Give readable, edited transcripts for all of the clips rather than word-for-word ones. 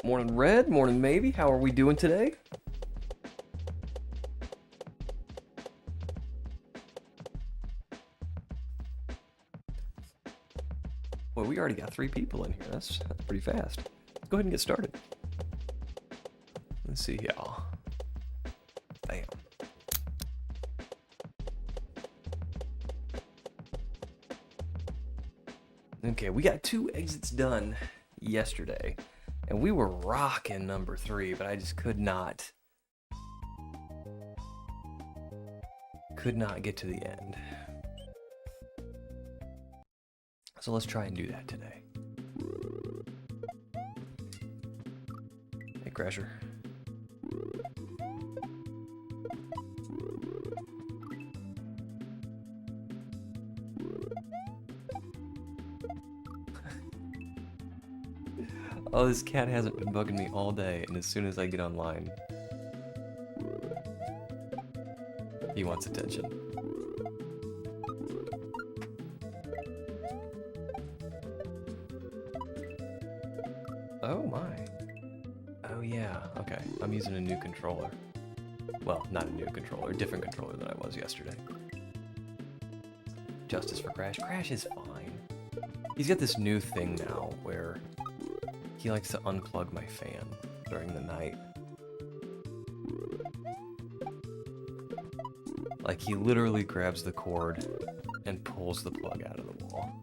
Morning, Red. Morning, Maybe. How are we doing today? Well, we already got 3 people in here. That's pretty fast. Let's go ahead and get started. Let's see here. Bam. Okay, we got 2 exits done yesterday, and we were rocking number 3, but I just could not get to the end. So let's try and do that today. Hey, Crasher. Oh, this cat hasn't been bugging me all day, and as soon as I get online, he wants attention. Oh my. Oh yeah, okay. I'm using a new controller. Well, not a new controller, a different controller than I was yesterday. Justice for Crash. Crash is fine. He's got this new thing now where he likes to unplug my fan during the night. Like, he literally grabs the cord and pulls the plug out of the wall.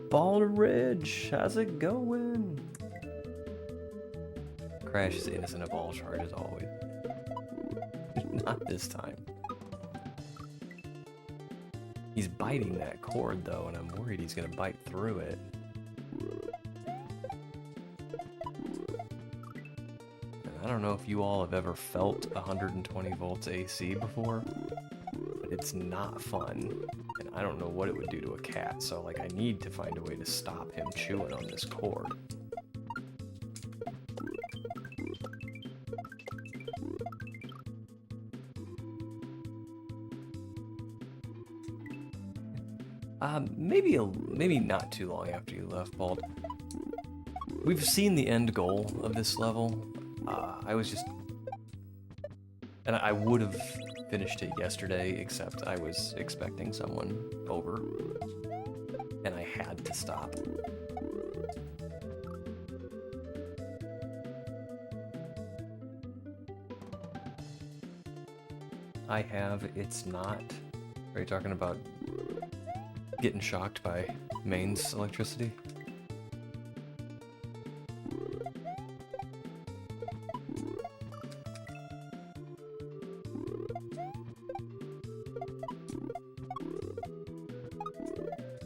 Baldridge, how's it going? Crash is innocent of all charges always. Not this time. He's biting that cord though, and I'm worried he's gonna bite through it. And I don't know if you all have ever felt 120 volts AC before, but it's not fun. And I don't know what it would do to a cat, so like I need to find a way to stop him chewing on this cord. Maybe not too long after you left, Bald. We've seen the end goal of this level. And I would have finished it yesterday, except I was expecting someone over, and I had to stop. I have, it's not. Are you talking about getting shocked by mains electricity?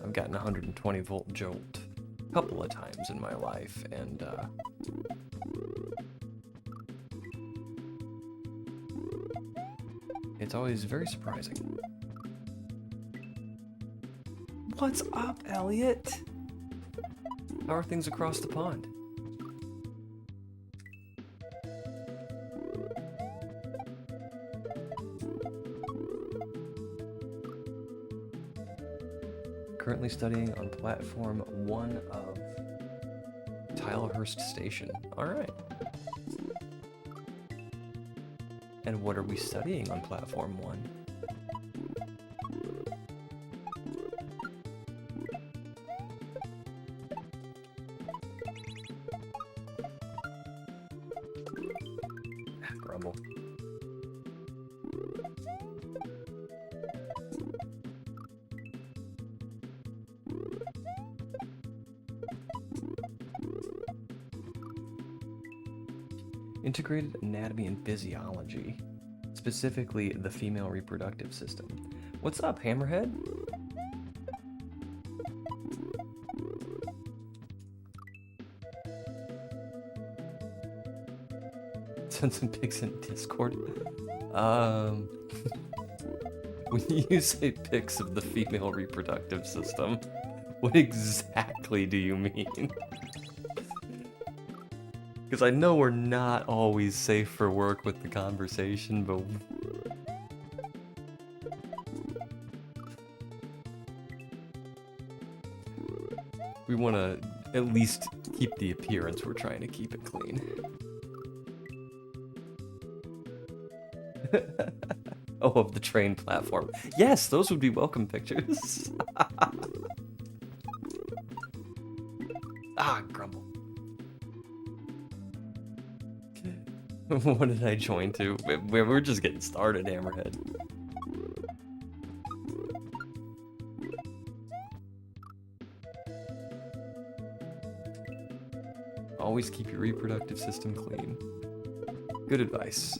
I've gotten a 120 volt jolt a couple of times in my life, and it's always very surprising. What's up, Elliot? How are things across the pond? Currently studying on platform 1 of Tilehurst Station. Alright. And what are we studying on platform 1? Grumble. Integrated anatomy and physiology, specifically the female reproductive system. What's up, Hammerhead? Send some pics in Discord. When you say pics of the female reproductive system, what exactly do you mean? Because I know we're not always safe for work with the conversation, but... we want to at least keep the appearance. We're trying to keep it clean. Oh, of the train platform. Yes, those would be welcome pictures. Ah, grumble. What did I join to? We're just getting started, Hammerhead. Always keep your reproductive system clean. Good advice.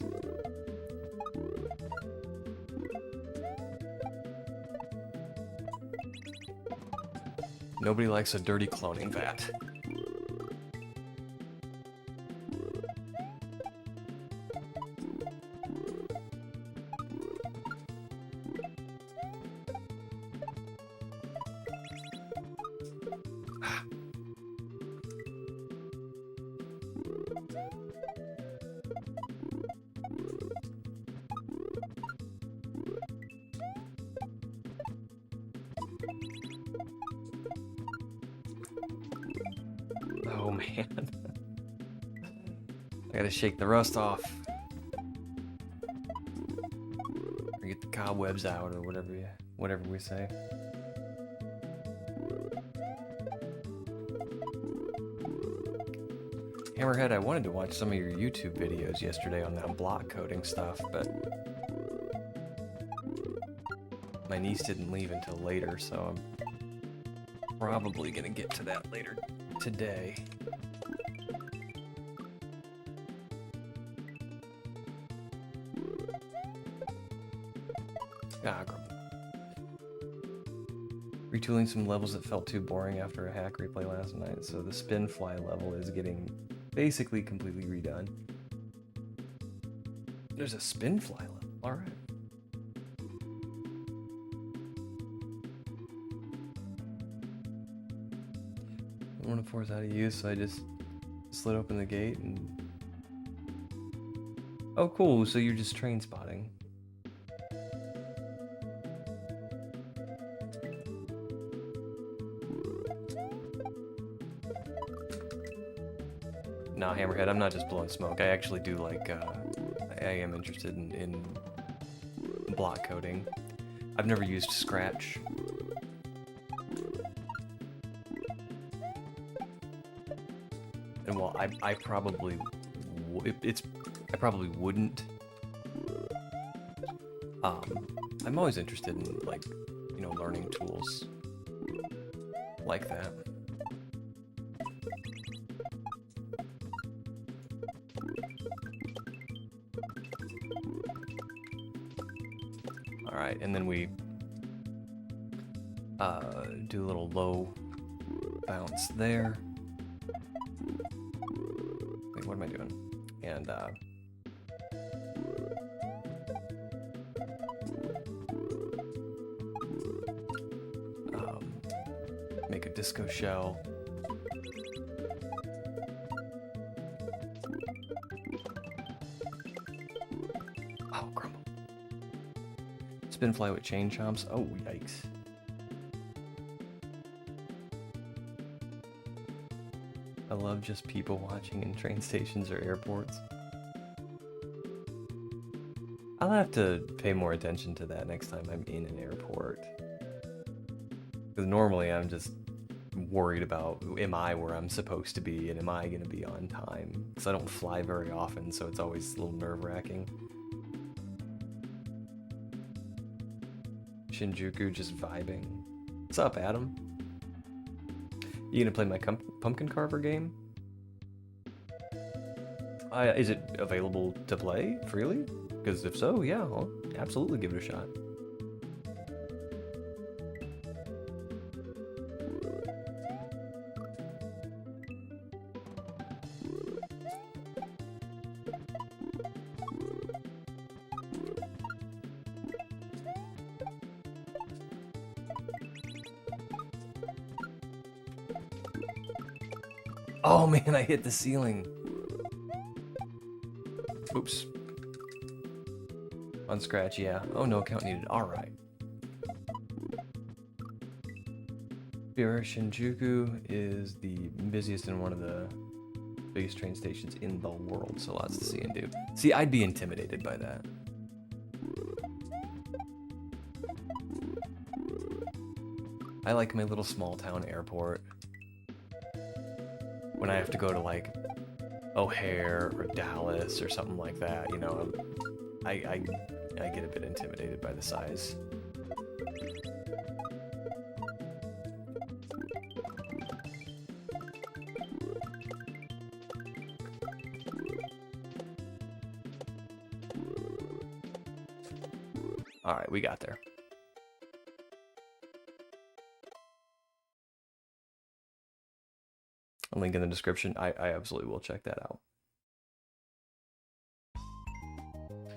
Nobody likes a dirty cloning vat. Oh man. I gotta shake the rust off. Or get the cobwebs out, or whatever we say. Hammerhead, I wanted to watch some of your YouTube videos yesterday on that block coding stuff, but my niece didn't leave until later, so I'm probably gonna get to that later today. Ah, grumble. Retooling some levels that felt too boring after a hack replay last night, so the spin fly level is getting basically completely redone. There's a spin fly level, alright. I don't want to force out of use, so I just slid open the gate and... Oh cool, so you're just train spotting. Nah, Hammerhead, I'm not just blowing smoke. I actually do like, I am interested in block coding. I've never used Scratch. And while I probably wouldn't. I'm always interested in, like, you know, learning tools like that. Alright, and then we do a little low bounce there. Wait, what am I doing? And make a disco shell. Oh, crumble. Spin fly with chain chomps. Oh, yikes. I love just people watching in train stations or airports. I'll have to pay more attention to that next time I'm in an airport. Because normally I'm just worried about, am I where I'm supposed to be, and am I going to be on time? Because I don't fly very often, so it's always a little nerve-wracking. Shinjuku just vibing. What's up, Adam? You gonna play my pumpkin carver game? Is it available to play freely? Because if so, yeah, I'll absolutely give it a shot. Oh man, I hit the ceiling. Oops. Unscratch, yeah. Oh, no account needed. Alright. Shinjuku is the busiest and one of the biggest train stations in the world, so lots to see and do. See, I'd be intimidated by that. I like my little small town airport. When I have to go to like O'Hare or Dallas or something like that, you know, I get a bit intimidated by the size. All right, we got there. A link in the description. I absolutely will check that out.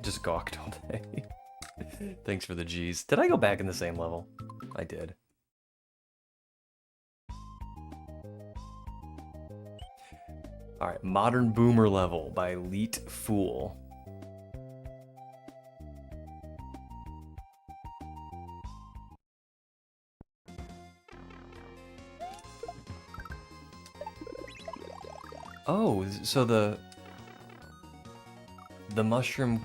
Just gawked all day. Thanks for the G's. Did I go back in the same level? I did. Alright, Modern Boomer level by Leet Fool. Oh, so the mushroom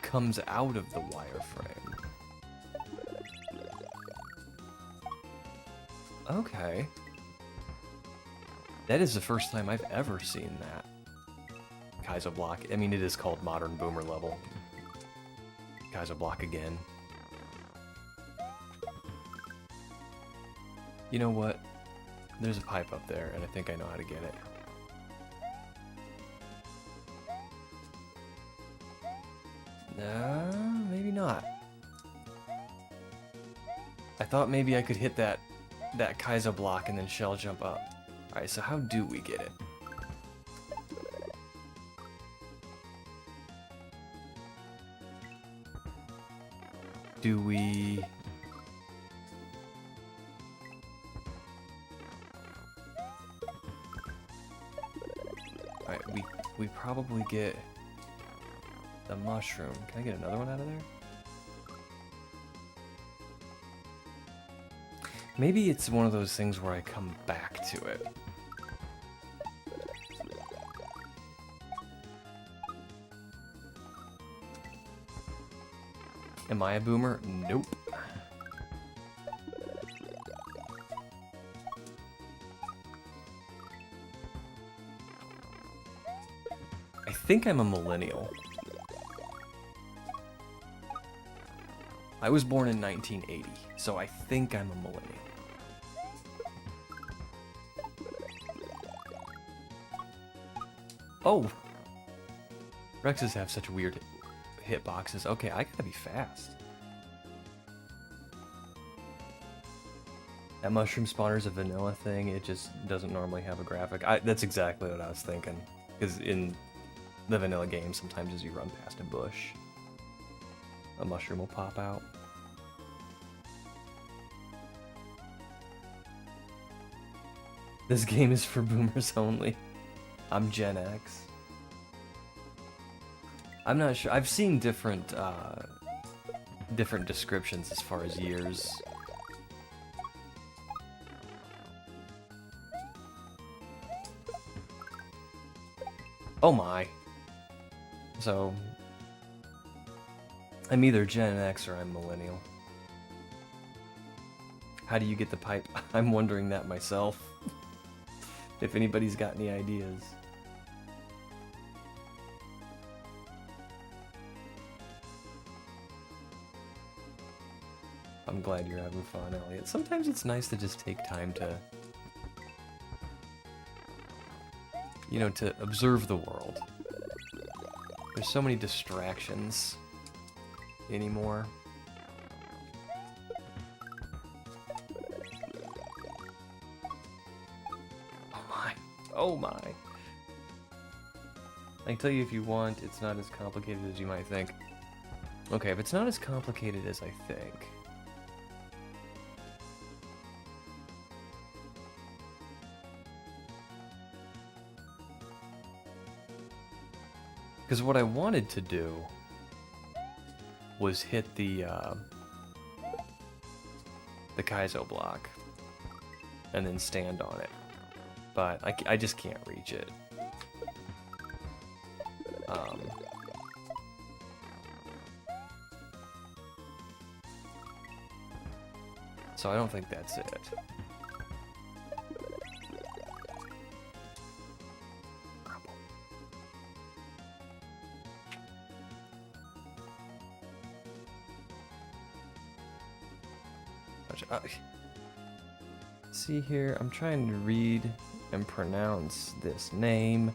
comes out of the wireframe. Okay. That is the first time I've ever seen that. Kaizo block. I mean, it is called Modern Boomer level. Kaizo block again. You know what? There's a pipe up there, and I think I know how to get it. Maybe not. I thought maybe I could hit that kaizo block and then shell jump up. Alright, so how do we get it? Do we... Alright, we probably get the mushroom. Can I get another one out of there? Maybe it's one of those things where I come back to it. Am I a boomer? Nope. I think I'm a millennial. I was born in 1980, so I think I'm a millennial. Oh! Rexes have such weird hitboxes. Okay, I gotta be fast. That mushroom spawner's a vanilla thing, it just doesn't normally have a graphic. That's exactly what I was thinking. Because in the vanilla game, sometimes as you run past a bush, a mushroom will pop out. This game is for boomers only. I'm Gen X. I'm not sure. I've seen different descriptions as far as years. Oh my. So I'm either Gen X or I'm millennial. How do you get the pipe? I'm wondering that myself. If anybody's got any ideas. I'm glad you're having fun, Elliot. Sometimes it's nice to just take time to, you know, to observe the world. There's so many distractions anymore. Oh my. I can tell you if you want, it's not as complicated as you might think. Okay, if it's not as complicated as I think. Because what I wanted to do was hit the kaizo block and then stand on it, but I just can't reach it. So I don't think that's it. See here, I'm trying to read and pronounce this name.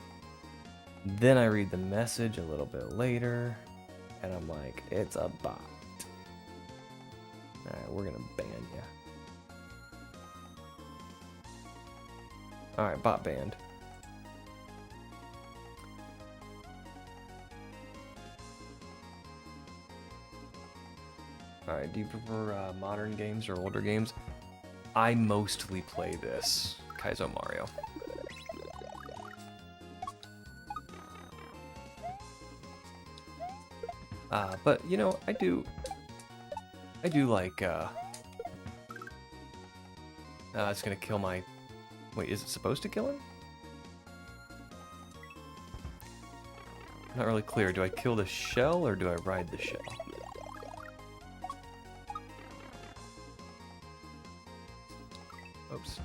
Then I read the message a little bit later, and I'm like, it's a bot. Alright, we're gonna ban you. Alright, bot banned. Alright, do you prefer modern games or older games? I mostly play this, Kaizo Mario. But, you know, I do like, it's gonna kill my... Wait, is it supposed to kill him? Not really clear. Do I kill the shell or do I ride the shell? Oops.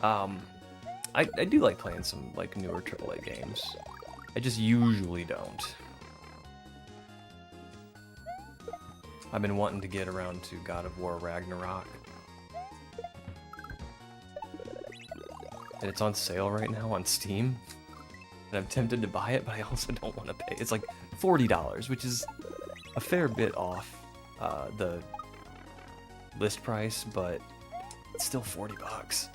I do like playing some, like, newer AAA games. I just usually don't. I've been wanting to get around to God of War Ragnarok. And it's on sale right now on Steam. And I'm tempted to buy it, but I also don't want to pay. It's like $40, which is a fair bit off the list price, but it's still $40.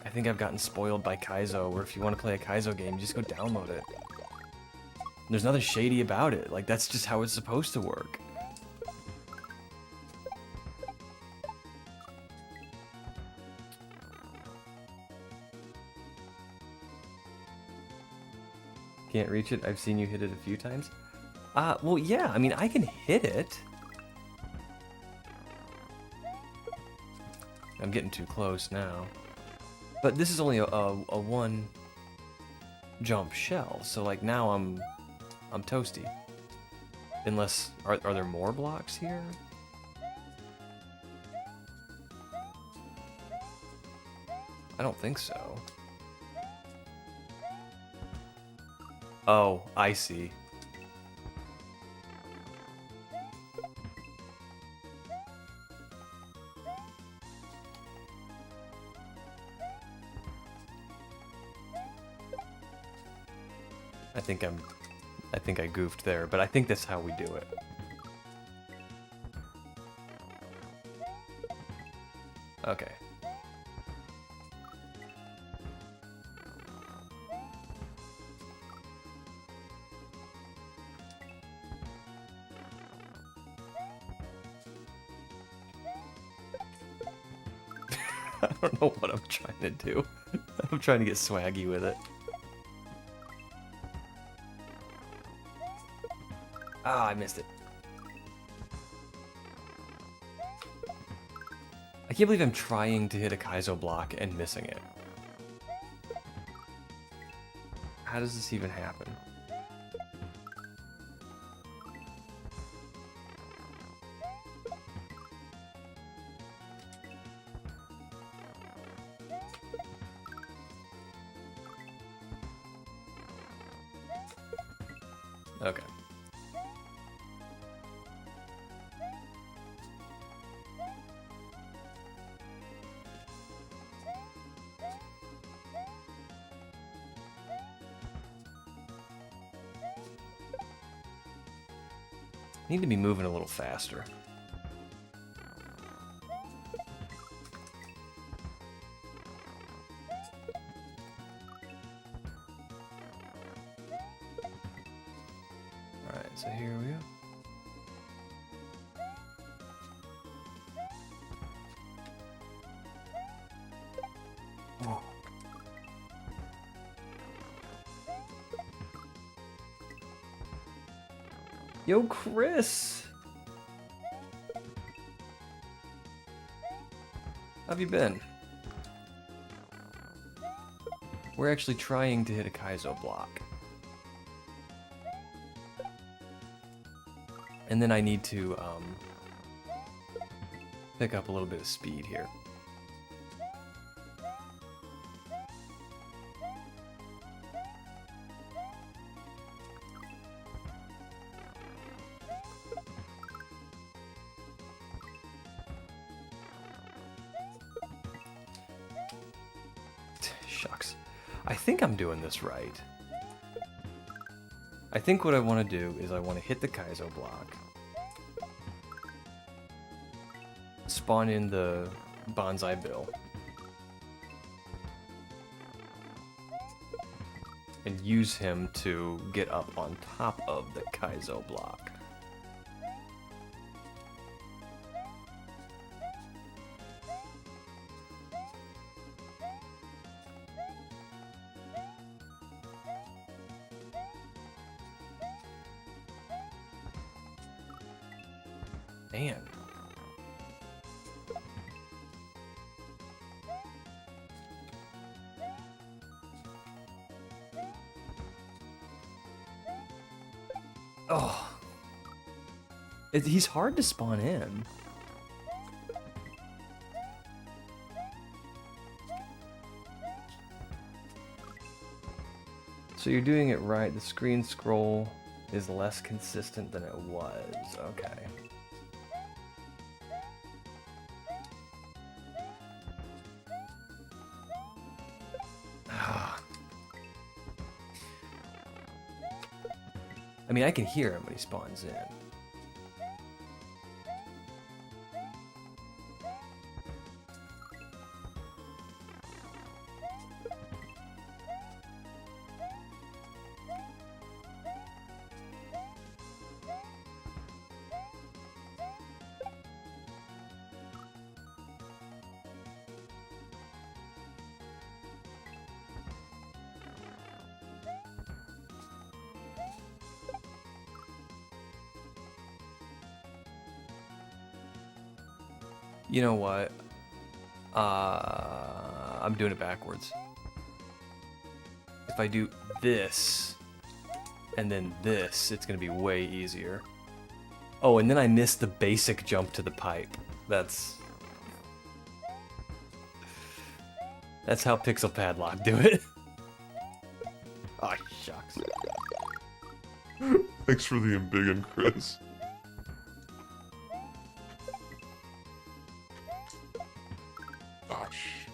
I think I've gotten spoiled by Kaizo, where if you want to play a Kaizo game, you just go download it. There's nothing shady about it. Like, that's just how it's supposed to work. Can't reach it? I've seen you hit it a few times. Well, yeah, I mean, I can hit it. I'm getting too close now. But this is only a one jump shell, so like now I'm toasty. Unless, are there more blocks here? I don't think so. Oh, I see. I think I goofed there, but I think that's how we do it. Okay. I don't know what I'm trying to do. I'm trying to get swaggy with it. Ah, I missed it. I can't believe I'm trying to hit a kaizo block and missing it. How does this even happen? Okay. Need to be moving a little faster. Alright, so here we go. Yo, Chris! How have you been? We're actually trying to hit a kaizo block. And then I need to, pick up a little bit of speed here. Shucks. I think I'm doing this right. I think what I want to do is I want to hit the kaizo block. Spawn in the bonsai bill. And use him to get up on top of the kaizo block. Man. Oh. He's hard to spawn in. So you're doing it right. The screen scroll is less consistent than it was. Okay. I mean, I can hear him when he spawns in. You know what? I'm doing it backwards. If I do this, and then this, it's gonna be way easier. Oh, and then I missed the basic jump to the pipe. That's how PixelPadlock do it. Oh, shucks. Thanks for the embiggen, Chris. Gosh.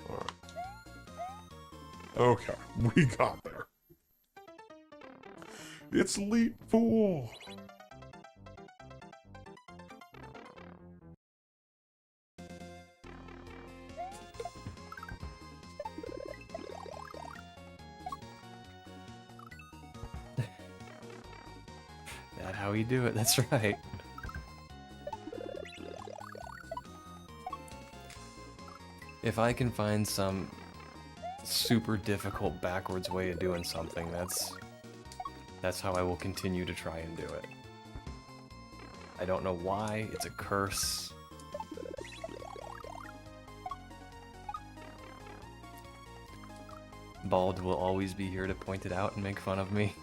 Alright. Okay, we got there. It's Leap Fool! That's how we do it, that's right. If I can find some super difficult backwards way of doing something, that's how I will continue to try and do it. I don't know why, it's a curse. Bald will always be here to point it out and make fun of me.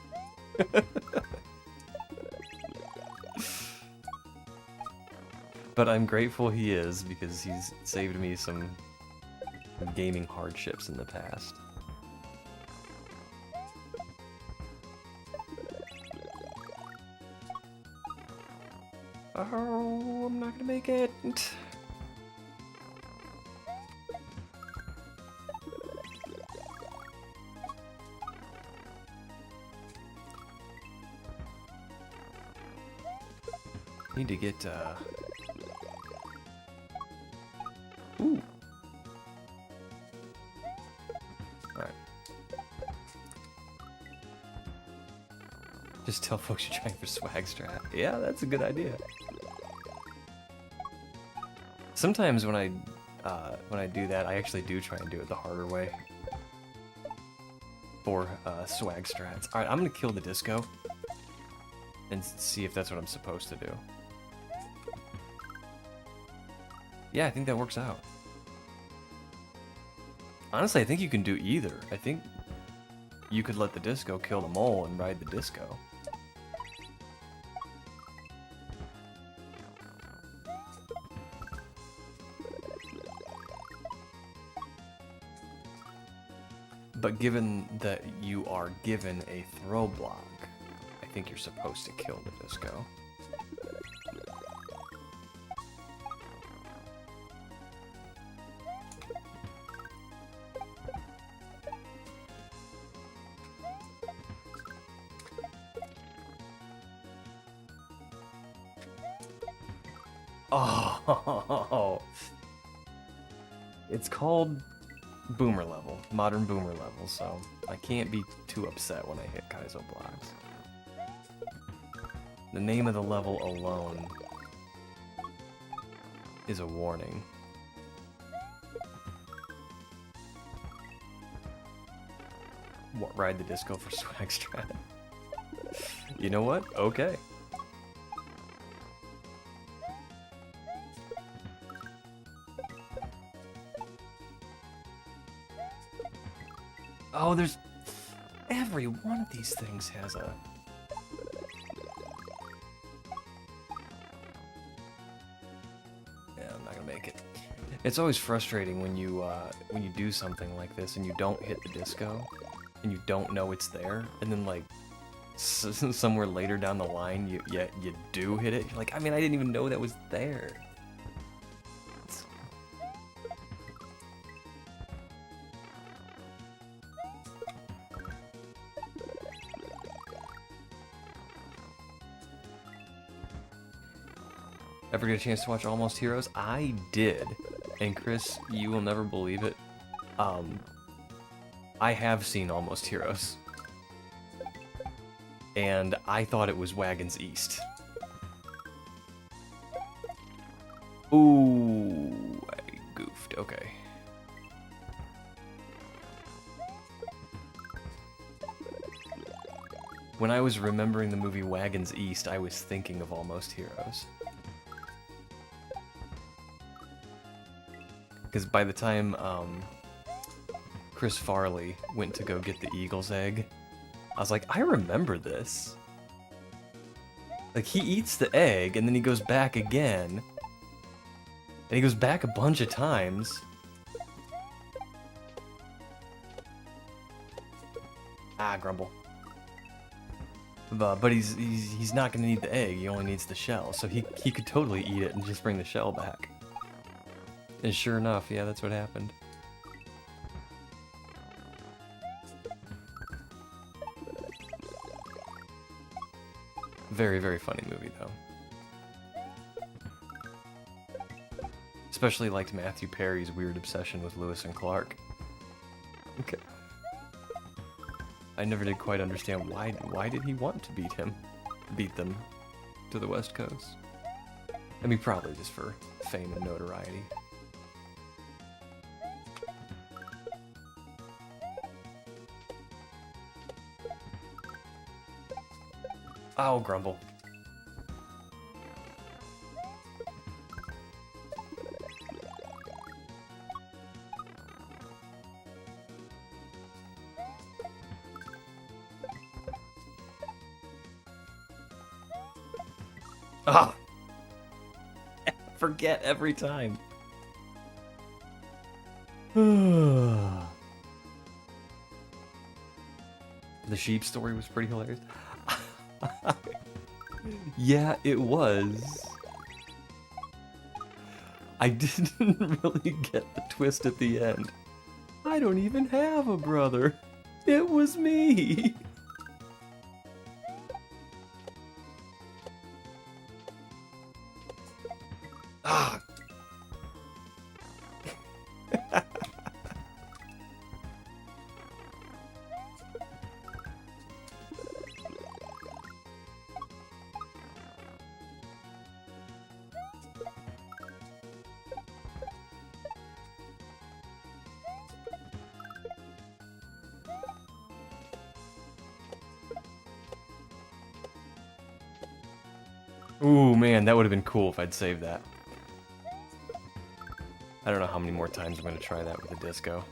But I'm grateful he is, because he's saved me some gaming hardships in the past. Oh, I'm not gonna make it. Need to get, Ooh. Alright. Just tell folks you're trying for swag strat. Yeah, that's a good idea. Sometimes when when I do that, I actually do try and do it the harder way. For swag strats. Alright, I'm gonna kill the disco. And see if that's what I'm supposed to do. Yeah, I think that works out. Honestly, I think you can do either. I think you could let the disco kill the mole and ride the disco. But given that you are given a throw block, I think you're supposed to kill the disco. Oh, it's called Boomer level, modern Boomer level, so I can't be too upset when I hit kaizo blocks. The name of the level alone is a warning. What, ride the disco for swag strat? You know what? Okay. Oh, there's... Every one of these things has a... Yeah, I'm not gonna make it. It's always frustrating when you do something like this and you don't hit the disco, and you don't know it's there, and then like somewhere later down the line you do hit it. You're like, I mean, I didn't even know that was there. Ever get a chance to watch Almost Heroes? I did. And Chris, you will never believe it. I have seen Almost Heroes. And I thought it was Wagons East. Ooh, I goofed. Okay. When I was remembering the movie Wagons East, I was thinking of Almost Heroes. Because by the time Chris Farley went to go get the eagle's egg, I was like, I remember this. Like, he eats the egg, and then he goes back again. And he goes back a bunch of times. Ah, grumble. But he's not gonna need the egg, he only needs the shell. So he could totally eat it and just bring the shell back. And sure enough, yeah, that's what happened. Very, very funny movie, though. Especially liked Matthew Perry's weird obsession with Lewis and Clark. Okay. I never did quite understand why did he want to beat them to the West Coast. I mean, probably just for fame and notoriety. Oh, grumble. Ah! Forget every time. The sheep story was pretty hilarious. Yeah, it was. I didn't really get the twist at the end. I don't even have a brother. It was me. Ah. Ooh, man, that would have been cool if I'd saved that. I don't know how many more times I'm going to try that with a disco.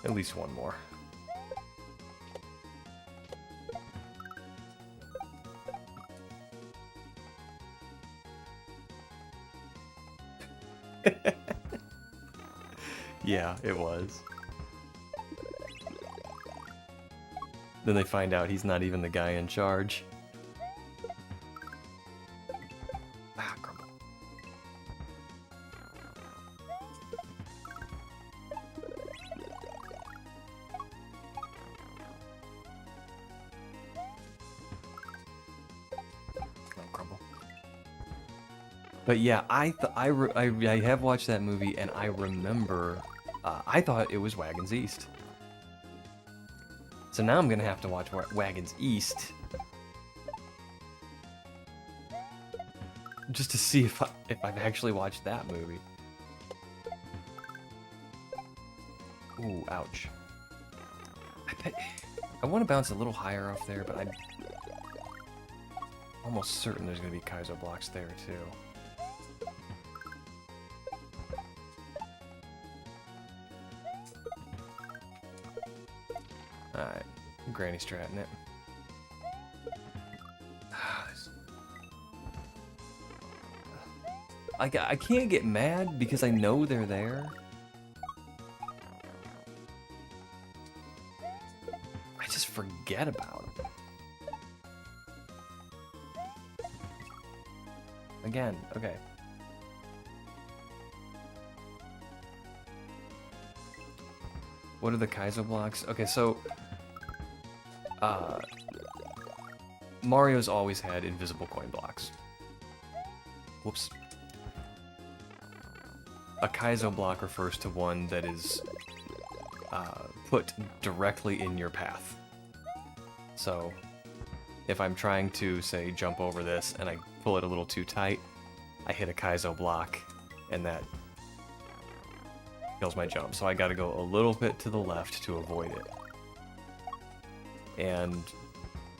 At least one more. Yeah, it was. Then they find out he's not even the guy in charge. Ah, crumble. Come on, crumble. But yeah, I have watched that movie and I remember I thought it was Wagons East. So now I'm gonna have to watch Wagons East just to see if I've actually watched that movie. Ooh, ouch. I want to bounce a little higher off there, but I'm almost certain there's gonna be kaizo blocks there too. Alright, granny stratting it. I can't get mad because I know they're there. I just forget about them. Again, okay. What are the kaizo blocks? Okay, so Mario's always had invisible coin blocks. Whoops. A kaizo block refers to one that is put directly in your path. So if I'm trying to, say, jump over this and I pull it a little too tight, I hit a kaizo block and that kills my jump. So I gotta go a little bit to the left to avoid it. And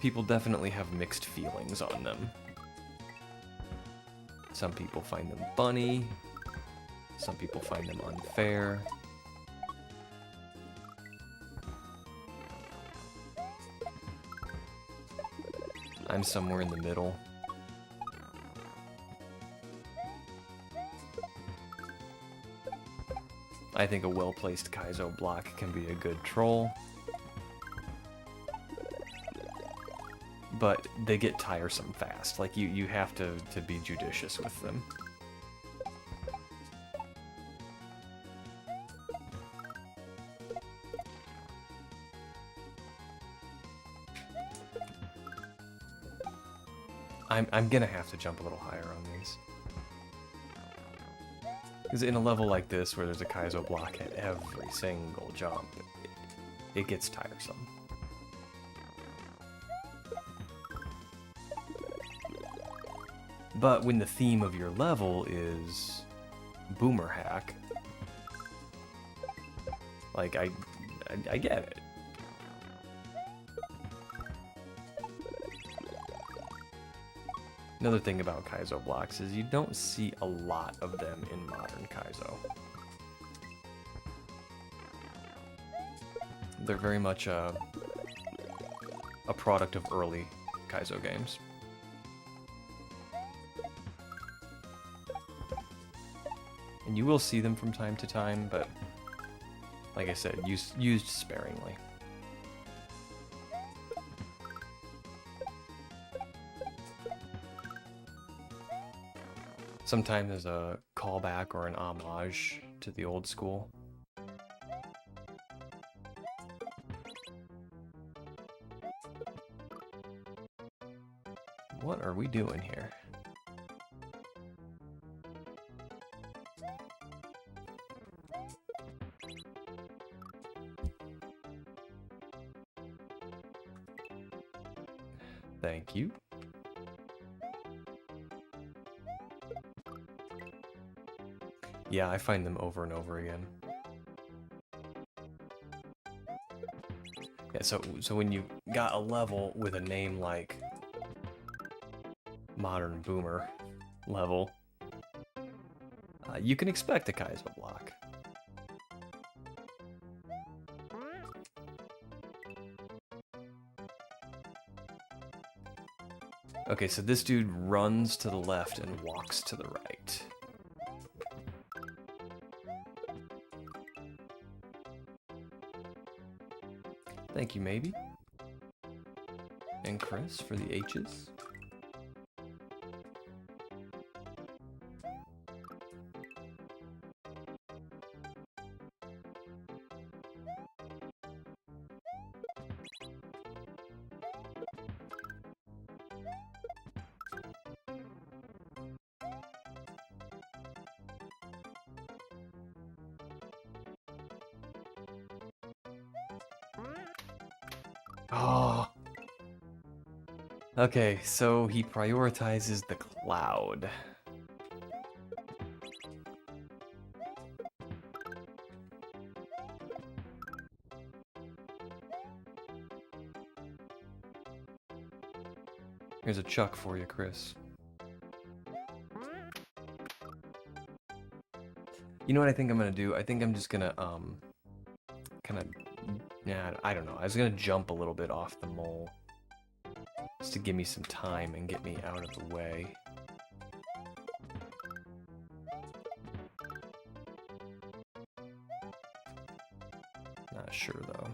people definitely have mixed feelings on them. Some people find them funny. Some people find them unfair. I'm somewhere in the middle. I think a well-placed kaizo block can be a good troll. But they get tiresome fast. Like, you have to be judicious with them. I'm gonna have to jump a little higher on these. Because in a level like this, where there's a kaizo block at every single jump, it gets tiresome. But when the theme of your level is boomer hack, like, I get it. Another thing about kaizo blocks is you don't see a lot of them in modern kaizo. They're very much a product of early kaizo games. And you will see them from time to time, but like I said, used sparingly. Sometimes as a callback or an homage to the old school. What are we doing here? Thank you. Yeah, I find them over and over again. Yeah, so when you got a level with a name like Modern Boomer level, you can expect a kaizo block. Okay, so this dude runs to the left and walks to the right. Thank you, maybe. And Chris for the H's. Oh. Okay, so he prioritizes the cloud. Here's a chuck for you, Chris. You know what I think I'm gonna do? I think I'm just gonna, kind of, yeah, I don't know. I was gonna jump a little bit off the mole. Just to give me some time and get me out of the way. Not sure, though.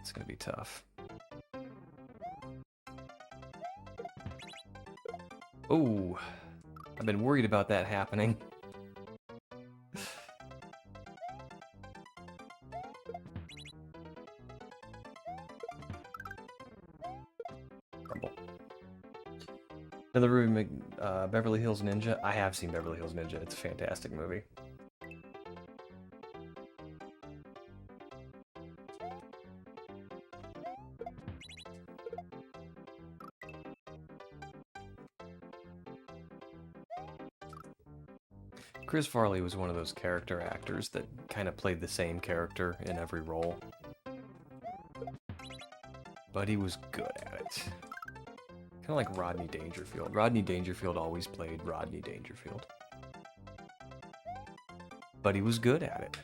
It's gonna be tough. Oh, I've been worried about that happening. Rumble. Another movie, Beverly Hills Ninja. I have seen Beverly Hills Ninja. It's a fantastic movie. Chris Farley was one of those character actors that kind of played the same character in every role. But he was good at it. Kind of like Rodney Dangerfield. Rodney Dangerfield always played Rodney Dangerfield. But he was good at it.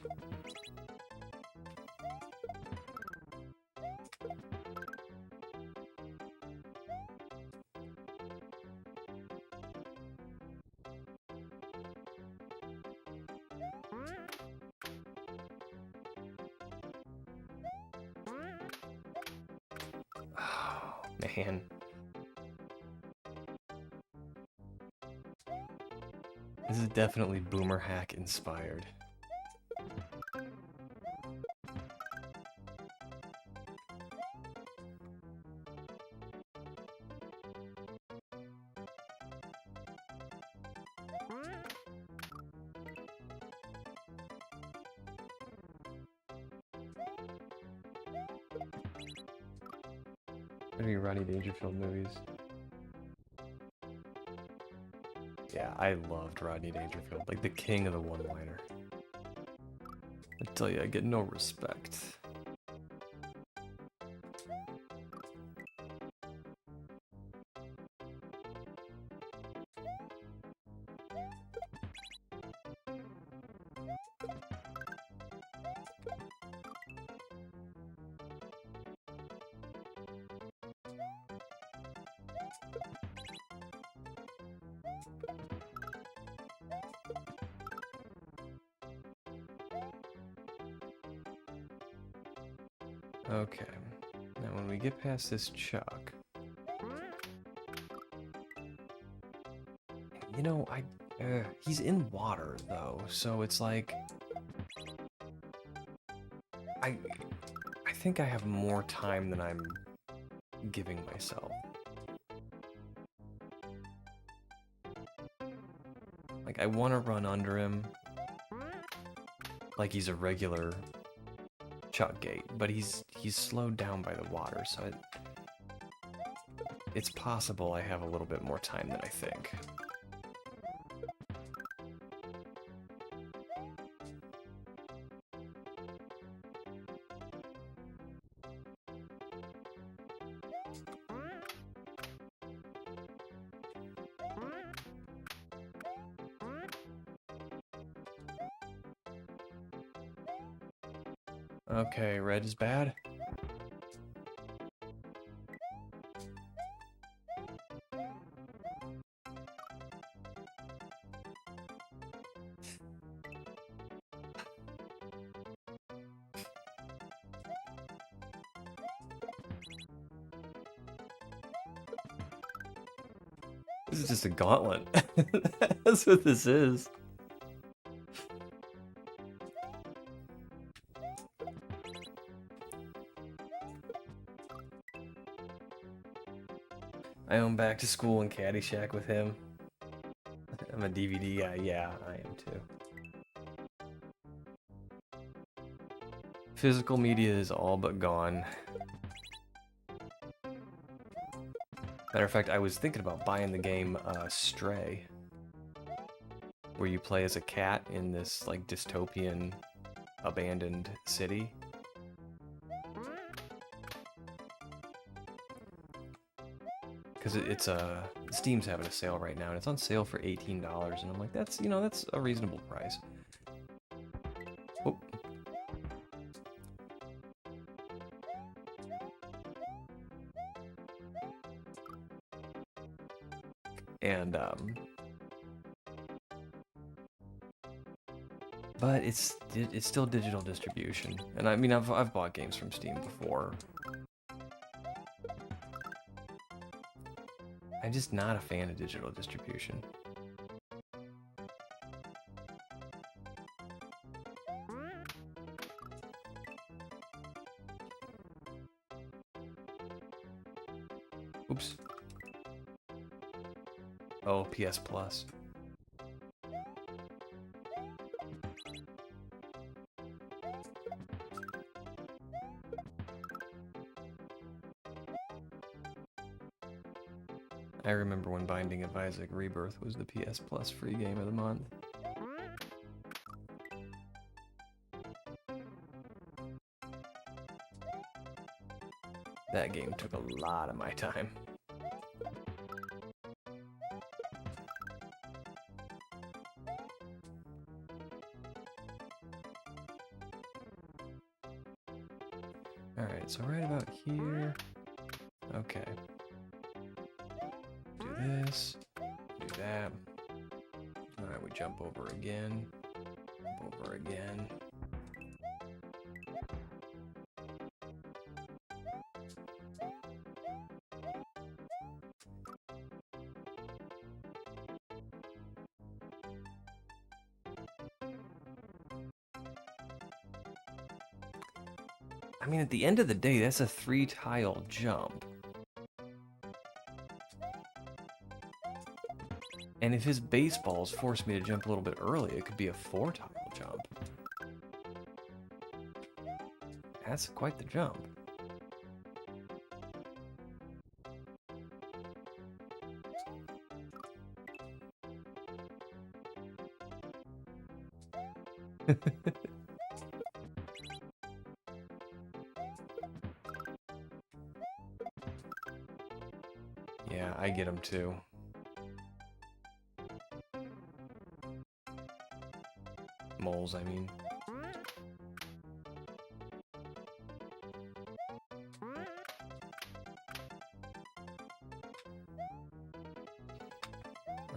Oh, man. This is definitely Boomer Hack inspired. Any Rodney Dangerfield movies? Yeah, I loved Rodney Dangerfield, like the king of the one-liner. I tell you, I get no respect. Okay, now when we get past this chuck... You know, he's in water, though, so it's like... I think I have more time than I'm giving myself. Like, I want to run under him like he's a regular Chuck Gate, but he's slowed down by the water, so it's possible I have a little bit more time than I think. Okay, red is bad. This is just a gauntlet. That's what this is. I own Back to School and Caddyshack with him. I'm a DVD guy. Yeah, I am too. Physical media is all but gone. Matter of fact, I was thinking about buying the game Stray, where you play as a cat in this like dystopian abandoned city. Because it's Steam's having a sale right now, and it's on sale for $18, and I'm like, that's a reasonable price. Oh. And but it's still digital distribution, and I mean I've bought games from Steam before. I'm just not a fan of digital distribution. Oops. Oh, PS Plus. I remember when Binding of Isaac Rebirth was the PS Plus free game of the month. That game took a lot of my time. Alright, so right about here. Okay. Do this. Do that. Alright, we jump over again. Jump over again. I mean, at the end of the day, that's a 3-tile jump. And if his baseballs force me to jump a little bit early, it could be a 4-tile jump. That's quite the jump. Yeah, I get them too. Moles, I mean.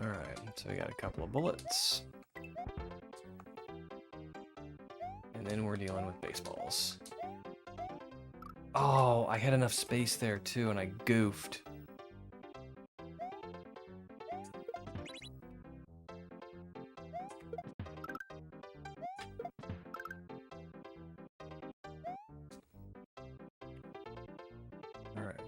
Alright, so we got a couple of bullets. And then we're dealing with baseballs. Oh, I had enough space there too, and I goofed. Alright.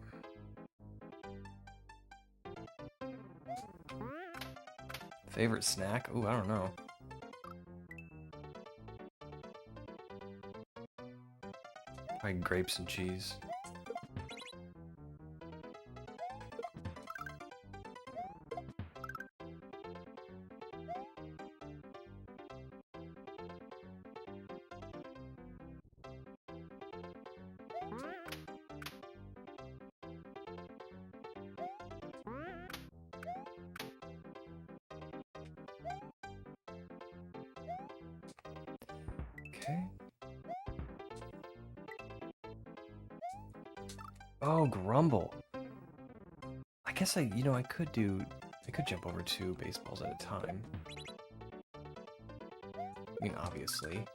Favorite snack? Ooh, I don't know. Probably grapes and cheese. Okay. Oh, Grumble. I guess I could jump over 2 baseballs at a time. I mean, obviously.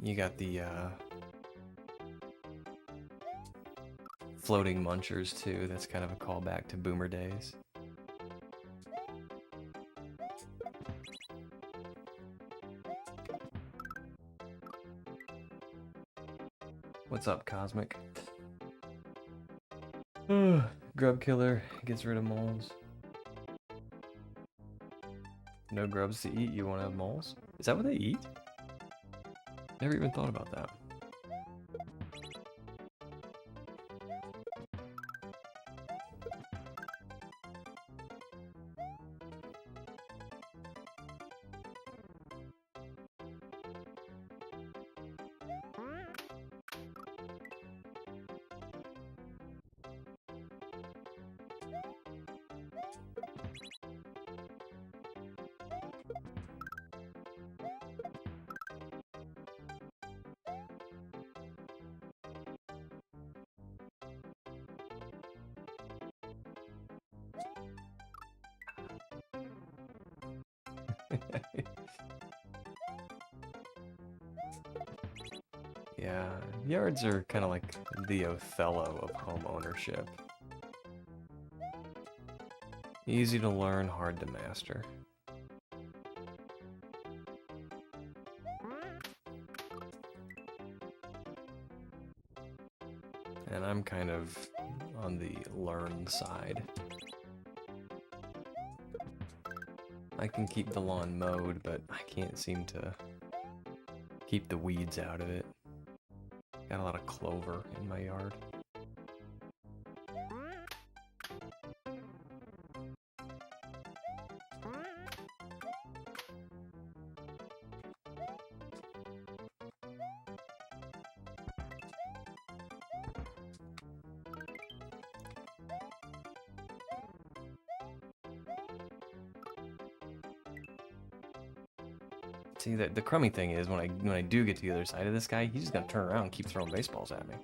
You got the, floating munchers, too. That's kind of a callback to Boomer days. What's up, Cosmic? Grub killer gets rid of moles. No grubs to eat, you want to have moles? Is that what they eat? Never even thought about that. Yeah, yards are kind of like the Othello of home ownership. Easy to learn, hard to master. And I'm kind of on the learn side. I can keep the lawn mowed, but I can't seem to keep the weeds out of it. Got a lot of clover in my yard. See, the crummy thing is when I do get to the other side of this guy, he's just gonna turn around and keep throwing baseballs at me.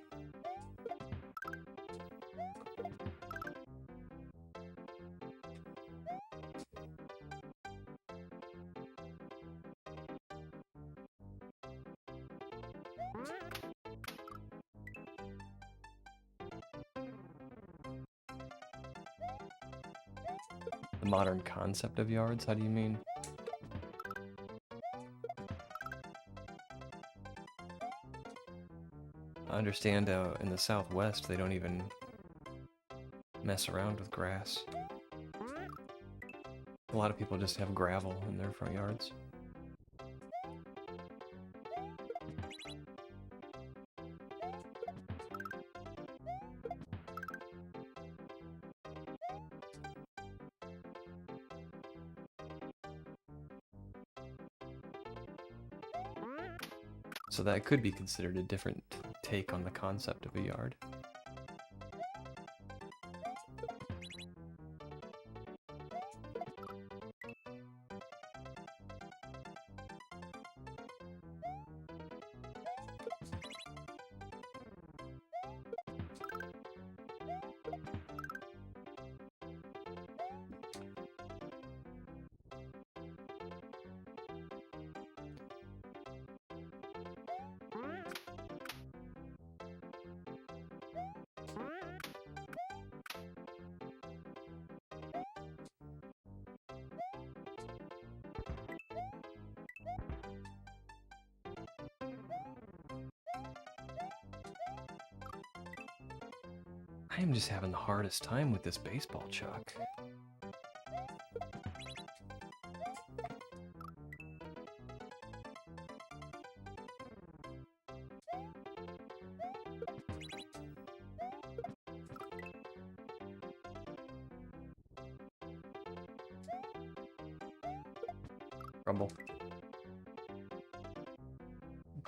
The modern concept of yards, how do you mean? I understand in the Southwest they don't even mess around with grass. A lot of people just have gravel in their front yards. So that could be considered a different take on the concept of a yard. I am just having the hardest time with this baseball chuck. Rumble.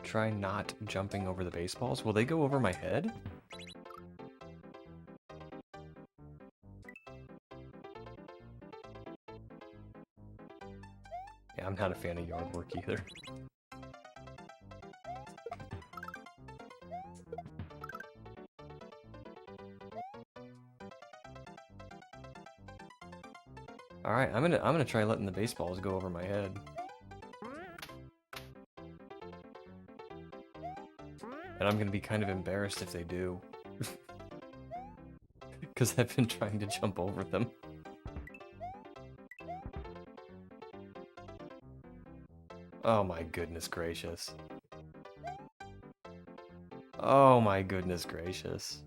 Try not jumping over the baseballs. Will they go over my head? Yeah, I'm not a fan of yard work either. Alright, I'm gonna try letting the baseballs go over my head. And I'm gonna be kind of embarrassed if they do. Because I've been trying to jump over them. Oh my goodness gracious. Oh my goodness gracious.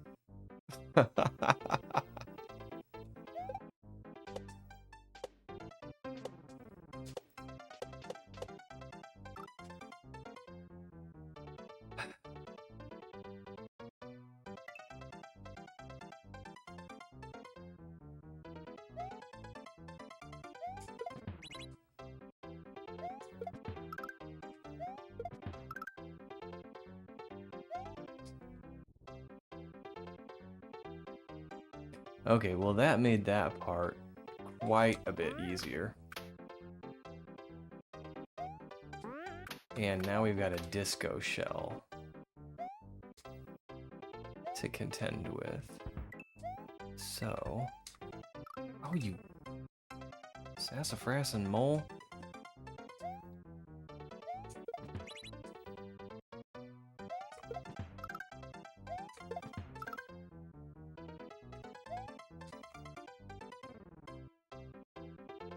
Okay, well that made that part quite a bit easier. And now we've got a disco shell to contend with. So... Oh, you sassafras and mole?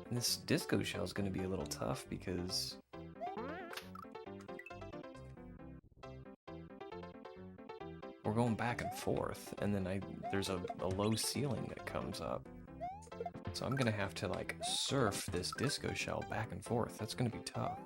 And this disco shell is going to be a little tough because we're going back and forth, and then there's a low ceiling that comes up. So I'm going to have to, like, surf this disco shell back and forth. That's going to be tough.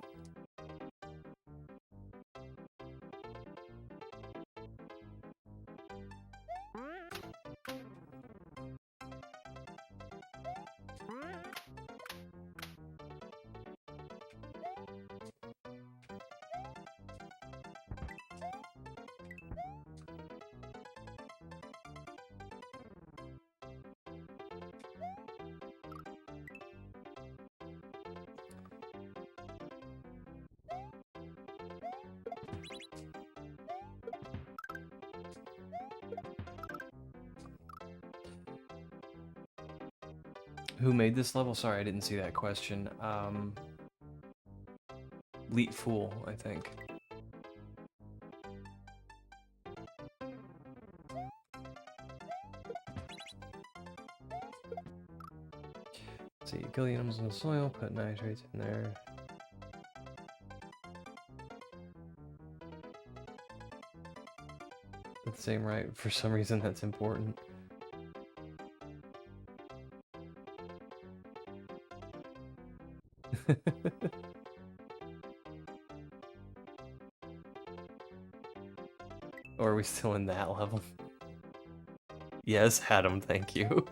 Who made this level? Sorry, I didn't see that question. Leet Fool, I think. Let's see, kill the animals in the soil, put nitrates in there. At the same right, for some reason that's important. Or are we still in that level? Yes, Adam, thank you.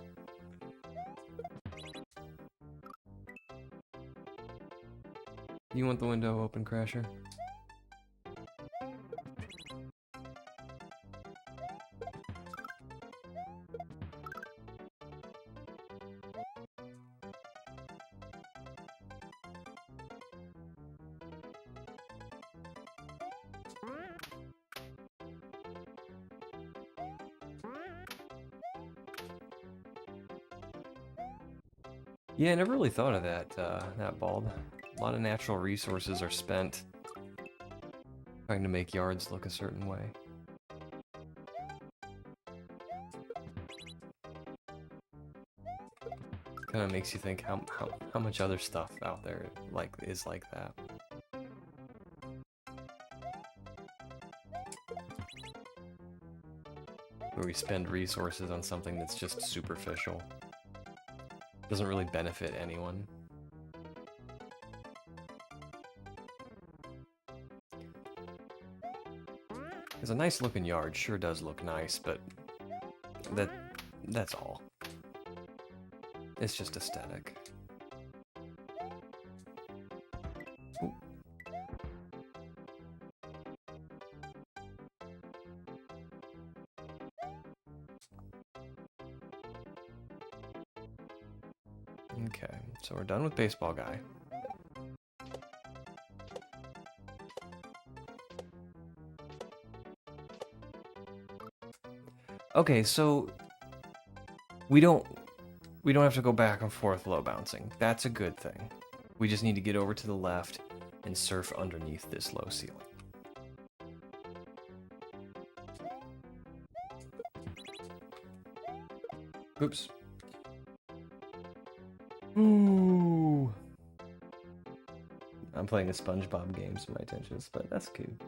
You want the window open, Crasher? Yeah, I never really thought of that, that bulb. A lot of natural resources are spent trying to make yards look a certain way. Kind of makes you think how much other stuff out there is like that. where we spend resources on something that's just superficial. Doesn't really benefit anyone. Because a nice looking yard sure does look nice, but that's all. It's just aesthetic. Ooh. Okay, so we're done with baseball guy. Okay, so we don't have to go back and forth low bouncing. That's a good thing. We just need to get over to the left and surf underneath this low ceiling. Oops. Ooh. I'm playing a SpongeBob game, so my attention is split. That's cute.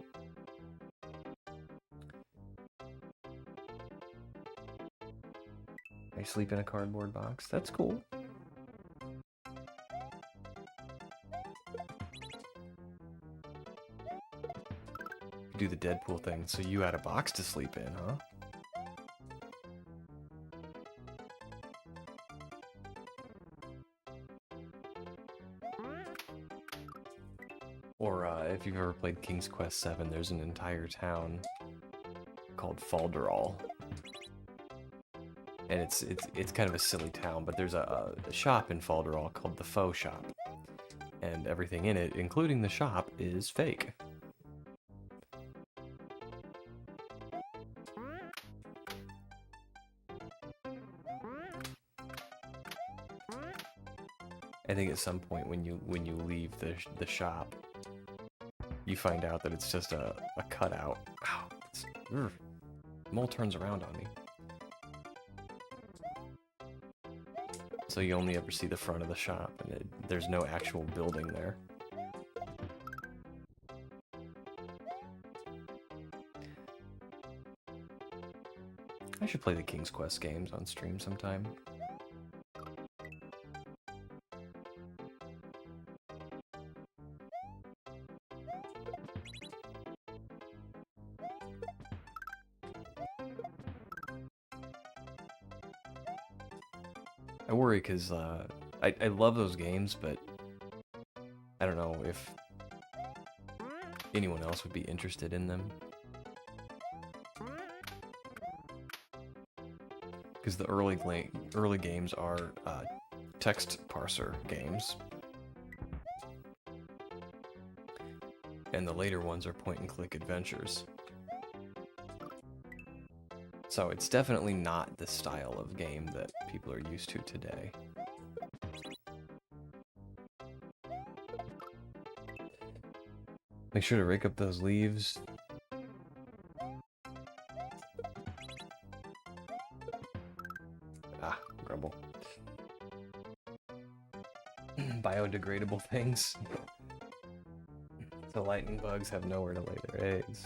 I sleep in a cardboard box. That's cool. You do the Deadpool thing, so you had a box to sleep in, huh? Or if you've ever played King's Quest VII, there's an entire town called Falderall. And it's kind of a silly town, but there's a shop in Falderall called the Faux Shop. And everything in it, including the shop, is fake. I think at some point when you leave the shop, you find out that it's just a cutout. Wow, Mole turns around on me. So you only ever see the front of the shop, and there's no actual building there. I should play the King's Quest games on stream sometime. I worry because I love those games, but I don't know if anyone else would be interested in them. Because the early games are text parser games, and the later ones are point-and-click adventures. So it's definitely not the style of game that people are used to today. Make sure to rake up those leaves. Ah, grumble. Biodegradable things. The lightning bugs have nowhere to lay their eggs.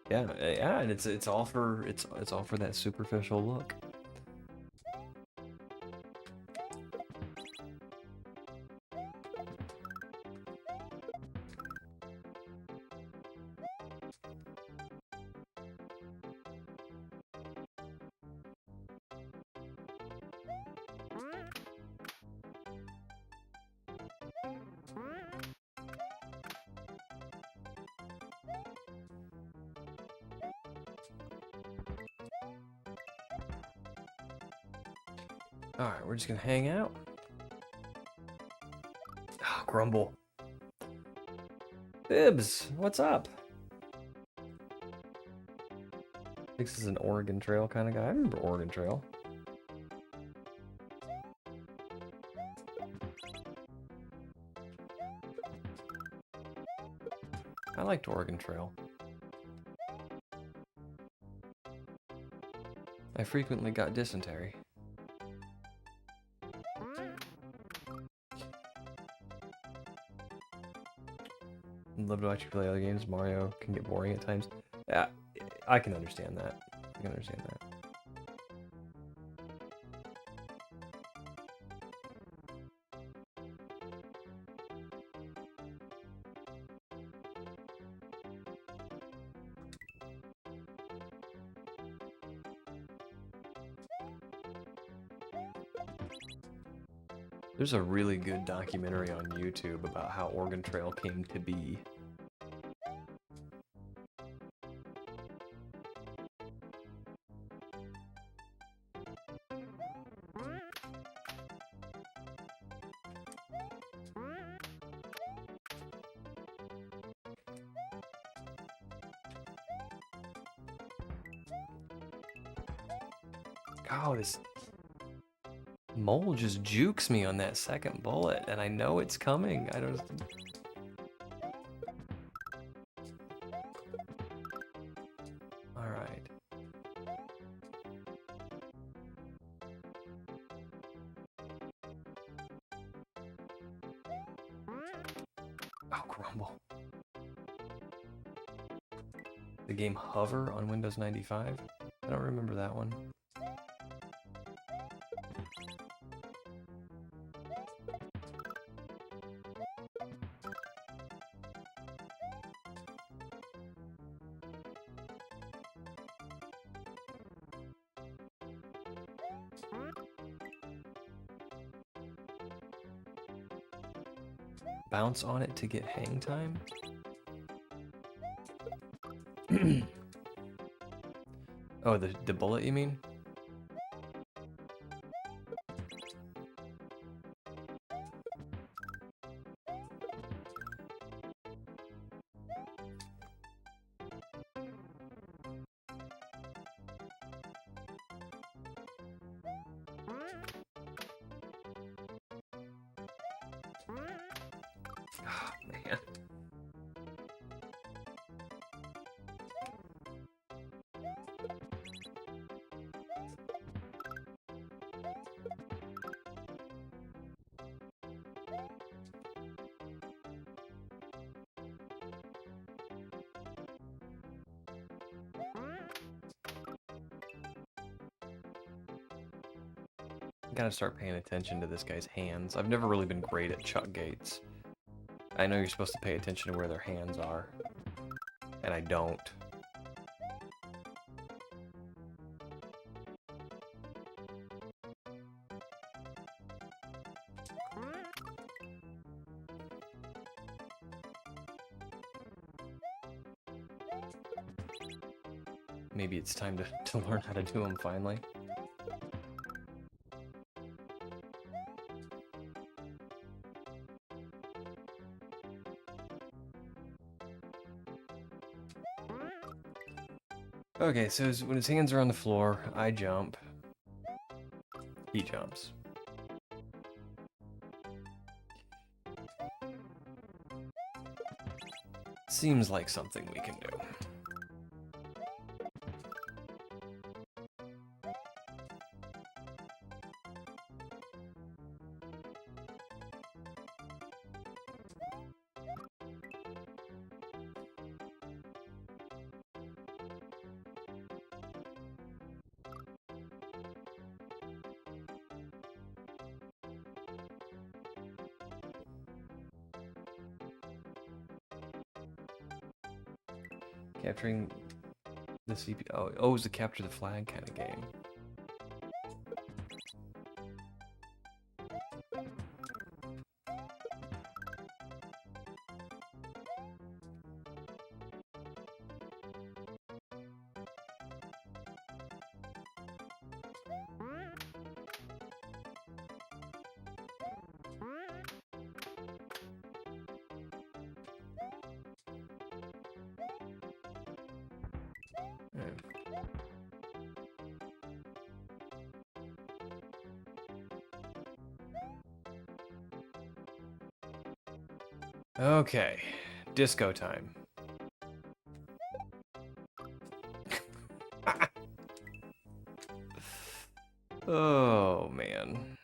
Yeah, and it's all for that superficial look. Alright, we're just gonna hang out. Oh, grumble. Bibs, what's up? This is an Oregon Trail kind of guy. I remember Oregon Trail. I liked Oregon Trail. I frequently got dysentery. Love to watch you play other games. Mario can get boring at times. Yeah, I can understand that. I can understand that. There's a really good documentary on YouTube about how Oregon Trail came to be. Oh, this mole just jukes me on that second bullet, and I know it's coming. I don't... Alright. Oh, grumble. The game Hover on Windows 95? I don't remember that one. Bounce on it to get hang time? Oh, the bullet, you mean? Oh, man. Gotta start paying attention to this guy's hands. I've never really been great at chuck gates. I know you're supposed to pay attention to where their hands are, and I don't. Maybe it's time to learn how to do them finally. Okay, so when his hands are on the floor, I jump. He jumps. Seems like something we can do. Capturing the CP. Oh, it was a capture the flag kind of game. Okay, disco time. Oh, man.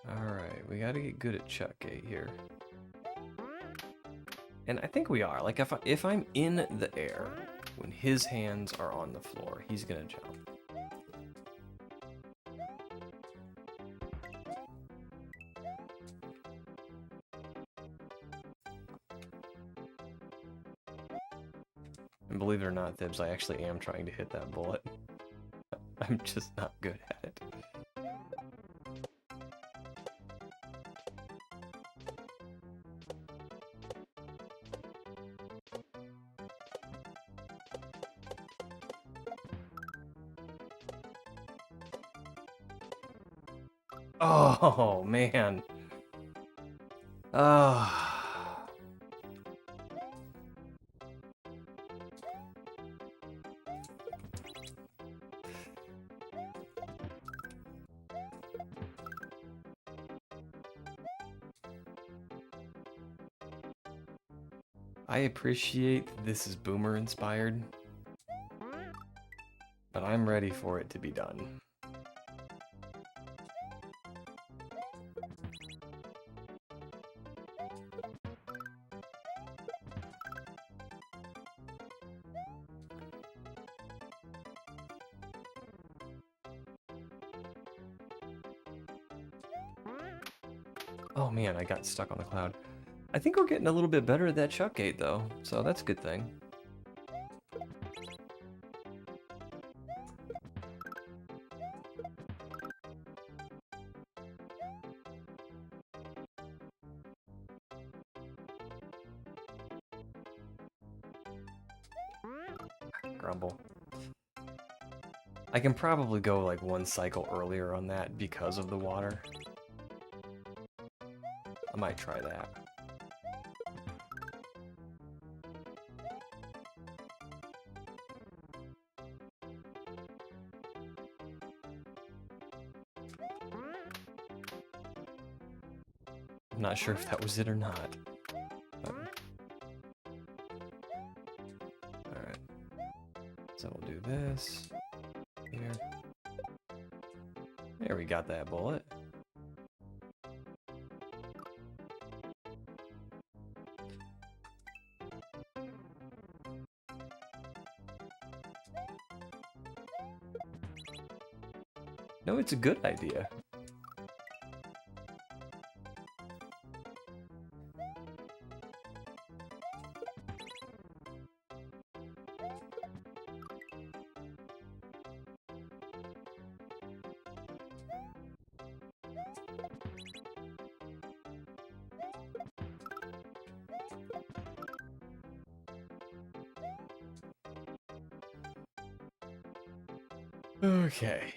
Alright, we gotta get good at Chuck Gate here. And I think we are. Like, if I'm in the air, when his hands are on the floor, he's gonna jump. And believe it or not, Thibs, I actually am trying to hit that bullet. I'm just not good at it. Oh, man. Oh. I appreciate that this is boomer inspired, but I'm ready for it to be done. Oh man, I got stuck on the cloud. I think we're getting a little bit better at that Chuck Gate though, so that's a good thing. Grumble. I can probably go like one cycle earlier on that because of the water. I might try that. I'm not sure if that was it or not. Alright. So we'll do this. Here. There, we got that bullet. No, it's a good idea. Okay.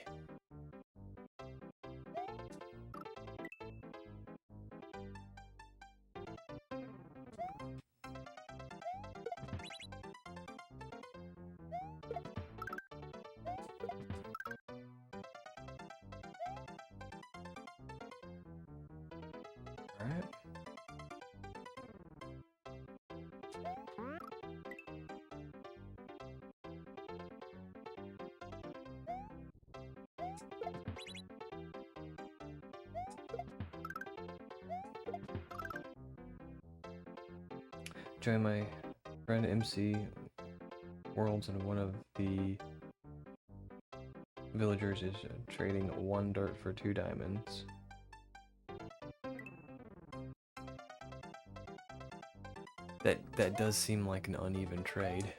All right. Join my friend MC Worlds, and one of the villagers is trading 1 dirt for 2 diamonds. That does seem like an uneven trade.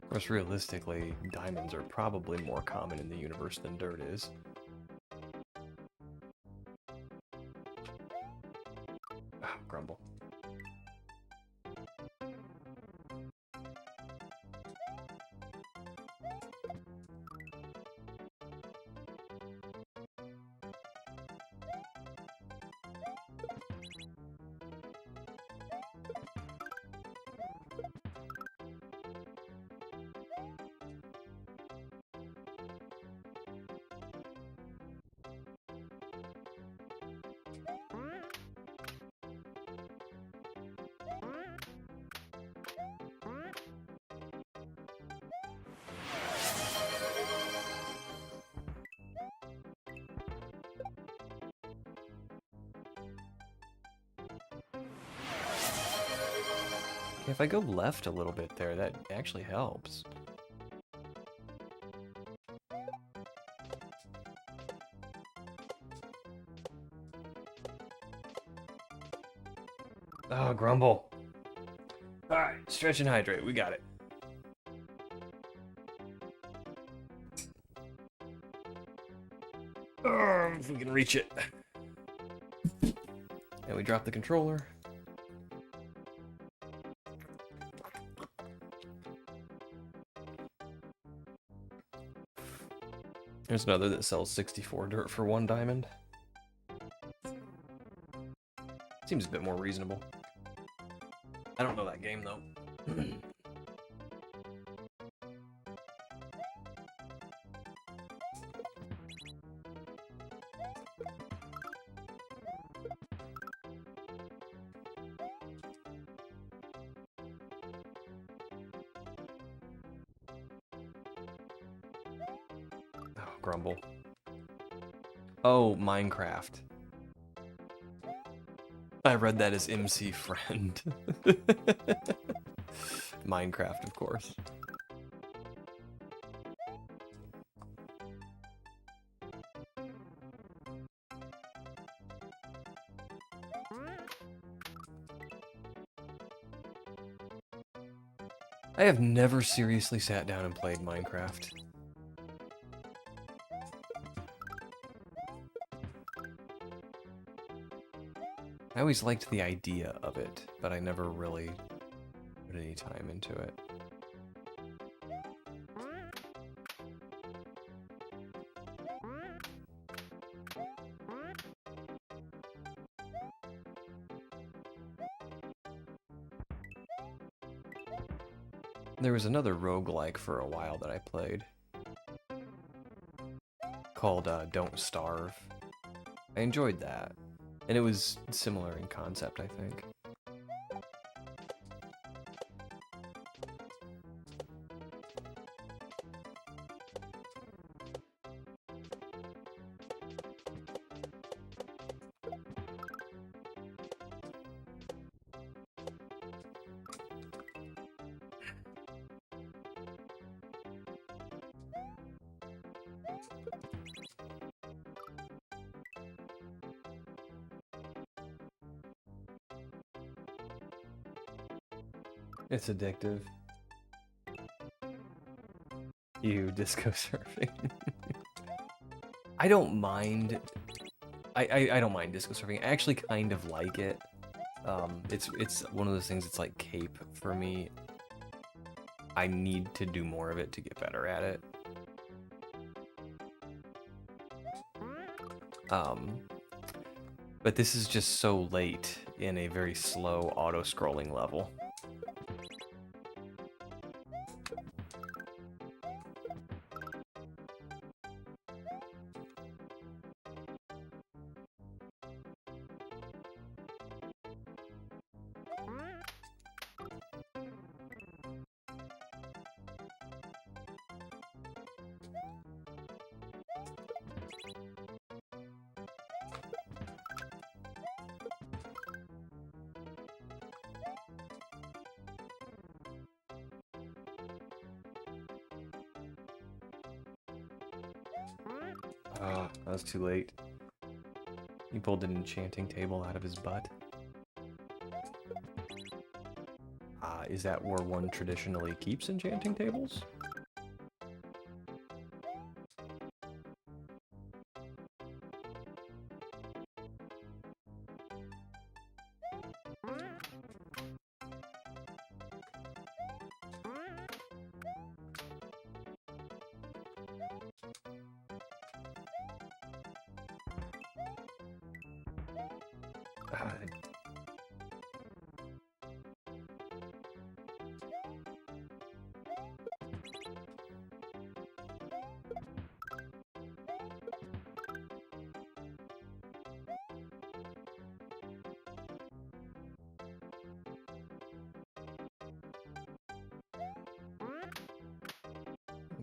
Of course, realistically, diamonds are probably more common in the universe than dirt is. Ah, grumble. If I go left a little bit there, that actually helps. Oh, grumble. Alright, stretch and hydrate. We got it. If we can reach it. And we drop the controller. There's another that sells 64 dirt for 1 diamond. Seems a bit more reasonable. I don't know that game though. Oh, grumble. Oh, Minecraft. I read that as MC Friend. Minecraft, of course. I have never seriously sat down and played Minecraft. I always liked the idea of it, but I never really put any time into it. There was another roguelike for a while that I played called Don't Starve. I enjoyed that. And it was similar in concept, I think. It's addictive. You disco surfing. I don't mind. I don't mind disco surfing. I actually kind of like it. It's one of those things that's like cape for me. I need to do more of it to get better at it. But this is just so late in a very slow auto-scrolling level. Oh, that was too late. He pulled an enchanting table out of his butt. Is that where one traditionally keeps enchanting tables?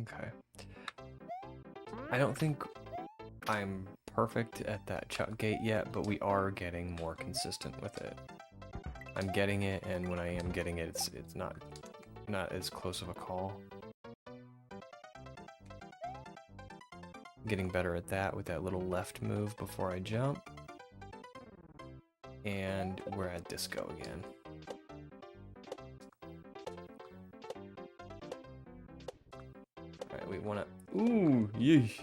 Okay. I don't think I'm perfect at that chuck gate yet, but we are getting more consistent with it. I'm getting it, and when I am getting it, it's not as close of a call. Getting better at that with that little left move before I jump. And we're at disco again. Alright, we wanna... Ooh, yeesh.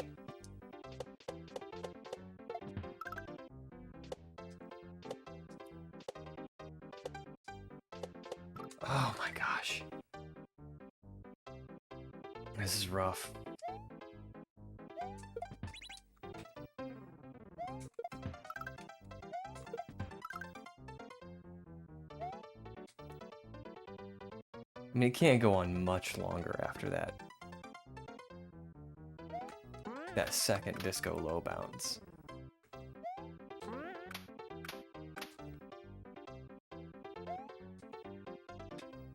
Oh my gosh. This is rough. I mean, it can't go on much longer after that. That second disco low bounce.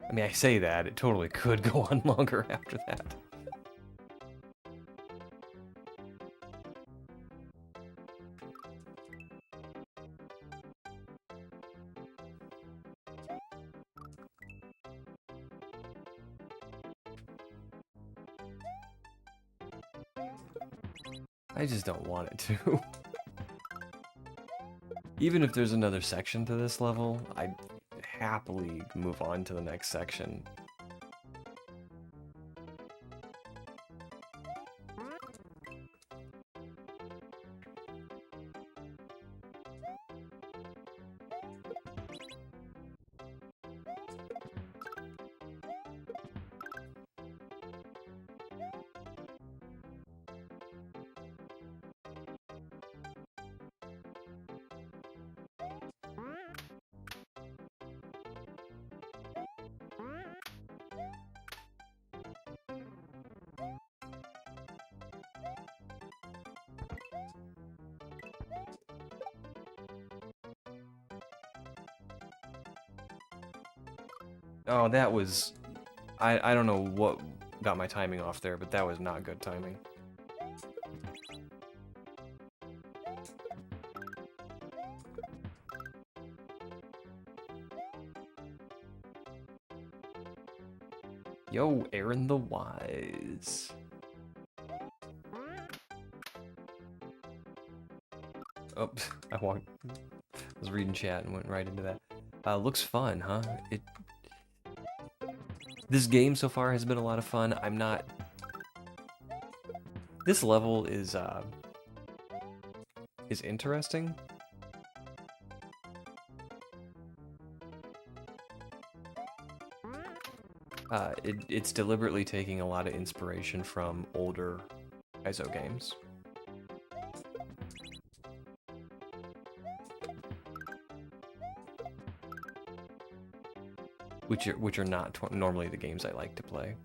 I mean, I say that, it totally could go on longer after that. I just don't want it to. Even if there's another section to this level, I'd happily move on to the next section. Oh, that was... I don't know what got my timing off there, but that was not good timing. Yo, Aaron the Wise. Oh, I was reading chat and went right into that. Looks fun, huh? This game so far has been a lot of fun. I'm not... This level is interesting. It's deliberately taking a lot of inspiration from older kaizo games. Which are not normally the games I like to play.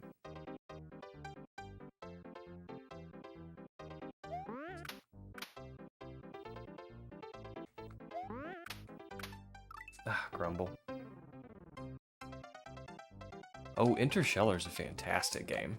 Ah, grumble. Oh, Interstellar's a fantastic game.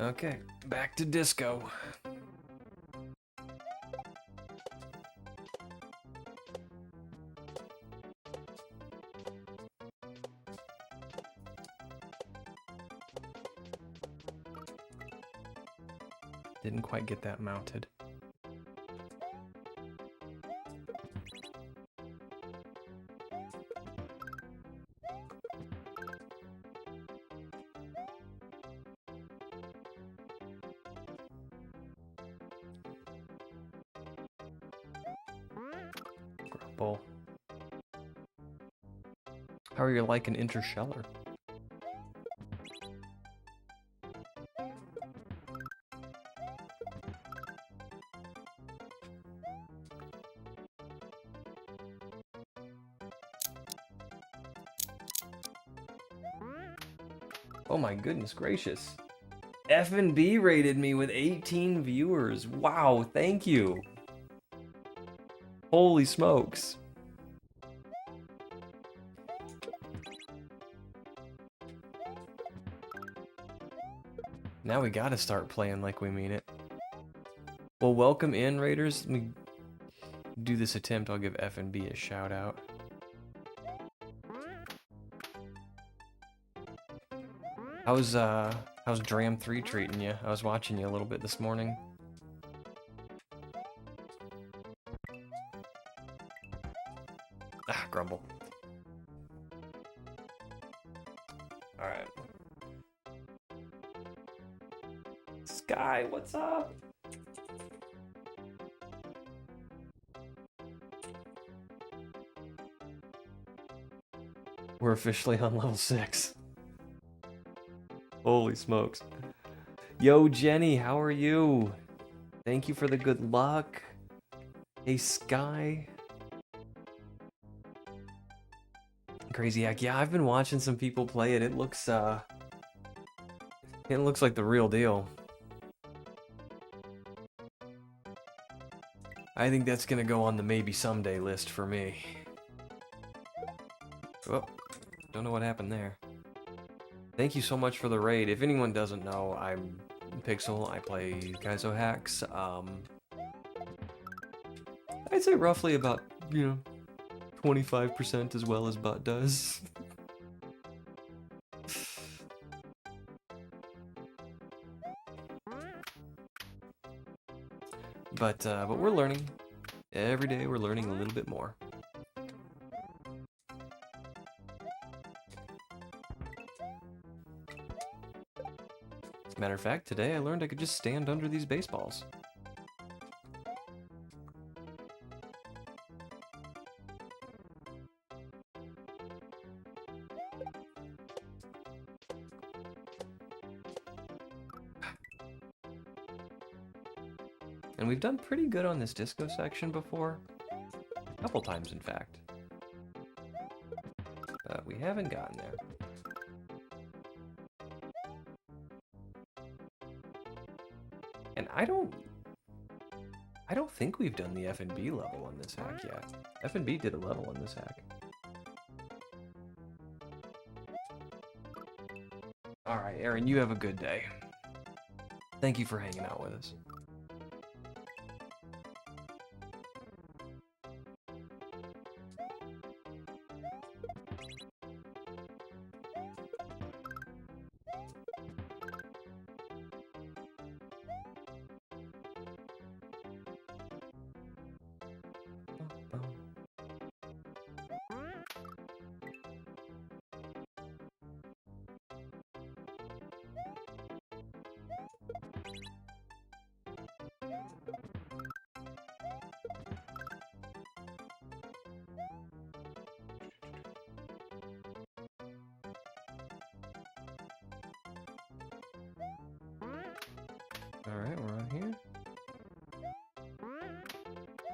Okay, back to disco. Didn't quite get that mounted. Grumble. How are you liking Interstellar? Oh my goodness gracious. F&B rated me with 18 viewers. Wow, thank you. Holy smokes. Now we gotta start playing like we mean it. Well, welcome in, Raiders. Let me do this attempt. I'll give F&B a shout out. How's Dram 3 treating you? I was watching you a little bit this morning. Ah, grumble. Alright. Sky, what's up? We're officially on level 6. Holy smokes. Yo, Jenny, how are you? Thank you for the good luck. Hey, Sky. Crazy Hack. Yeah, I've been watching some people play it. It looks like the real deal. I think that's gonna go on the maybe someday list for me. Oh, don't know what happened there. Thank you so much for the raid. If anyone doesn't know, I'm Pixel. I play Kaizo hacks. I'd say roughly about, 25% as well as Butt does. But we're learning. Every day we're learning a little bit more. As a matter of fact, today I learned I could just stand under these baseballs. And we've done pretty good on this disco section before. A couple times, in fact. But we haven't gotten there. And I don't think we've done the F&B level on this hack yet. F&B did a level on this hack. Alright, Aaron, you have a good day. Thank you for hanging out with us. Alright, we're on here.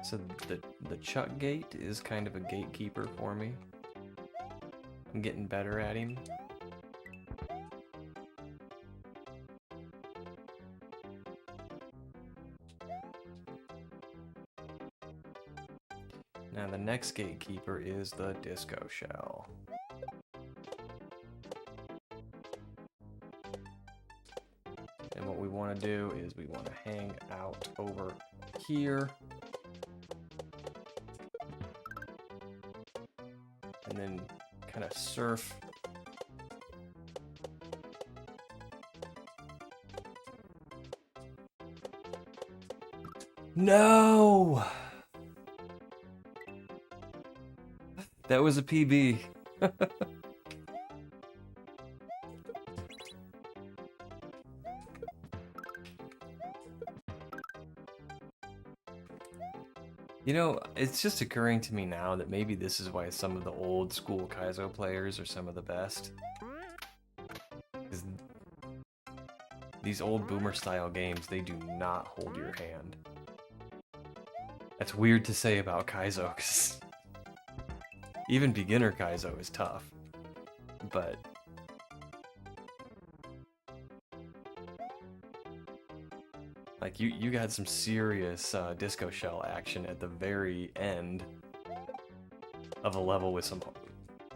So the Chuck gate is kind of a gatekeeper for me. I'm getting better at him. Now the next gatekeeper is the disco shell. And what we want to do is we want to hang out over here. And then kind of surf. No! That was a PB. You know, it's just occurring to me now that maybe this is why some of the old school Kaizo players are some of the best. 'Cause these old boomer style games, they do not hold your hand. That's weird to say about Kaizo, 'cause even beginner Kaizo is tough. But Like, you got some serious disco shell action at the very end of a level with some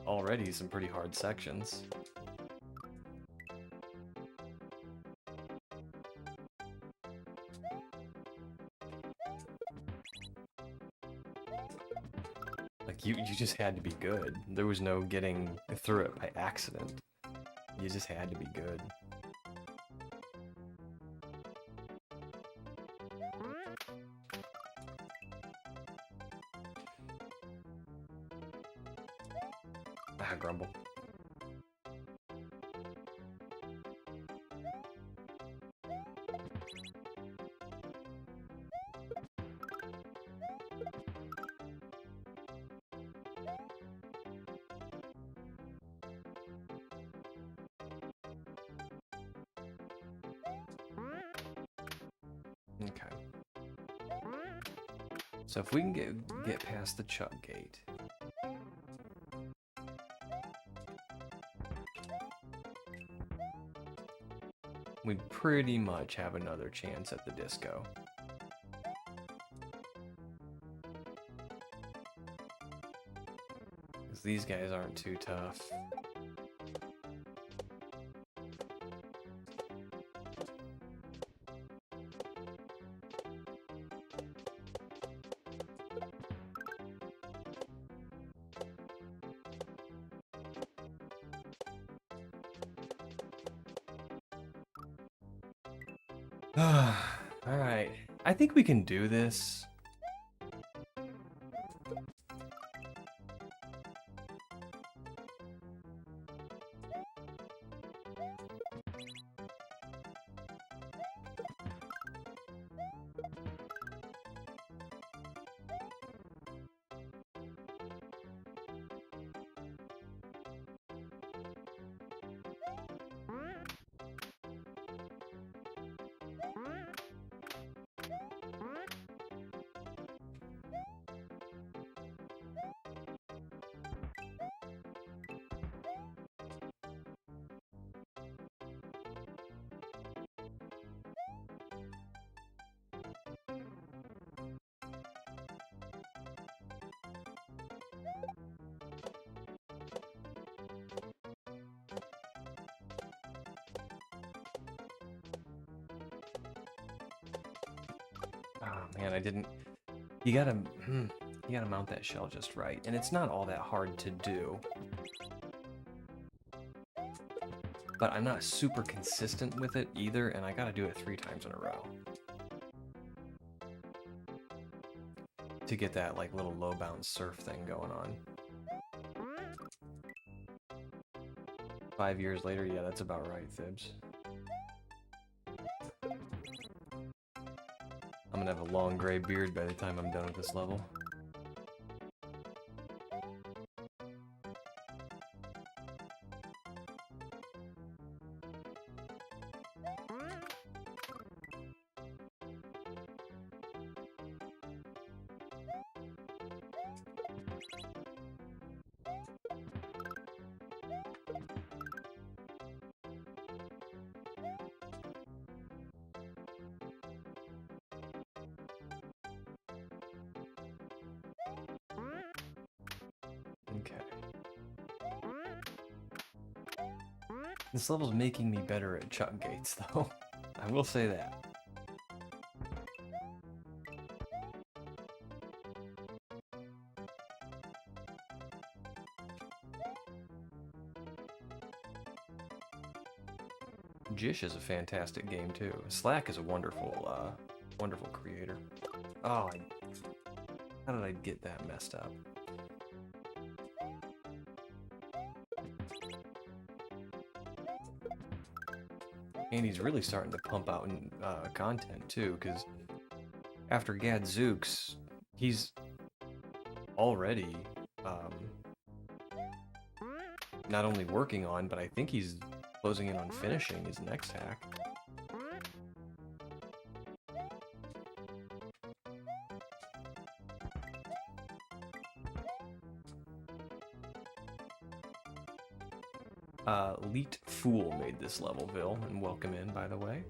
already some pretty hard sections. Like, you just had to be good. There was no getting through it by accident. You just had to be good. Ah, grumble. Okay. So if we can get past the Chuck Gate. We pretty much have another chance at the disco. Because these guys aren't too tough. Alright. I think we can do this. Oh man, I didn't. You gotta mount that shell just right, and it's not all that hard to do. But I'm not super consistent with it either, and I gotta do it 3 times in a row to get that like little low bounce surf thing going on. 5 years later, yeah, that's about right, Thibs. I'm gonna have a long gray beard by the time I'm done with this level. Okay. This level's making me better at Chuck Gates, though. I will say that. Jish is a fantastic game, too. Slack is a wonderful, wonderful creator. Oh, how did I get that messed up? And he's really starting to pump out content too, because after Gadzooks, he's already not only working on, but I think he's closing in on finishing his next hack. Leet Fool made this level, Vil, and welcome in, by the way.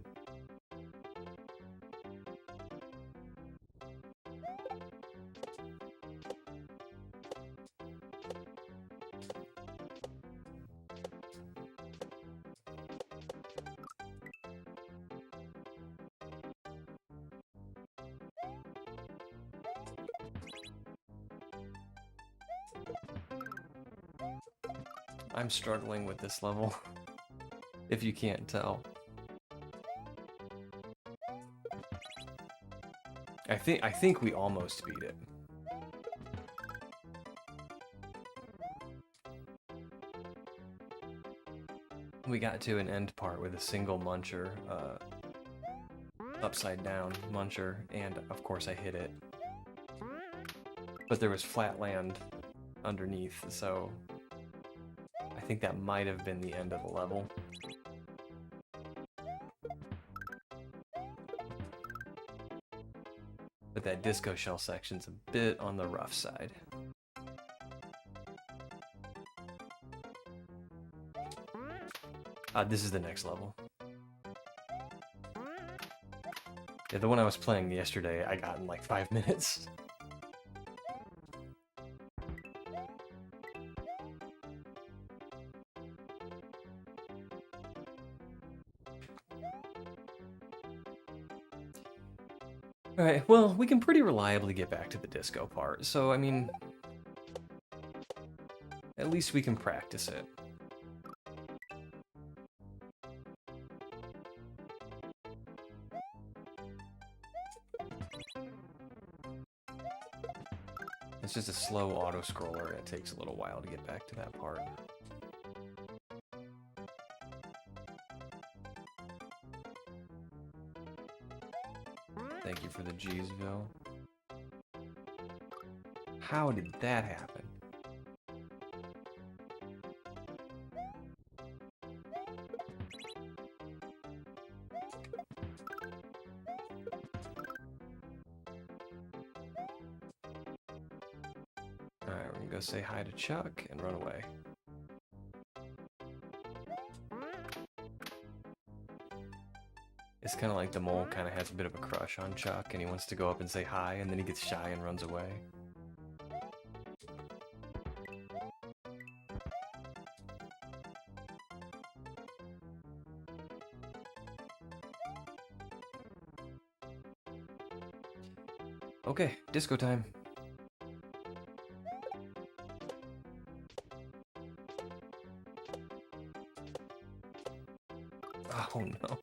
I'm struggling with this level, if you can't tell. I think we almost beat it. We got to an end part with a single muncher, upside down muncher, and of course I hit it. But there was flat land underneath, so I think that might have been the end of the level. But that disco shell section's a bit on the rough side. This is the next level. Yeah, the one I was playing yesterday, I got in like 5 minutes. Alright, well, we can pretty reliably get back to the disco part, so I mean, at least we can practice it. It's just a slow auto-scroller, and it takes a little while to get back to that part. Thank you for the G'sville. How did that happen? Alright, we're gonna go say hi to Chuck and run away. It's kind of like the mole kind of has a bit of a crush on Chuck, and he wants to go up and say hi, and then he gets shy and runs away. Okay, disco time. Oh no.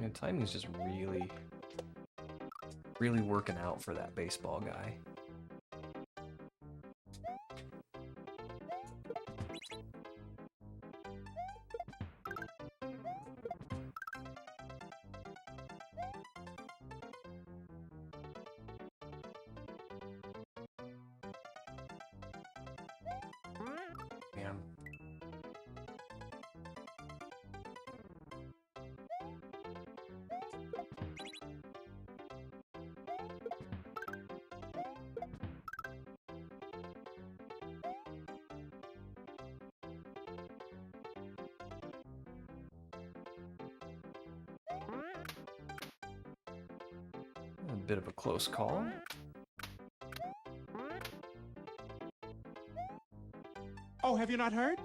And timing's just really working out for that baseball guy. Man. A bit of a close call. Oh, have you not heard?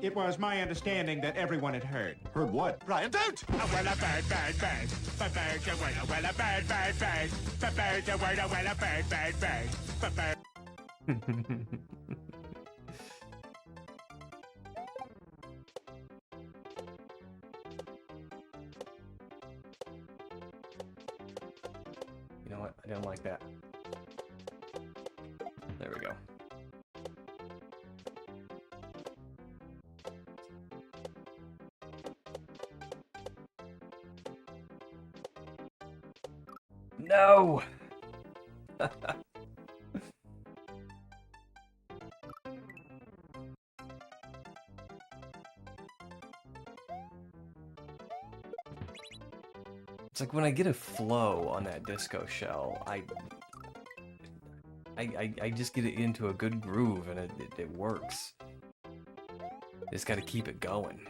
It was my understanding that everyone had heard. Heard what? Brian, don't! Oh, well, a bird, bird, bird. Bird, bird, a word, well, a bird, bird, bird. Bird, bird, a word, well, a bird, bird, bird. Bird, bird. You know what? I didn't like that. There we go. No! It's like when I get a flow on that disco shell, I just get it into a good groove and it works. Just gotta keep it going.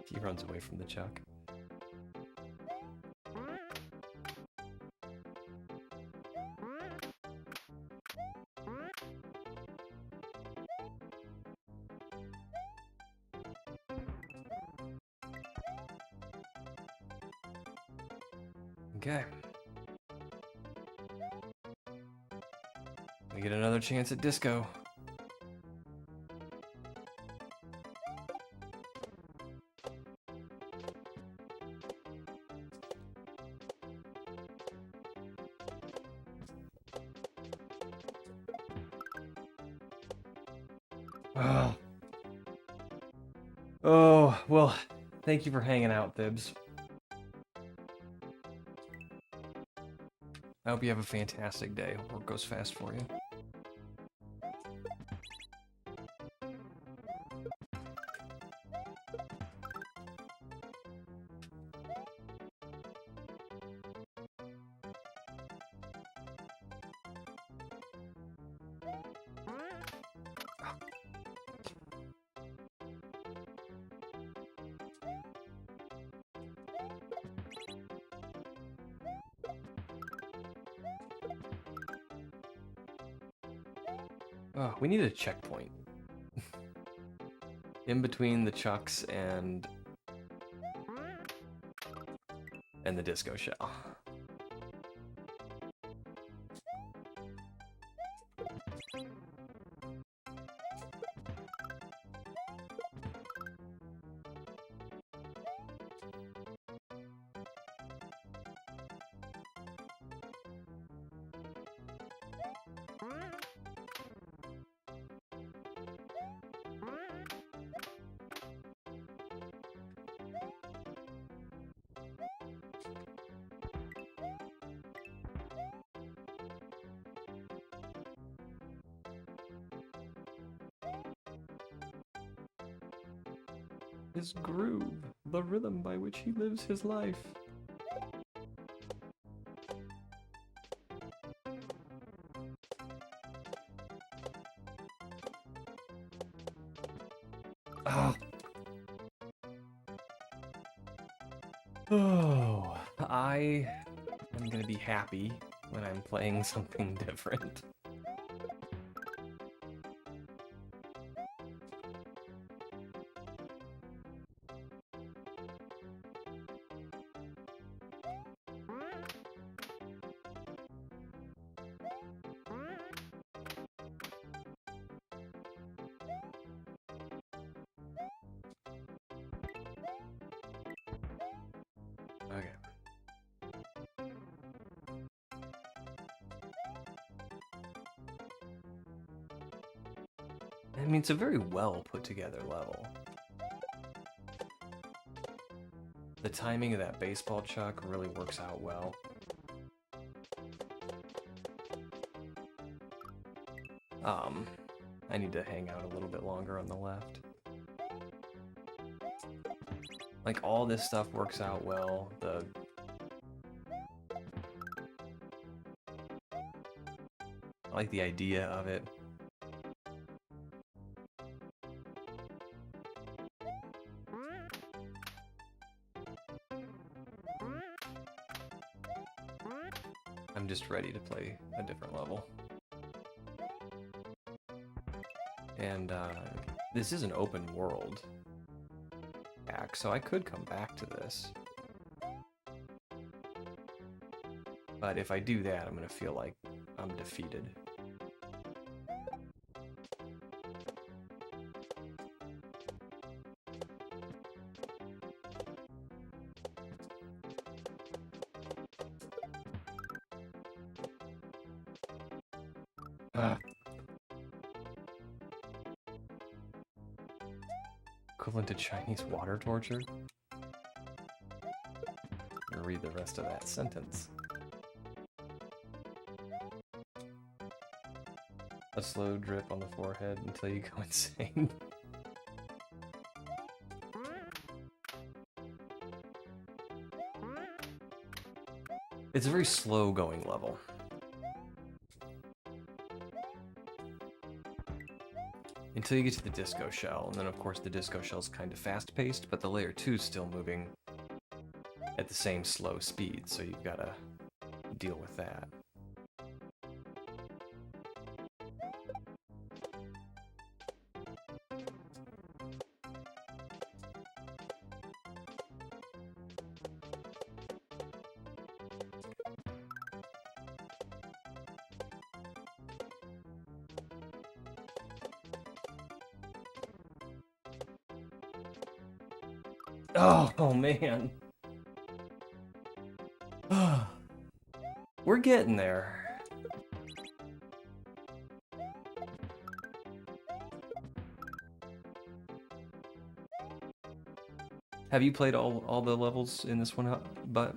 He runs away from the chuck. Okay. We get another chance at disco. Oh. Oh, well, thank you for hanging out, Thibs. I hope you have a fantastic day. Hope work goes fast for you. Oh, we need a checkpoint. In between the chucks and the disco shell. His groove, the rhythm by which he lives his life. Ah. Oh, I am gonna be happy when I'm playing something different. Okay. I mean, it's a very well put together level. The timing of that baseball chuck really works out well. I need to hang out a little bit longer on the left. Like, all this stuff works out well. I like the idea of it. I'm just ready to play a different level. And this is an open world pack, so I could come back to this. But if I do that, I'm gonna feel like I'm defeated. Equivalent to Chinese water torture? I'm gonna read the rest of that sentence. A slow drip on the forehead until you go insane. It's a very slow going level. Until you get to the disco shell, and then of course the disco shell is kind of fast-paced, but the layer 2 is still moving at the same slow speed, so you've got to deal with that. Oh man. We're getting there. Have you played all the levels in this one, but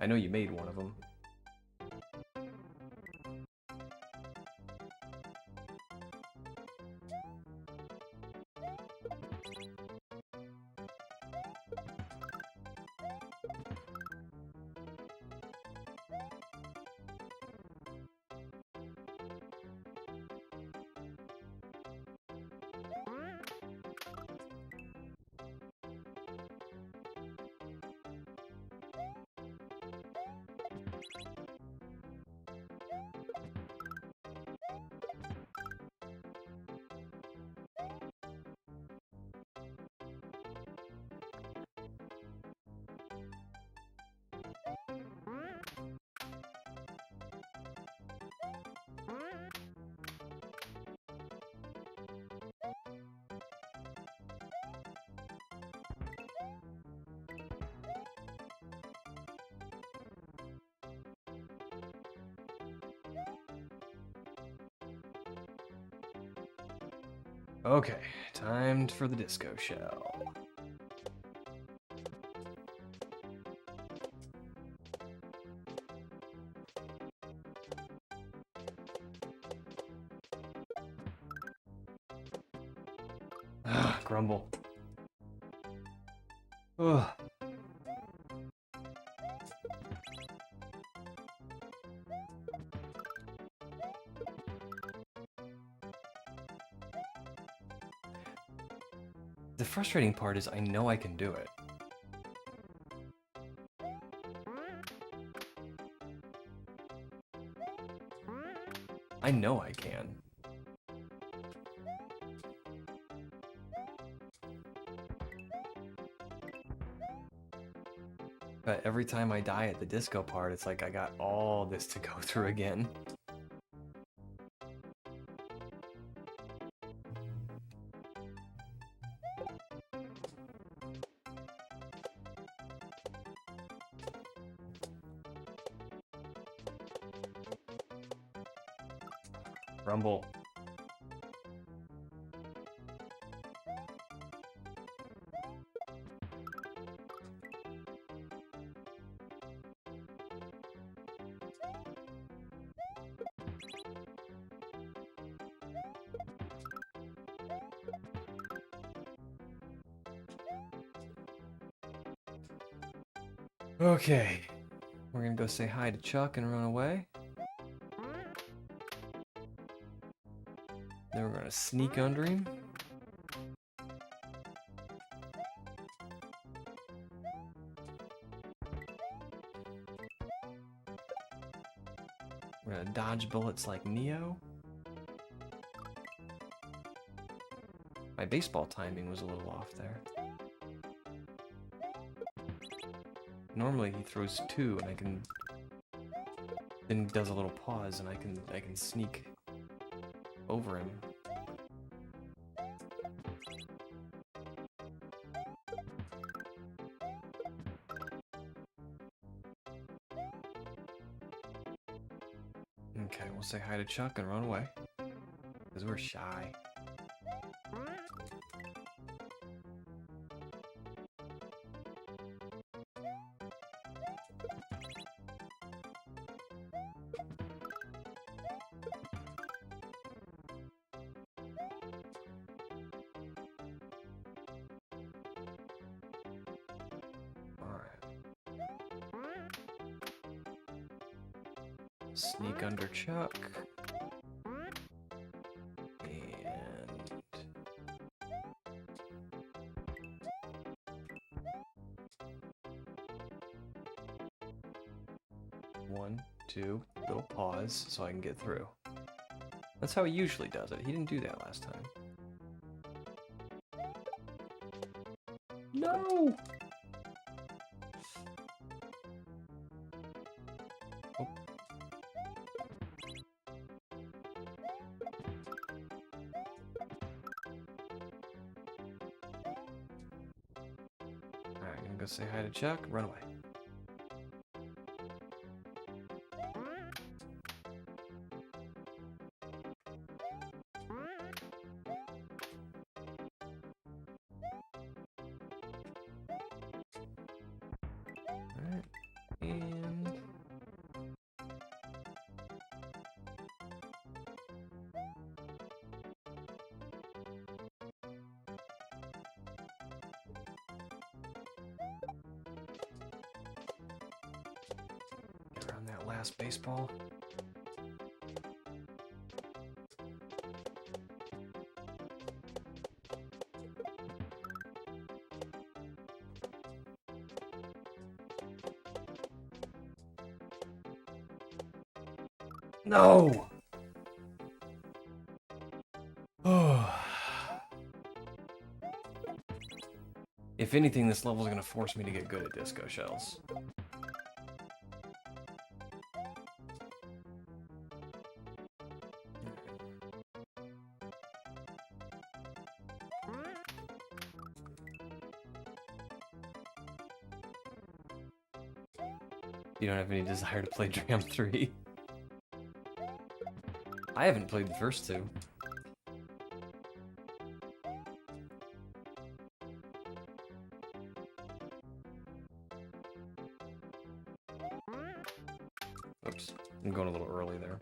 I know you made one of them. Okay, time for the disco shell. Grumble. Ugh. The frustrating part is I know I can do it. I know I can. But every time I die at the disco part, it's like I got all this to go through again. Rumble. Okay, we're gonna go say hi to Chuck and run away. Then we're gonna sneak under him. We're gonna dodge bullets like Neo. My baseball timing was a little off there. Normally he throws two and I can then does a little pause and I can sneak over him. Okay, we'll say hi to Chuck and run away. Because we're shy. Sneak under Chuck. And... One, two, go pause so I can get through. That's how he usually does it. He didn't do that last time. No! Oh. Alright, I'm gonna go say hi to Chuck. Run away. Alright, and... get around that last baseball. No! Oh. If anything, this level is going to force me to get good at disco shells. You don't have any desire to play Dram 3? I haven't played the first two. Oops, I'm going a little early there.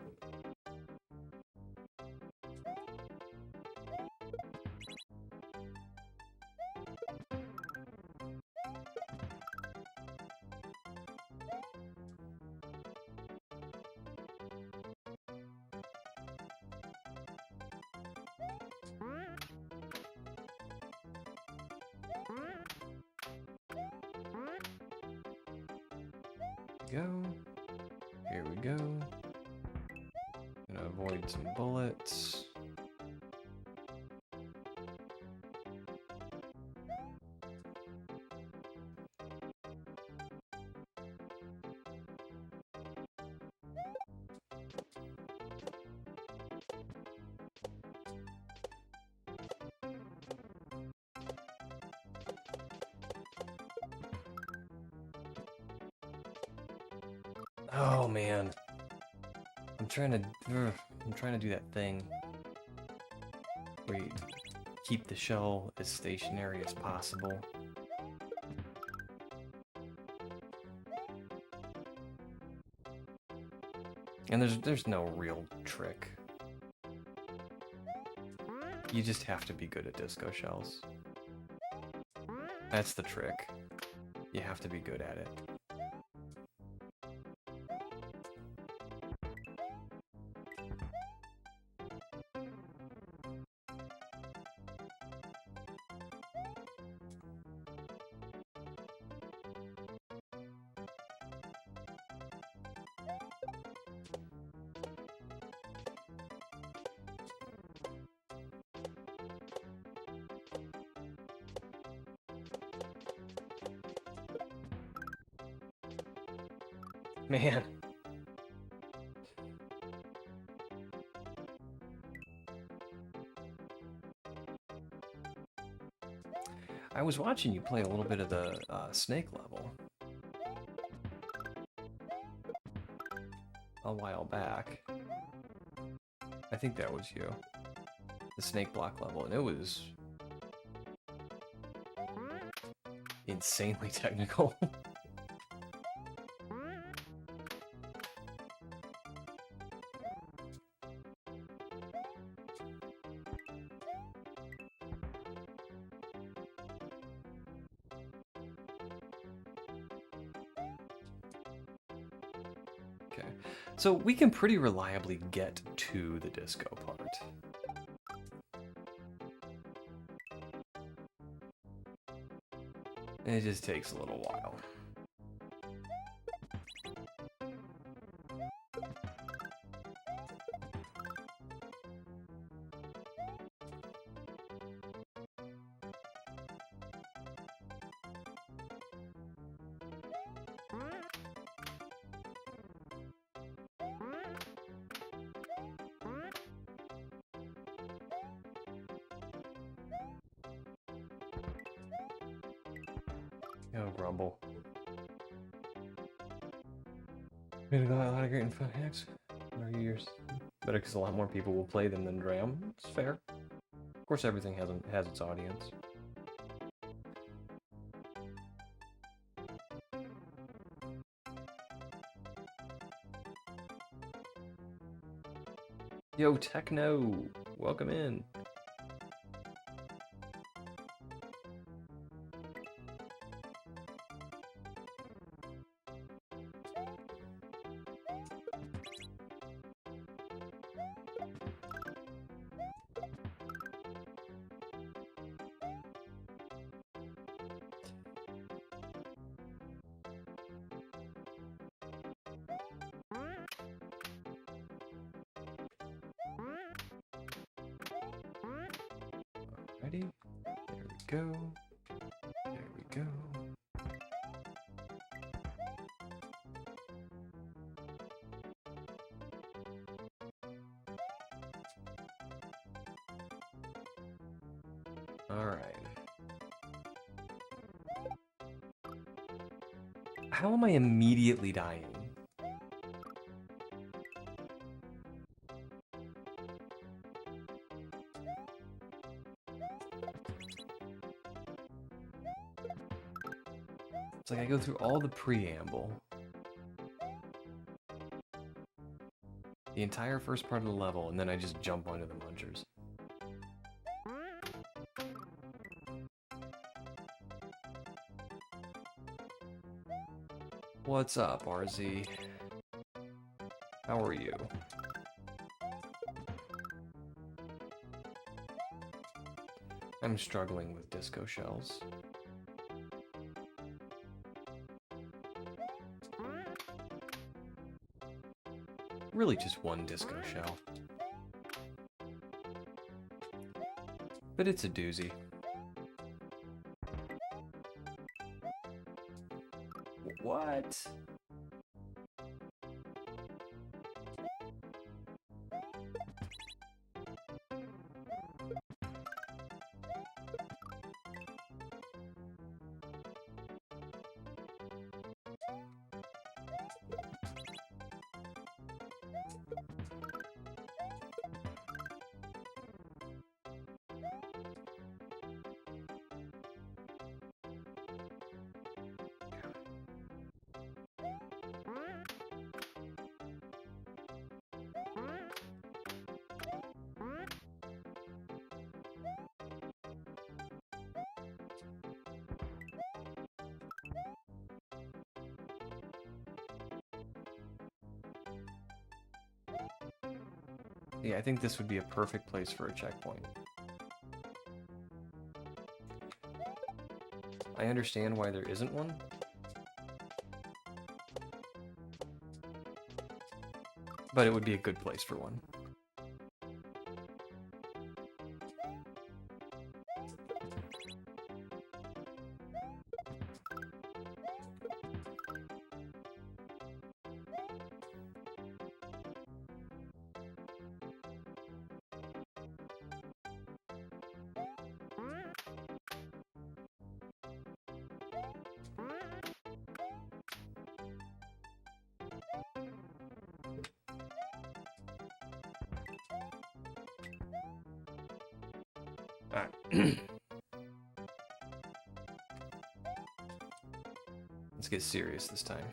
Go. Here we go. Gonna avoid some bullets. Oh man, I'm trying to do that thing where you keep the shell as stationary as possible. And there's no real trick. You just have to be good at disco shells. That's the trick. You have to be good at it. Man. I was watching you play a little bit of the snake level a while back. I think that was you. The snake block level, and it was insanely technical. Okay. So we can pretty reliably get to the disco part. It just takes a little while. Oh, Grumble. Gonna go a lot of great and fun hacks. What are yours? Better because a lot more people will play them than Dram. It's fair. Of course, everything has its audience. Yo, Techno! Welcome in. Ready? There we go. There we go. All right. How am I immediately dying? It's like I go through all the preamble, the entire first part of the level, and then I just jump onto the munchers. What's up, RZ? How are you? I'm struggling with disco shells. Really just one disco shell. But it's a doozy. What? Yeah, I think this would be a perfect place for a checkpoint. I understand why there isn't one. But it would be a good place for one. Alright. Let's get serious this time.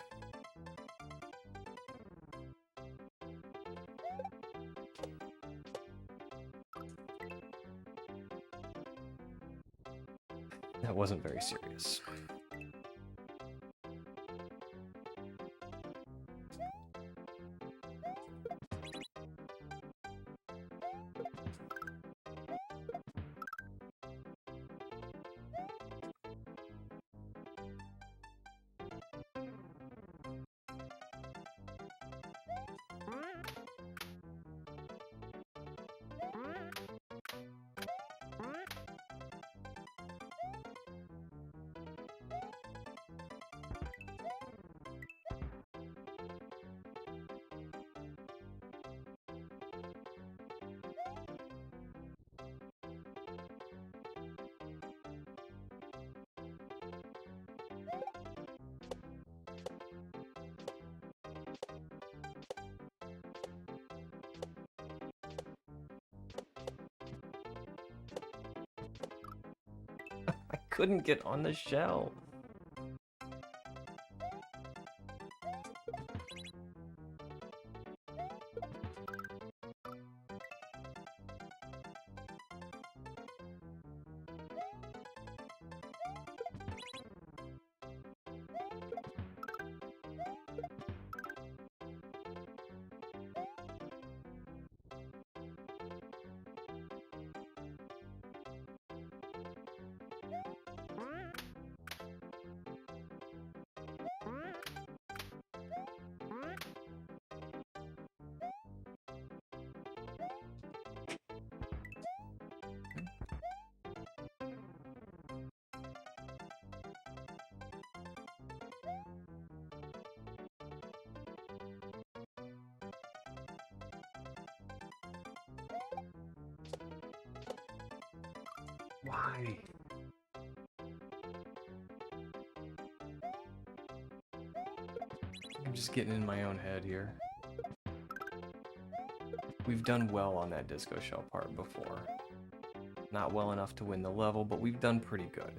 That wasn't very serious. couldn't get on the shell. Why? I'm just getting in my own head here. We've done well on that disco shell part before. Not well enough to win the level, but we've done pretty good.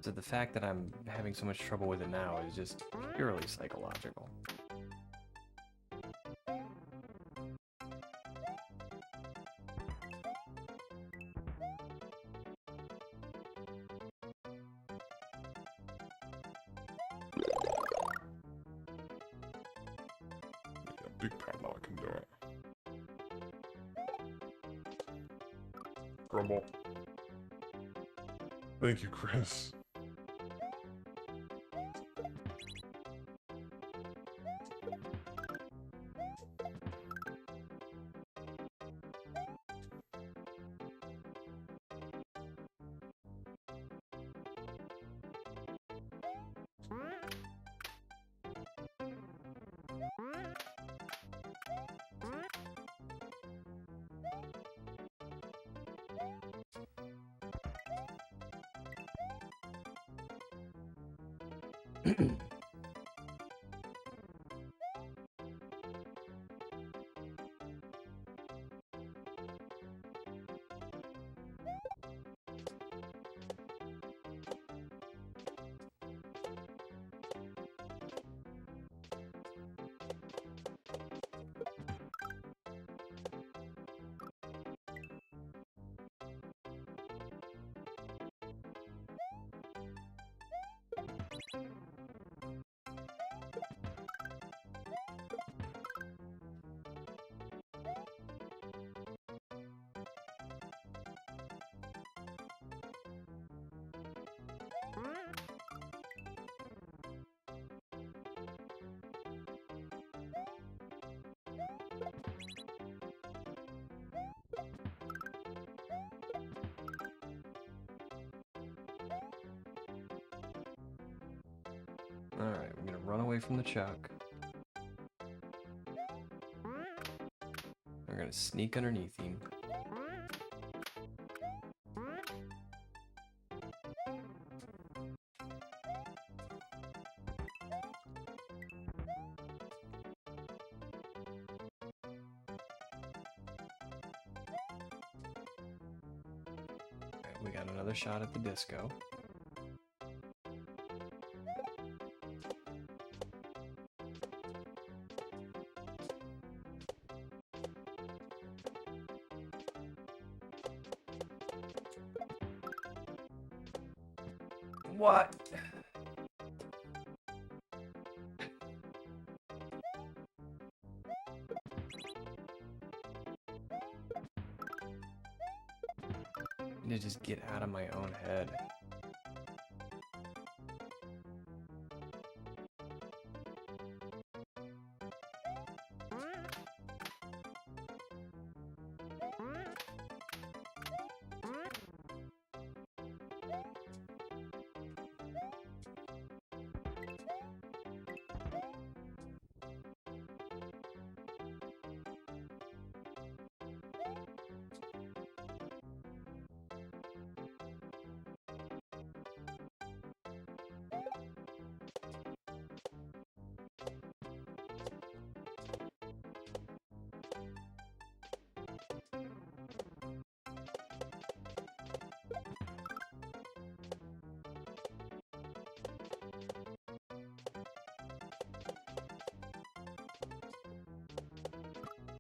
So the fact that I'm having so much trouble with it now is just purely psychological. Yeah, big padlock can do it. Grumble. Thank you, Chris. Alright, we're gonna run away from the chuck. We're gonna sneak underneath him. Alright, we got another shot at the disco. What? I need to just get out of my own head.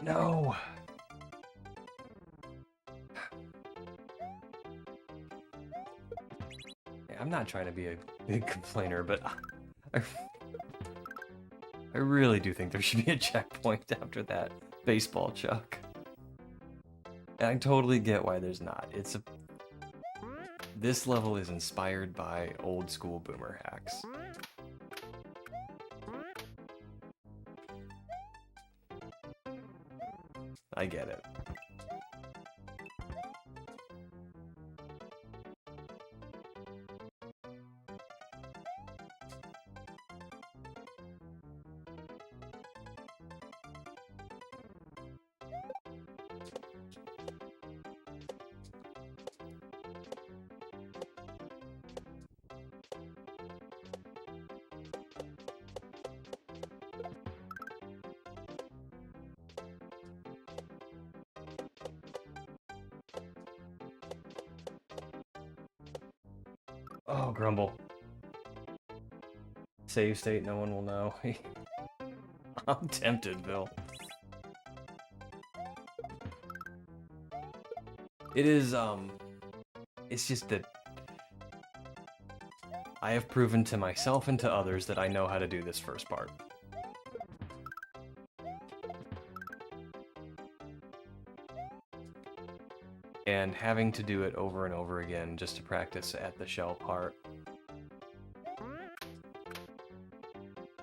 No! I'm not trying to be a big complainer, but I really do think there should be a checkpoint after that baseball chuck. And I totally get why there's not. This level is inspired by old school boomer hacks. I get it. Oh, Grumble. Save state, no one will know. I'm tempted, Bill. It is, it's just that I have proven to myself and to others that I know how to do this first part. And having to do it over and over again just to practice at the shell part,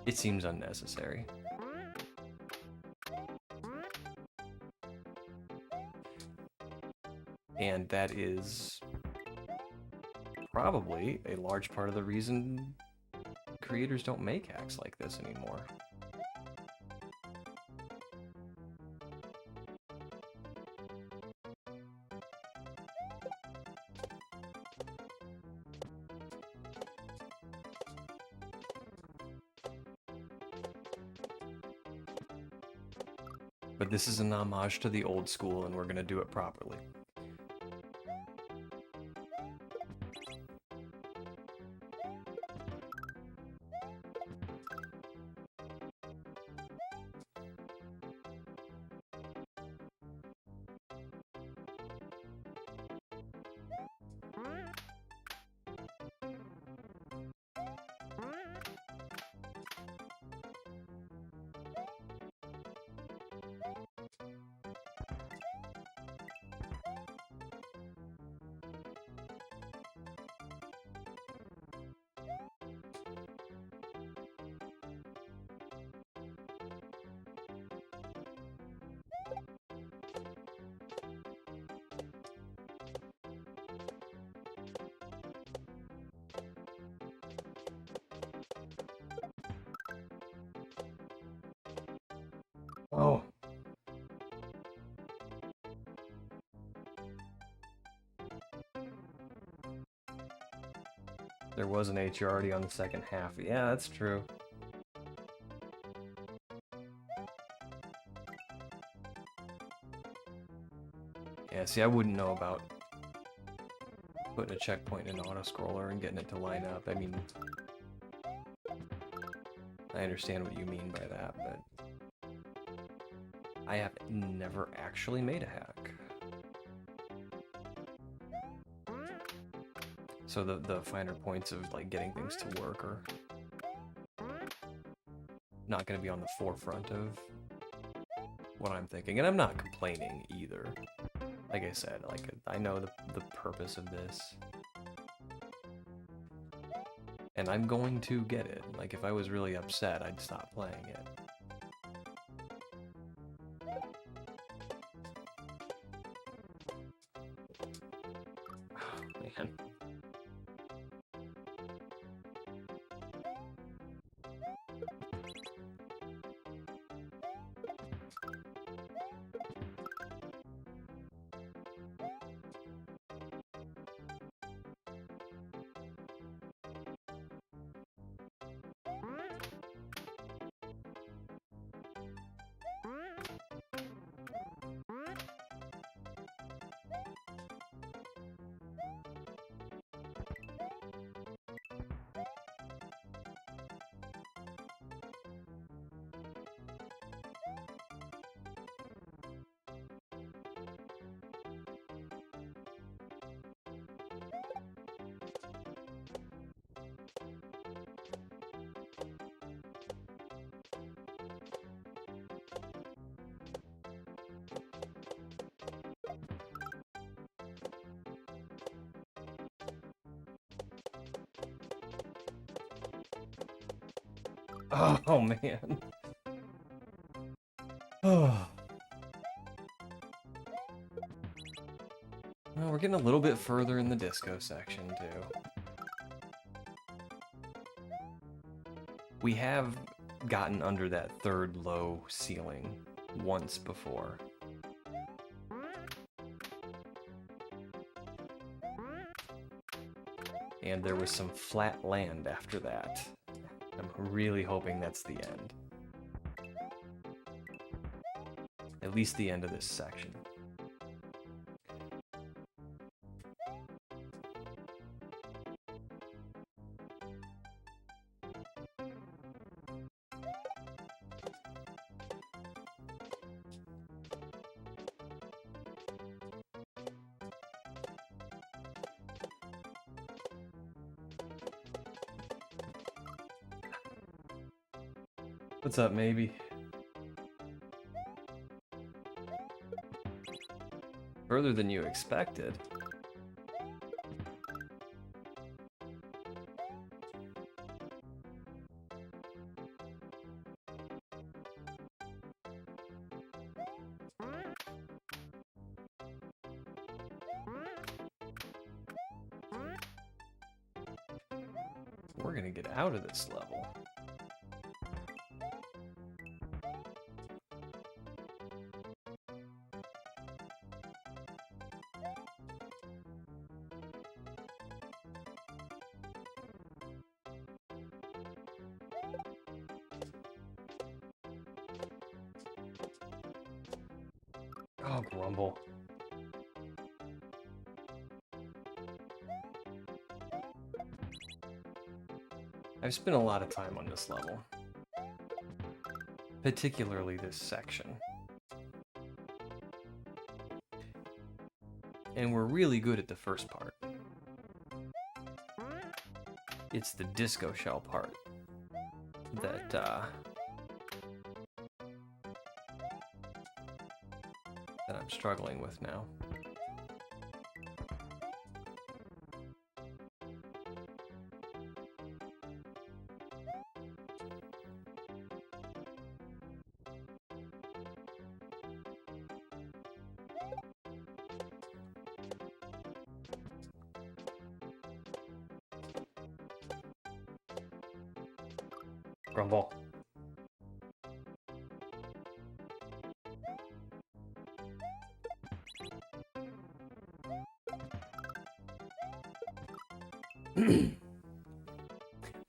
it seems unnecessary. And that is probably a large part of the reason creators don't make hacks like this anymore. But this is an homage to the old school, and we're gonna do it properly. Oh. There was an H already on the second half. Yeah, that's true. Yeah, see, I wouldn't know about putting a checkpoint in an auto-scroller and getting it to line up. I mean, I understand what you mean by that, but I have never actually made a hack. So the finer points of like getting things to work are not going to be on the forefront of what I'm thinking, and I'm not complaining either. Like I said, like I know the purpose of this, and I'm going to get it. Like if I was really upset, I'd stop playing it. Oh, man. Oh, man. Oh. Well, we're getting a little bit further in the disco section, too. We have gotten under that third low ceiling once before. And there was some flat land after that. I'm really hoping that's the end. At least the end of this section. What's up, maybe? Further than you expected. We're gonna get out of this level. Oh, grumble. I've spent a lot of time on this level. Particularly this section. And we're really good at the first part. It's the disco shell part that I'm struggling with now. Grumble.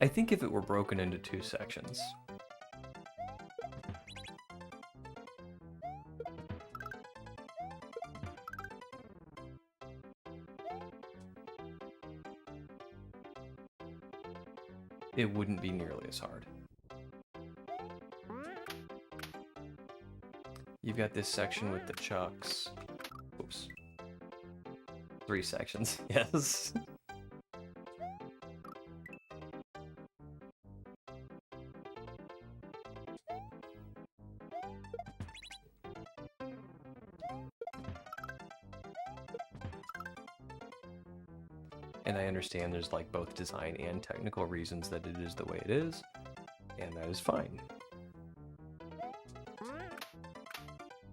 I think if it were broken into two sections, it wouldn't be nearly as hard. You've got this section with the chucks. Oops. 3 sections, yes. And I understand there's like both design and technical reasons that it is the way it is, and that is fine.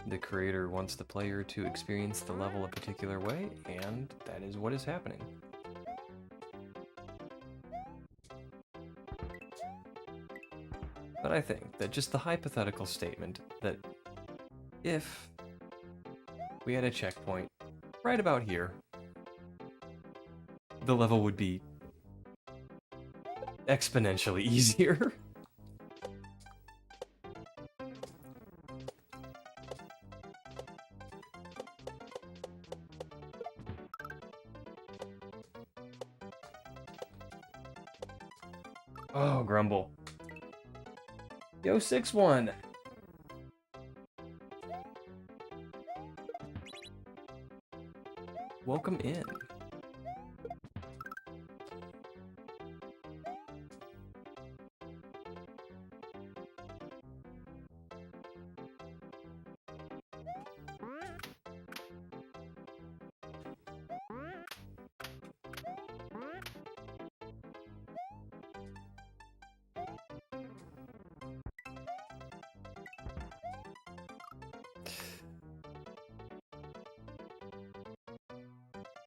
The creator wants the player to experience the level a particular way, and that is what is happening. But I think that just the hypothetical statement that if we had a checkpoint right about here, the level would be exponentially easier. Oh, grumble. Yo, 6-1. Welcome in.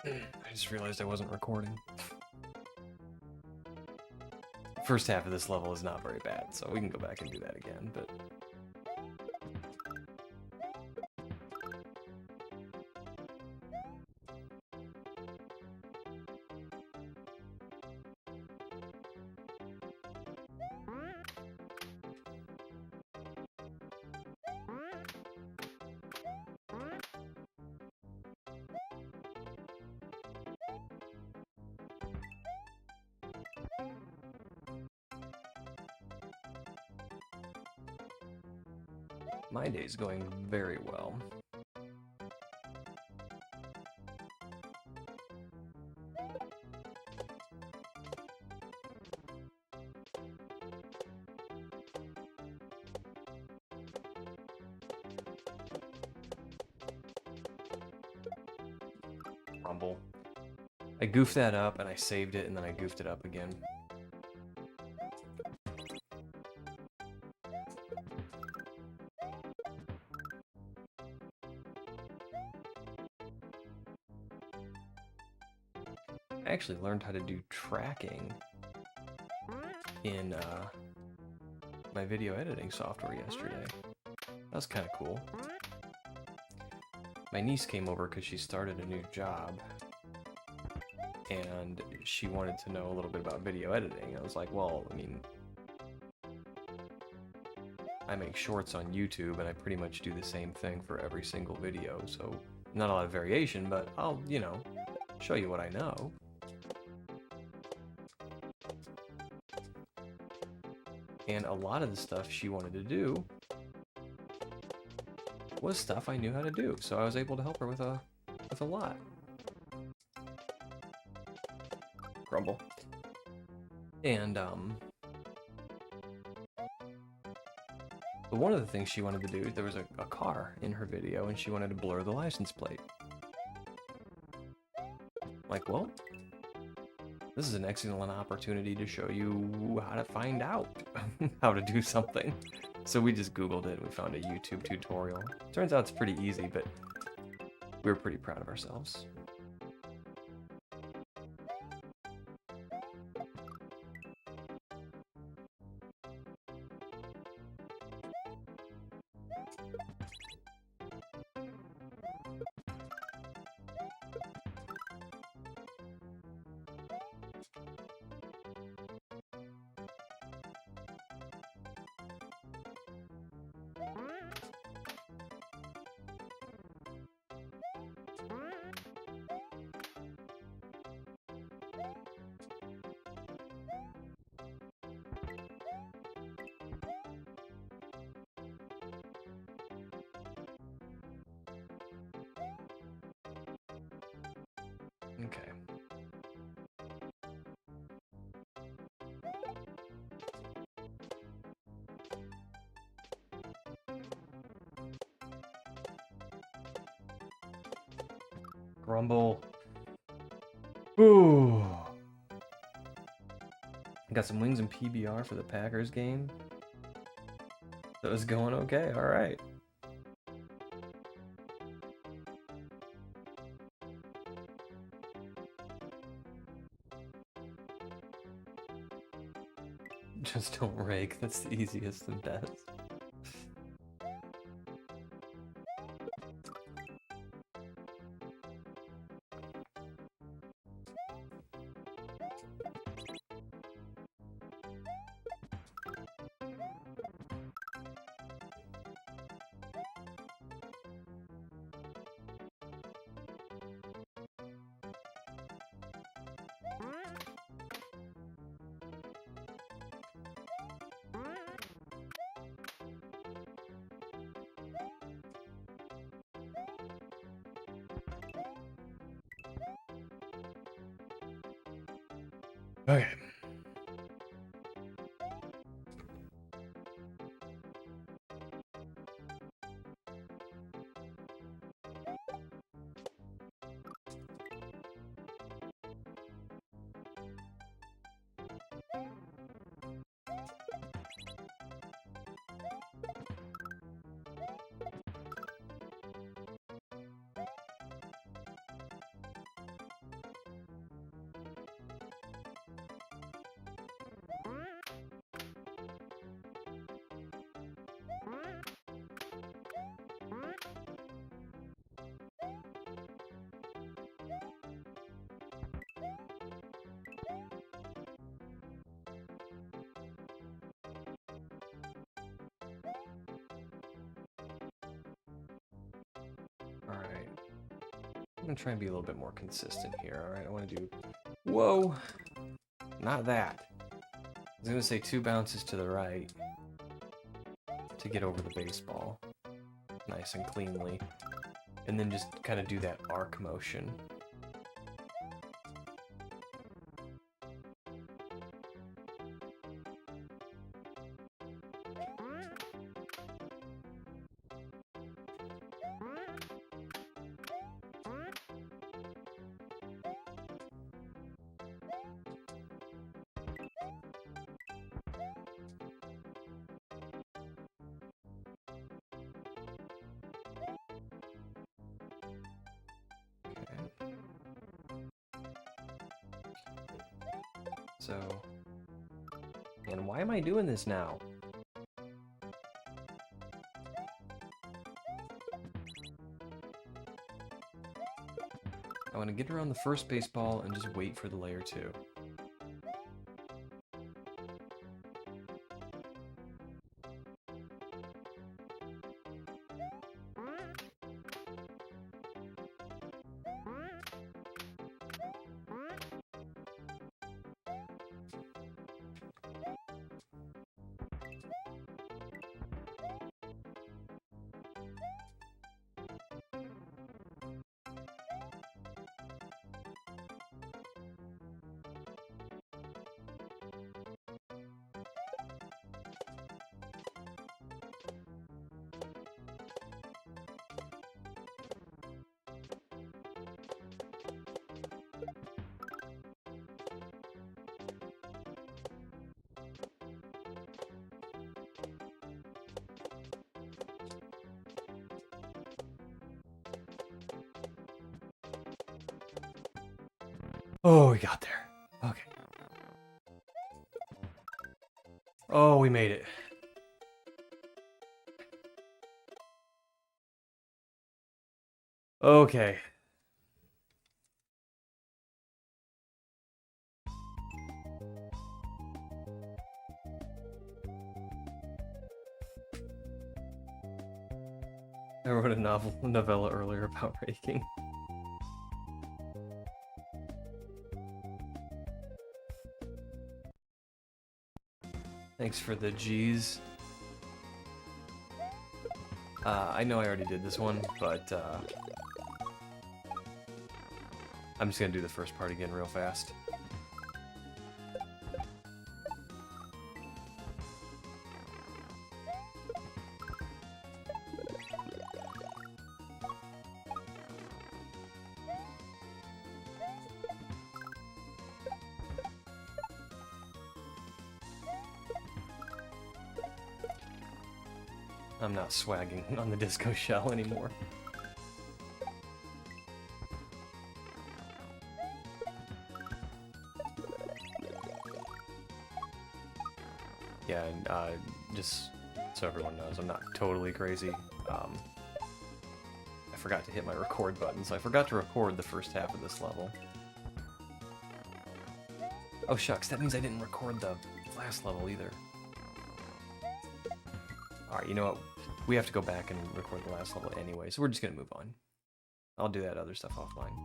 I just realized I wasn't recording. First half of this level is not very bad, so we can go back and do that again, but... My day's going very well. Rumble. I goofed that up and I saved it and then I goofed it up again. I actually learned how to do tracking in my video editing software yesterday. That was kind of cool. My niece came over because she started a new job and she wanted to know a little bit about video editing. I was like, well, I mean, I make shorts on YouTube and I pretty much do the same thing for every single video, so not a lot of variation, but I'll, you know, show you what I know. And a lot of the stuff she wanted to do was stuff I knew how to do, so I was able to help her with a lot. Grumble. And but one of the things she wanted to do, there was a car in her video and she wanted to blur the license plate. Like, well, this is an excellent opportunity to show you how to find out how to do something. So we just Googled it and we found a YouTube tutorial. Turns out it's pretty easy, but we were pretty proud of ourselves. Okay. Grumble. Ooh. Got some wings and PBR for the Packers game. That was going okay, alright. Just don't rake, that's the easiest and best. Okay. I'm gonna try and be a little bit more consistent here. Alright, I want to do... Whoa! Not that. I was gonna say 2 bounces to the right to get over the baseball. Nice and cleanly. And then just kind of do that arc motion. So, and why am I doing this now? I want to get around the first baseball and just wait for the layer 2. Oh, we got there. Okay. Oh, we made it. Okay. I wrote a novella earlier about raking. Thanks for the G's. I know I already did this one, but I'm just gonna do the first part again real fast. I'm not swagging on the disco shell anymore. Yeah, and just so everyone knows, I'm not totally crazy. I forgot to hit my record button, so I forgot to record the first half of this level. Oh shucks, that means I didn't record the last level either. Alright, you know what? We have to go back and record the last level anyway, so we're just gonna move on. I'll do that other stuff offline.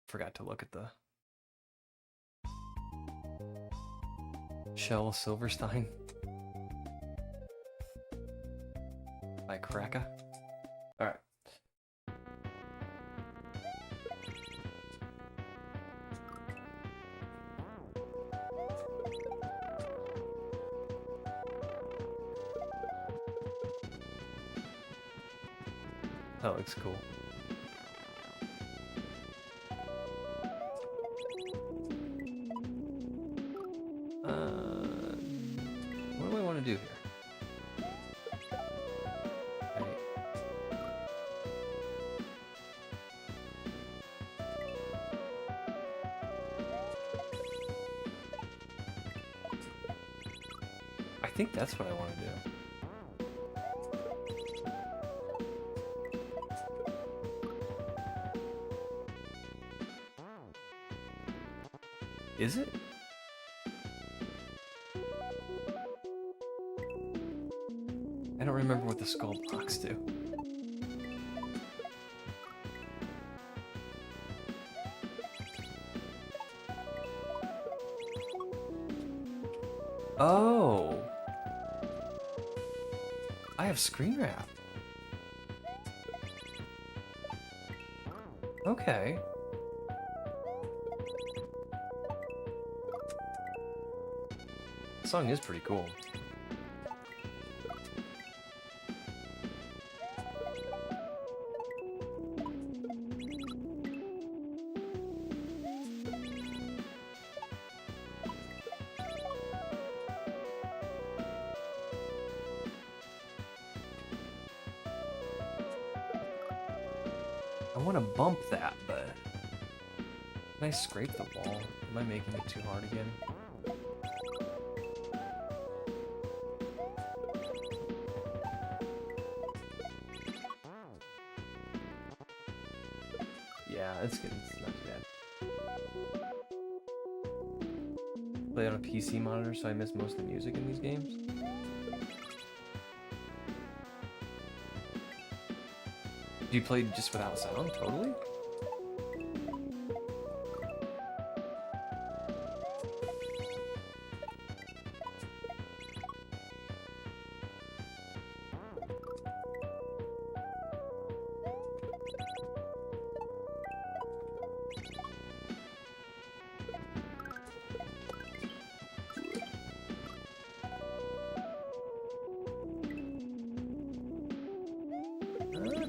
Forgot to look at the Shell Silverstein by Kraka. Alright. That looks cool. What do I want to do here? I think that's what I want to do. Is it? I don't remember what the skull box do. Oh! I have screen wrap. Okay. The song is pretty cool. I want to bump that, but can I scrape the wall? Am I making it too hard again? Yeah, it's not too bad. Play on a PC monitor, so I miss most of the music in these games. Do you play just without sound, totally?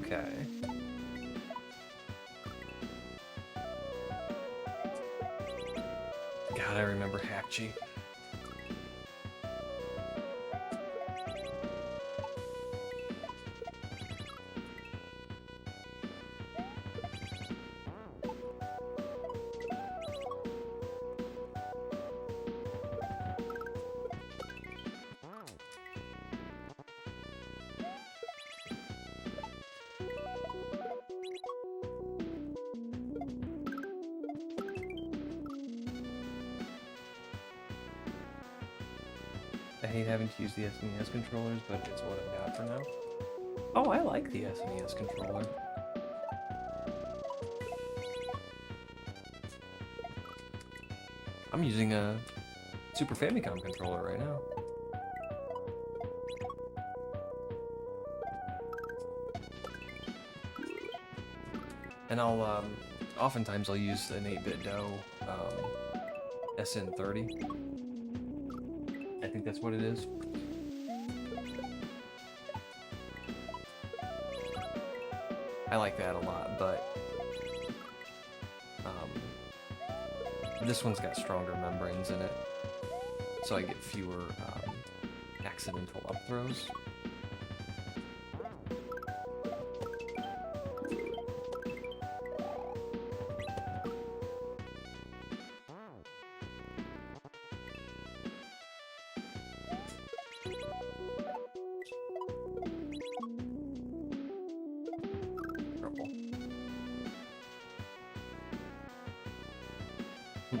Okay. God, I remember Hackchi. I hate having to use the SNES controllers, but it's what I've got for now. Oh, I like the SNES controller. I'm using a Super Famicom controller right now. And oftentimes I'll use an 8-bit DOE SN30. I think that's what it is. I like that a lot, but this one's got stronger membranes in it, so I get fewer accidental upthrows.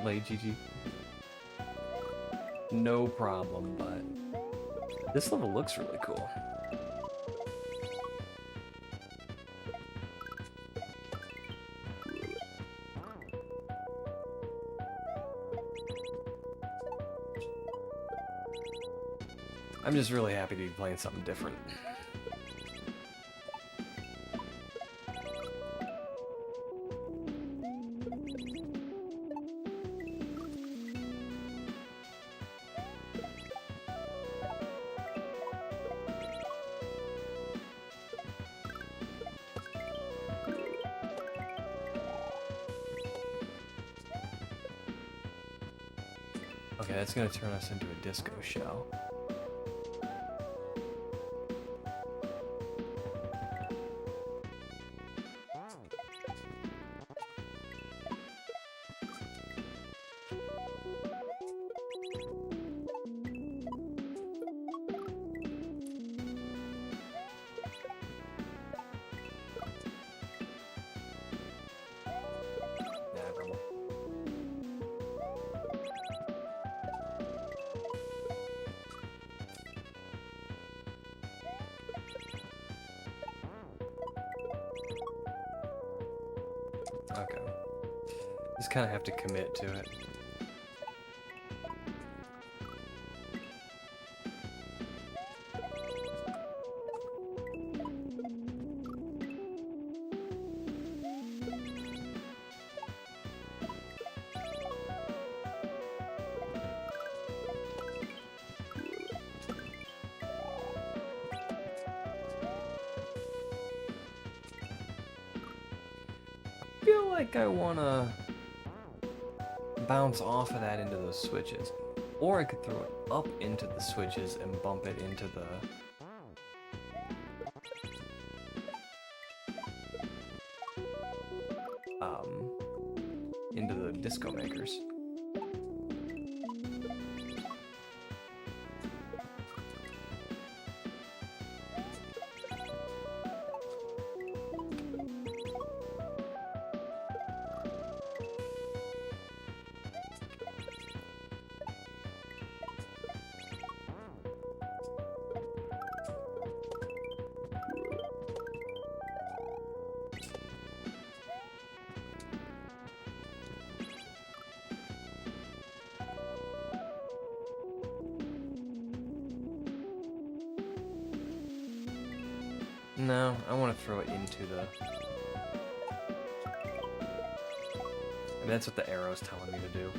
Late GG. No problem, but this level looks really cool. I'm just really happy to be playing something different. Okay, that's gonna turn us into a disco show. Okay. Just kind of have to commit to it. I feel like I want to bounce off of that into those switches. Or I could throw it up into the switches and bump it into the... into the disco makers. No, I want to throw it into the... And that's what the arrow's telling me to do.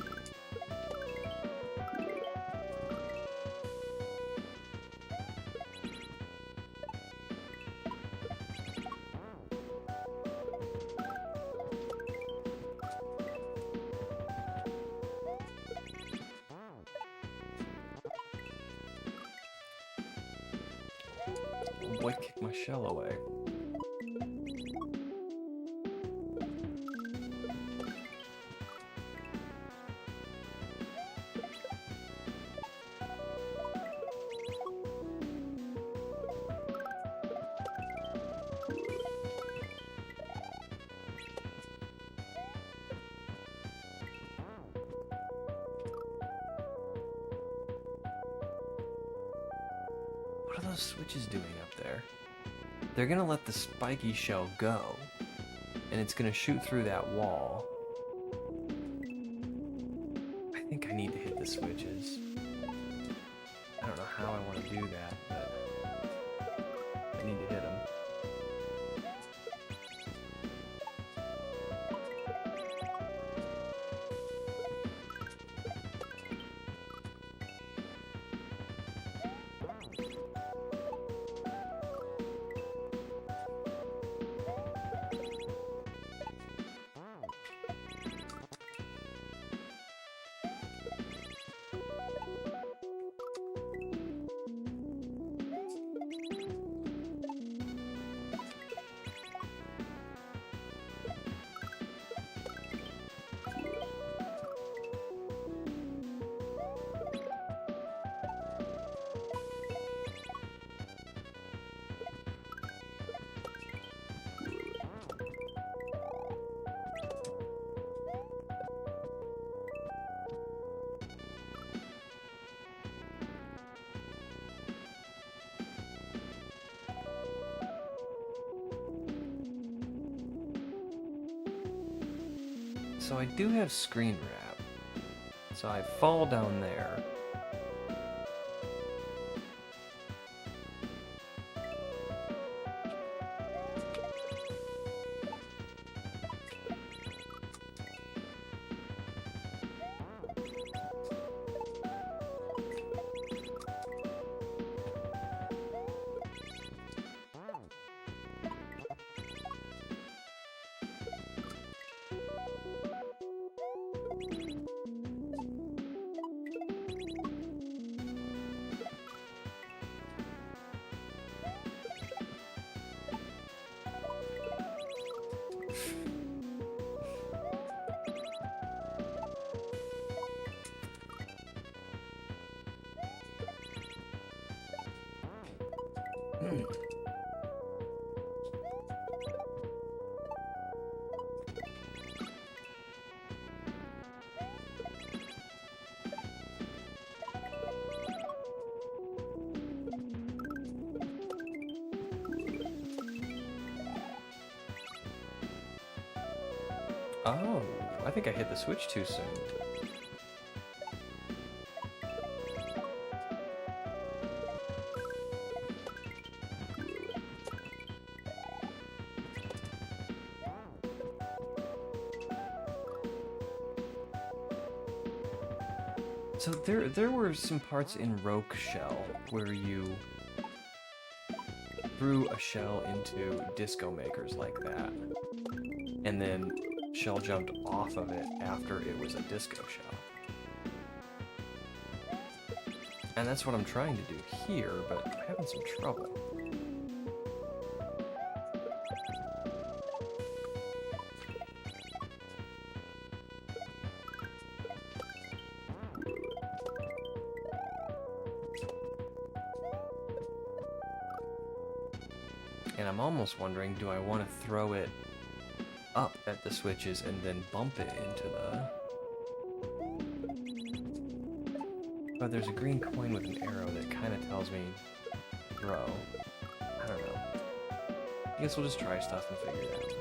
Boy, kick my shell away. What are those switches doing up there? They're gonna let the spiky shell go, and it's gonna shoot through that wall. I think I need to hit the switches. I don't know how I want to do that, but I need to hit them. So I do have screen wrap. So I fall down there. Oh, I think I hit the switch too soon. So there were some parts in Rogue Shell where you threw a shell into disco makers like that, and then shell jumped off of it after it was a disco shell. And that's what I'm trying to do here, but I'm having some trouble. And I'm almost wondering, do I want to throw it up at the switches and then bump it into the... But there's a green coin with an arrow that kind of tells me throw. I don't know. I guess we'll just try stuff and figure it out.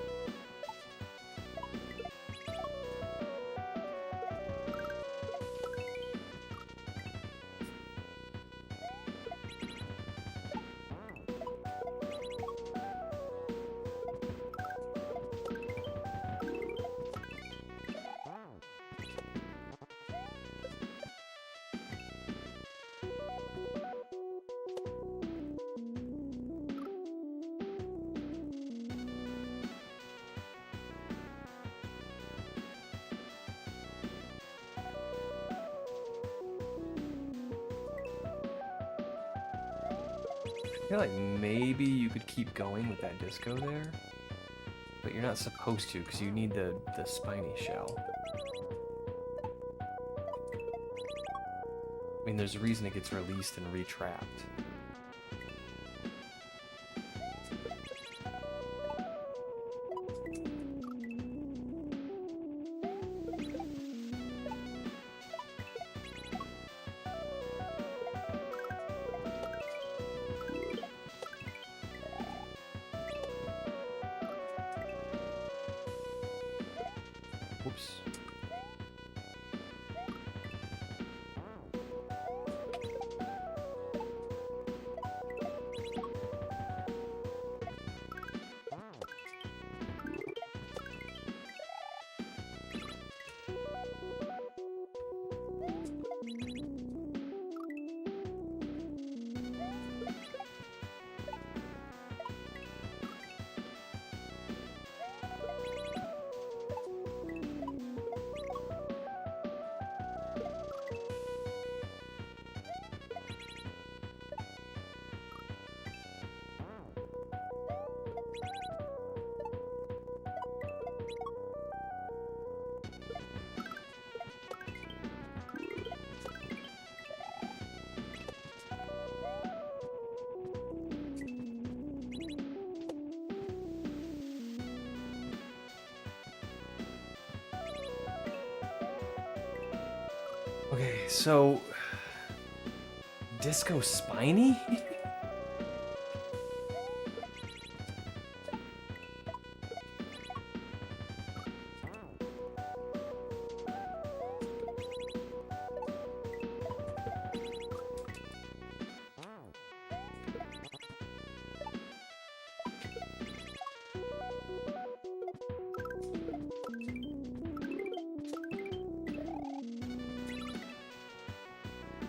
I feel like maybe you could keep going with that disco there, but you're not supposed to because you need the spiny shell. I mean, there's a reason it gets released and retrapped. Whoops. Okay, so disco spiny?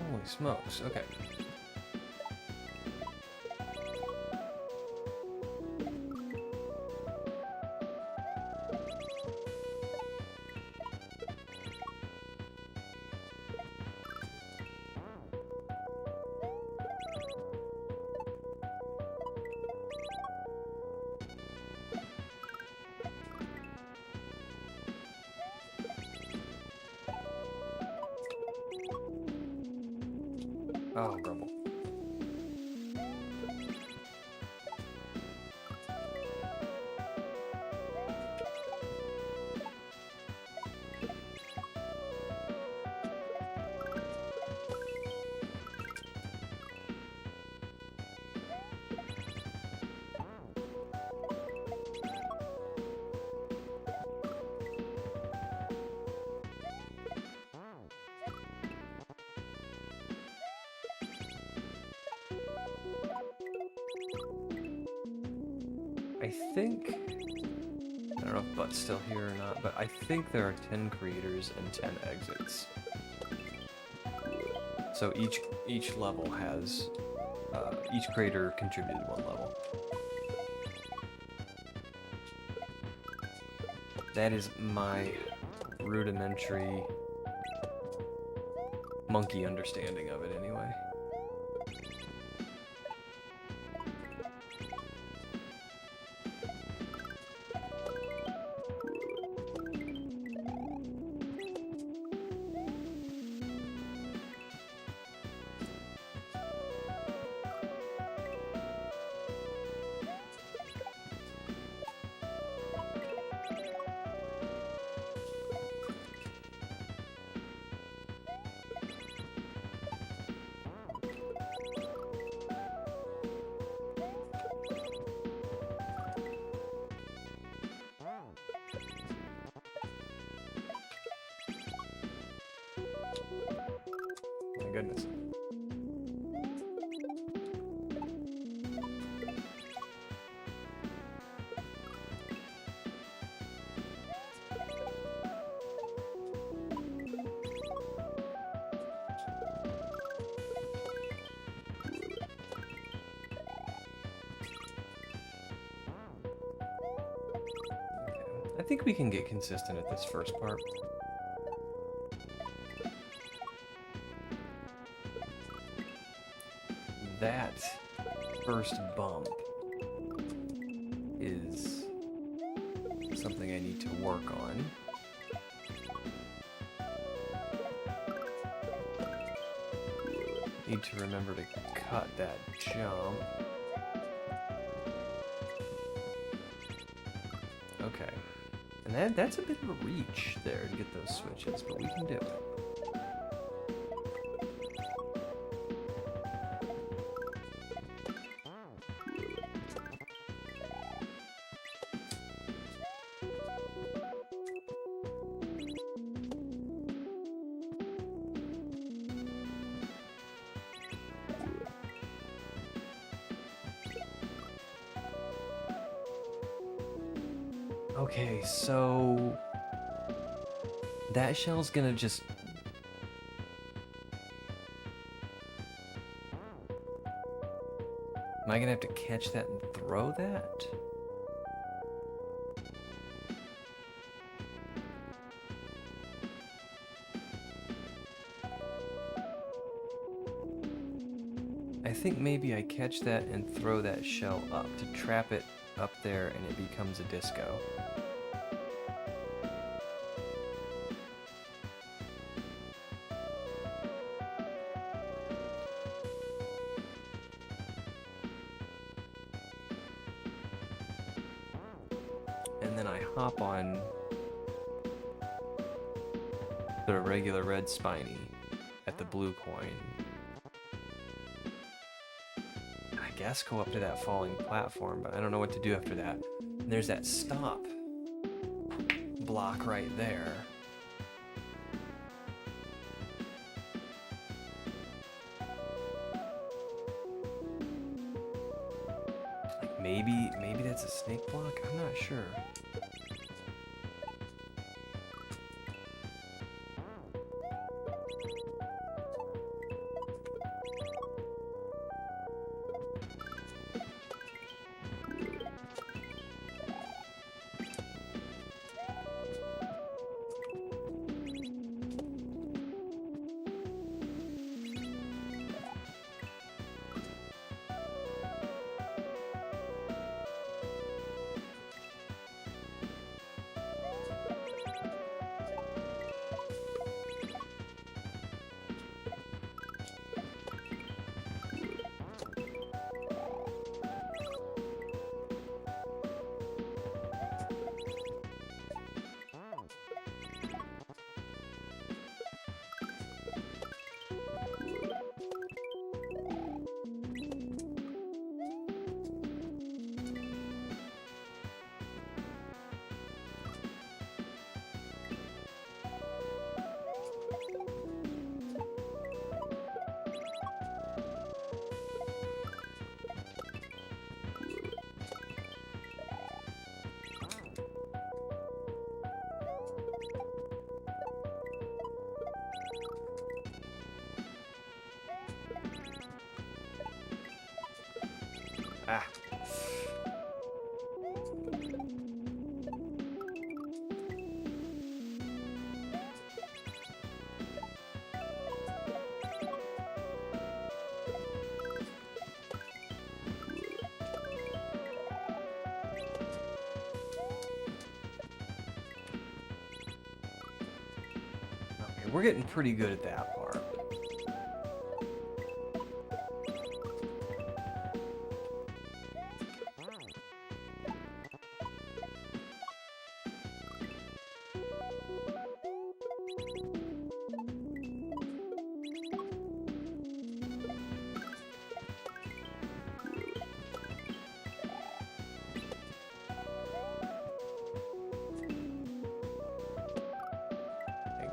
Holy smokes, okay. Oh, grumble. I think, I don't know if Butt's still here or not, but I think there are 10 creators and 10 exits. So each level has, each creator contributed one level. That is my rudimentary monkey understanding of it anyway. My goodness. I think we can get consistent at this first part. That first bump is something I need to work on. Need to remember to cut that jump. Okay. And that's a bit of a reach there to get those switches, but we can do it. Okay, so that shell's gonna just... Am I gonna have to catch that and throw that? I think maybe I catch that and throw that shell up to trap it up there and it becomes a disco. And then I hop on the regular red spiny at the blue coin. I guess go up to that falling platform, but I don't know what to do after that. And there's that stop block right there. Like maybe that's a snake block? I'm not sure. Ah. Okay, we're getting pretty good at that part.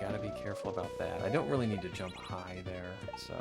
Gotta be careful about that. I don't really need to jump high there, so...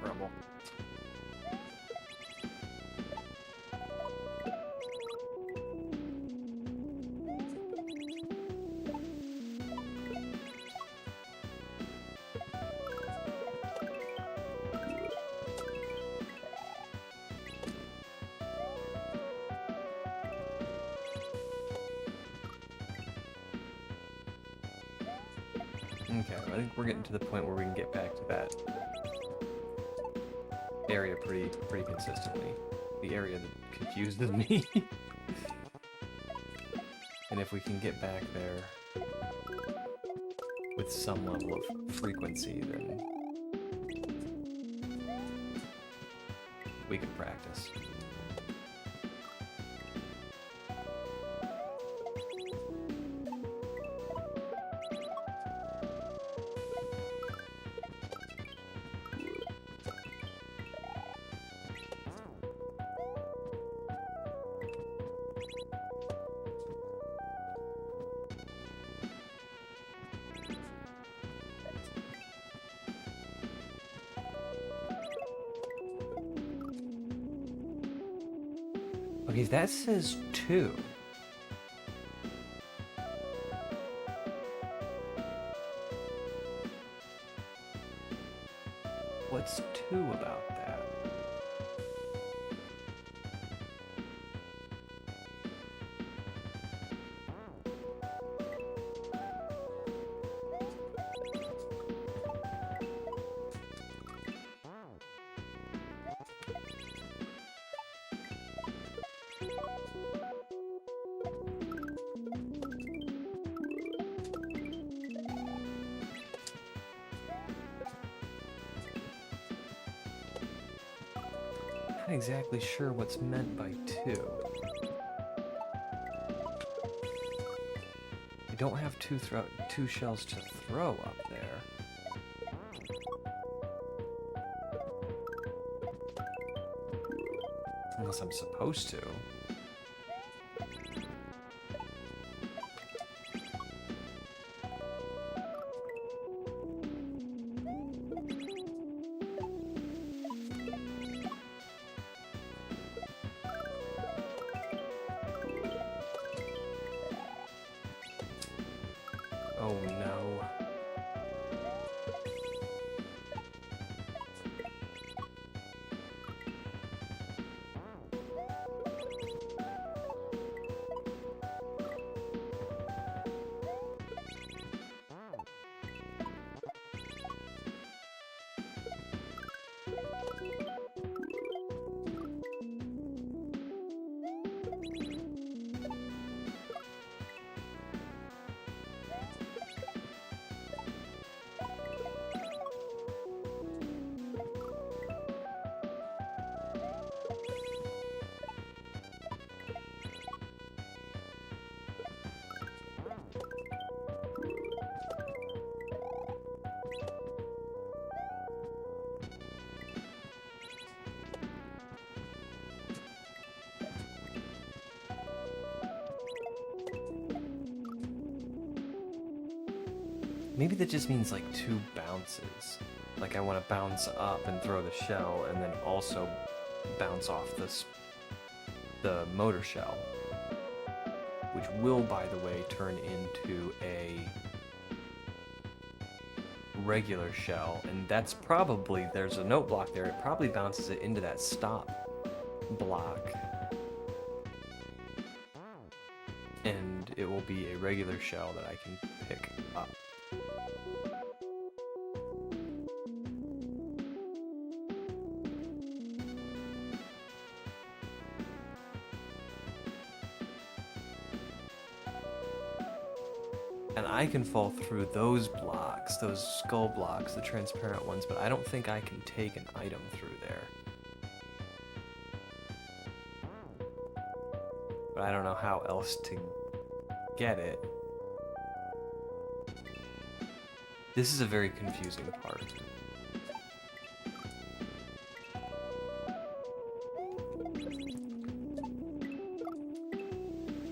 Rumble. Okay, I think we're getting to the point where we can get back to that area pretty consistently. The area that confuses me. And if we can get back there with some level of frequency, then we can practice. Okay, that says 2. What's 2 about that? Not exactly sure what's meant by 2. I don't have two shells to throw up there. Unless I'm supposed to. Oh no. Maybe that just means like 2 bounces. Like I want to bounce up and throw the shell, and then also bounce off the motor shell, which will, by the way, turn into a regular shell, and that's probably, there's a note block there, it probably bounces it into that stop block, and it will be a regular shell that I can pick up. And I can fall through those blocks, those skull blocks, the transparent ones, but I don't think I can take an item through there. But I don't know how else to get it. This is a very confusing part.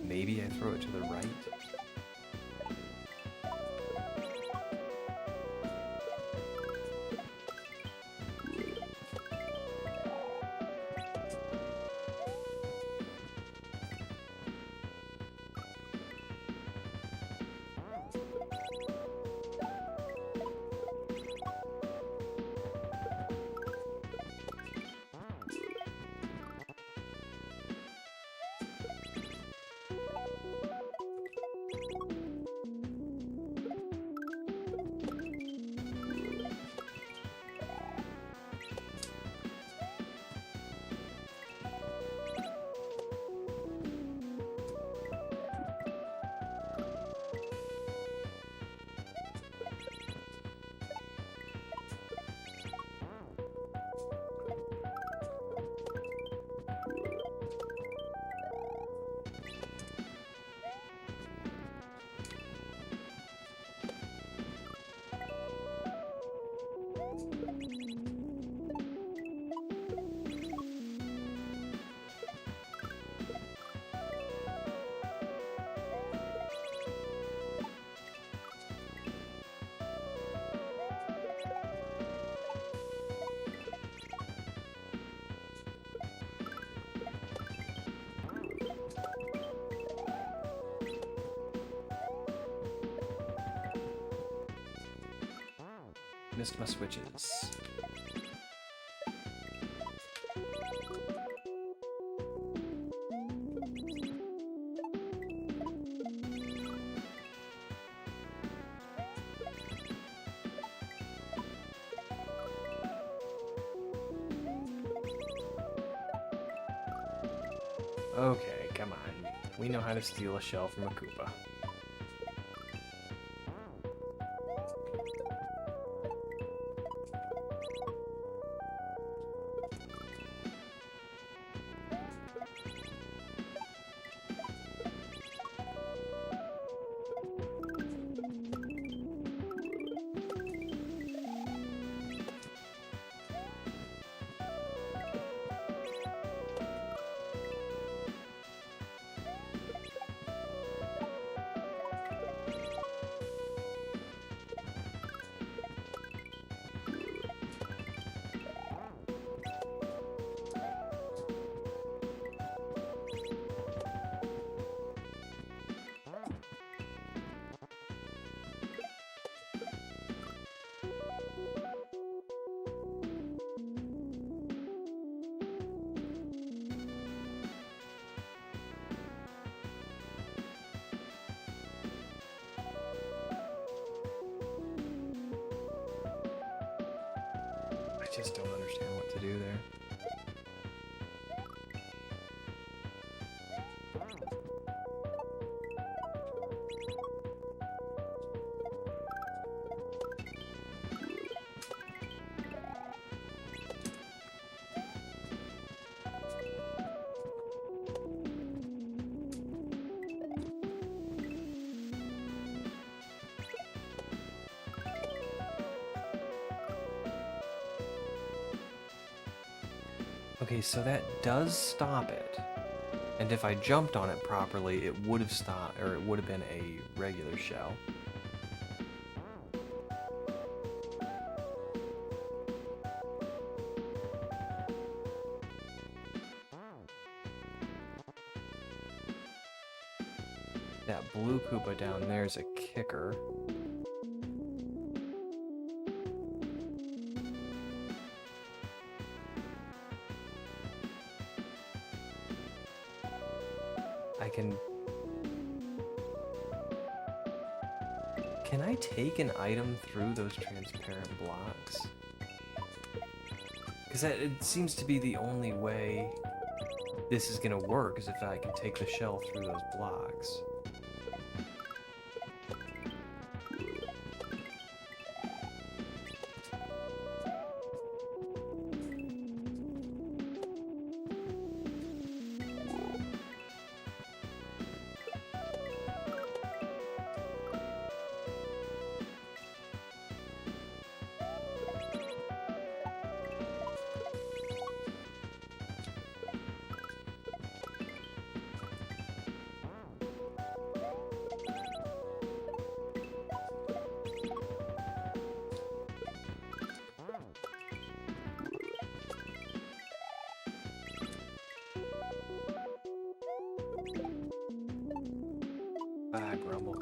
Maybe I throw it to the right? Missed my switches. Okay, come on. We know how to steal a shell from a Koopa. I just don't understand what to do there. Okay, so that does stop it. And if I jumped on it properly, it would have stopped, or it would have been a regular shell. That blue Koopa down there is a kicker. I can... Can I take an item through those transparent blocks? Because it seems to be the only way this is gonna work, is if I can take the shell through those blocks. Ah, grumble.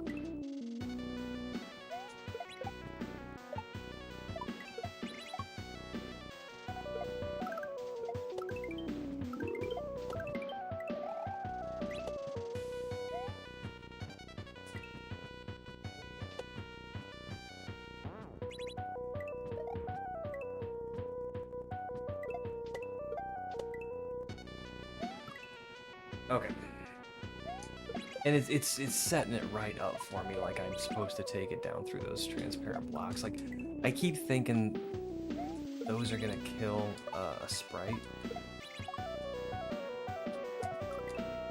Okay. And it's setting it right up for me, like I'm supposed to take it down through those transparent blocks. Like, I keep thinking those are gonna kill a sprite.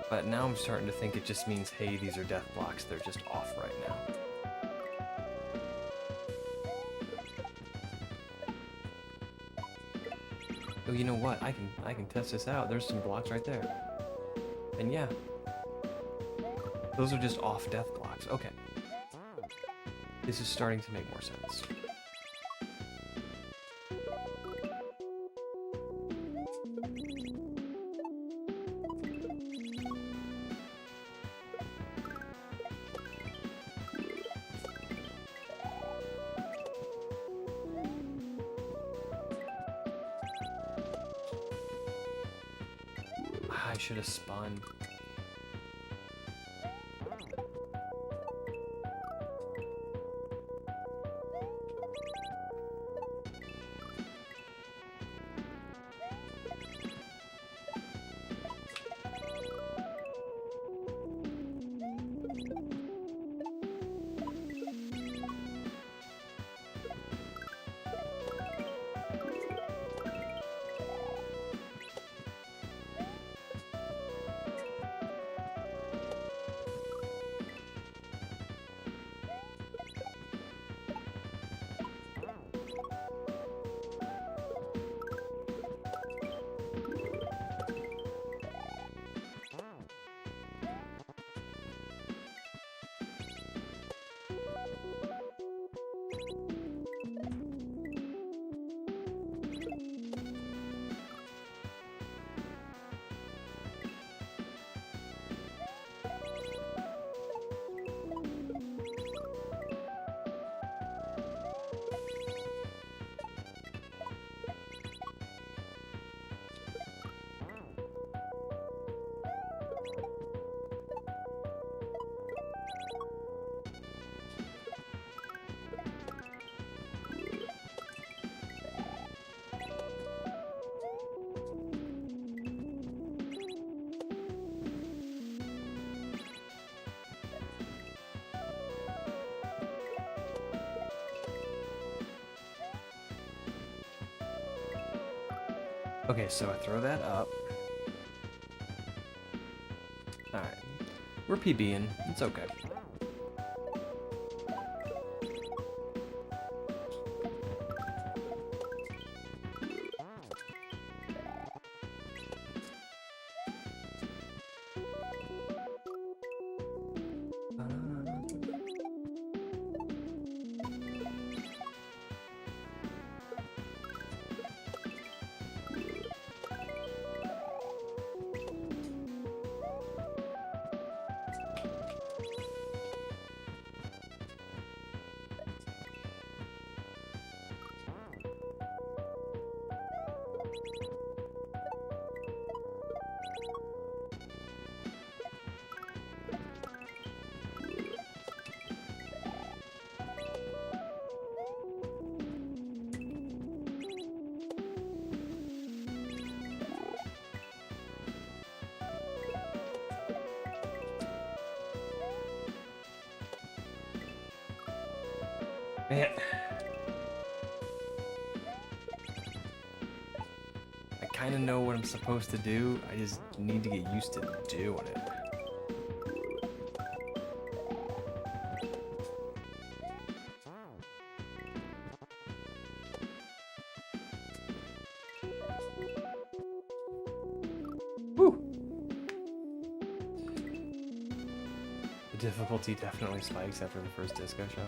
But now I'm starting to think it just means, hey, these are death blocks, they're just off right now. Oh, you know what? I can test this out. There's some blocks right there. And yeah. Those are just off death blocks. Okay. This is starting to make more sense. I should have spun. Okay, so I throw that up. Alright. We're PBing. It's okay. Man. I kind of know what I'm supposed to do. I just need to get used to doing it. Woo! The difficulty definitely spikes after the first disco show.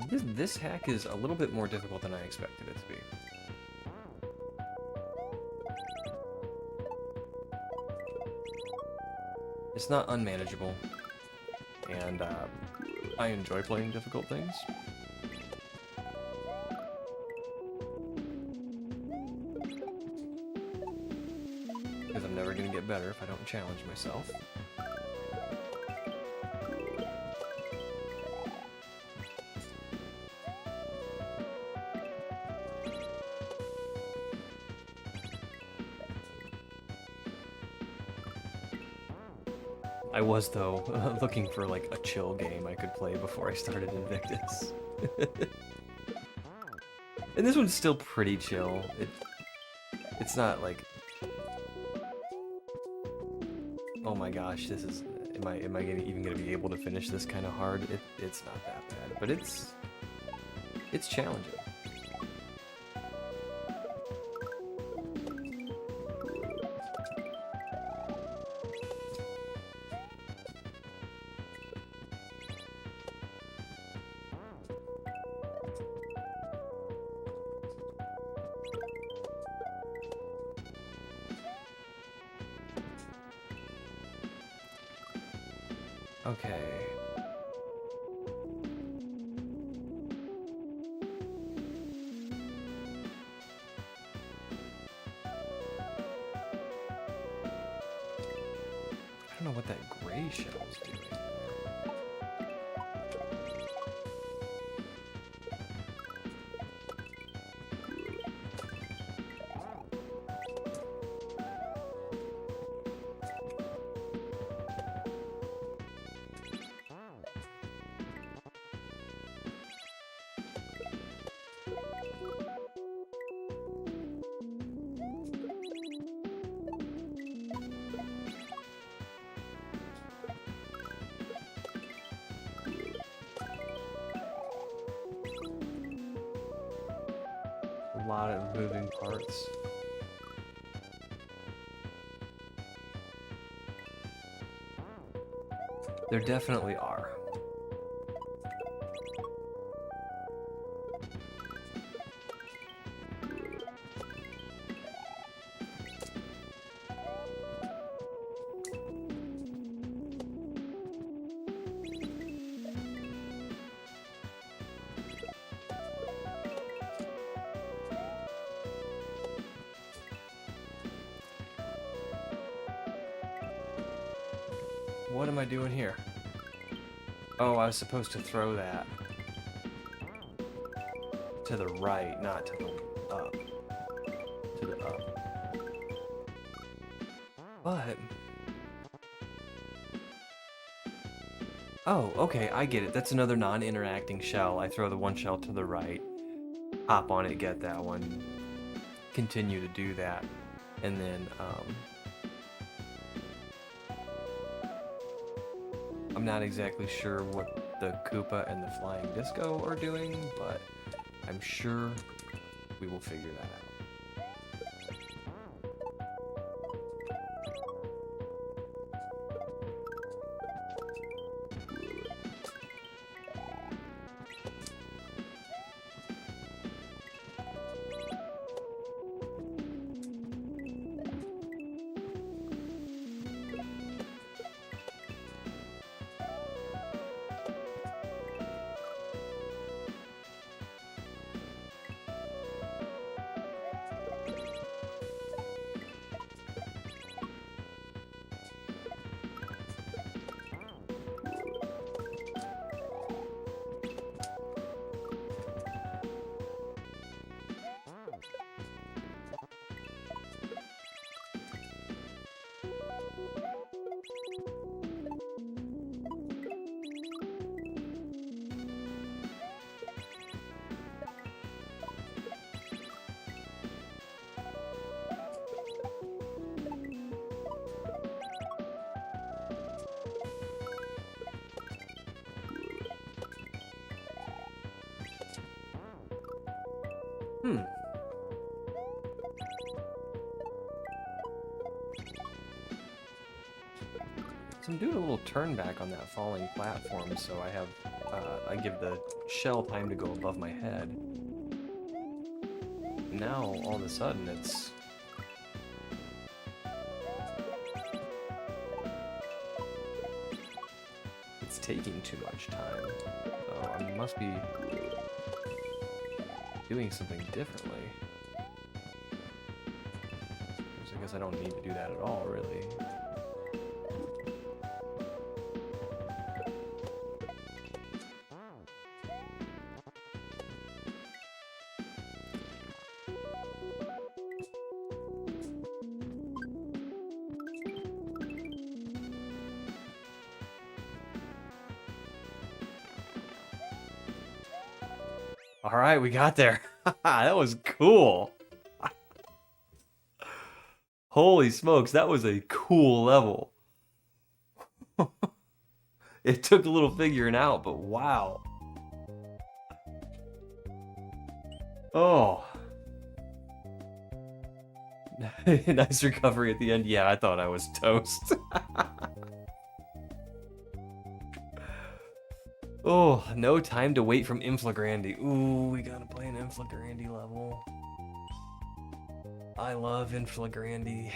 This hack is a little bit more difficult than I expected it to be. It's not unmanageable, and I enjoy playing difficult things. Because I'm never going to get better if I don't challenge myself. I was, though, looking for, like, a chill game I could play before I started Invictus. And this one's still pretty chill. It's not, like... Oh my gosh, this is... Am I even gonna be able to finish this kind of hard? It's not that bad, but it's challenging. Okay. I don't know what that gray shell's doing. A lot of moving parts. There definitely are. What am I doing here? Oh, I was supposed to throw that to the right, not to the up. To the up. But... Oh, okay, I get it. That's another non-interacting shell. I throw the one shell to the right, hop on it, get that one, continue to do that, and then, I'm not exactly sure what the Koopa and the Flying Disco are doing, but I'm sure we will figure that out. Hmm. So I'm doing a little turn back on that falling platform, so I give the shell time to go above my head. Now, all of a sudden, it's taking too much time. So I must be doing something differently. I guess I don't need to do that at all, really. All right, we got there. That was cool. Holy smokes, that was a cool level. It took a little figuring out, but wow. Oh. Nice recovery at the end. Yeah, I thought I was toast. Oh, no time to wait from Inflagrandi. Ooh, we gotta play an Inflagrandi level. I love Inflagrandi.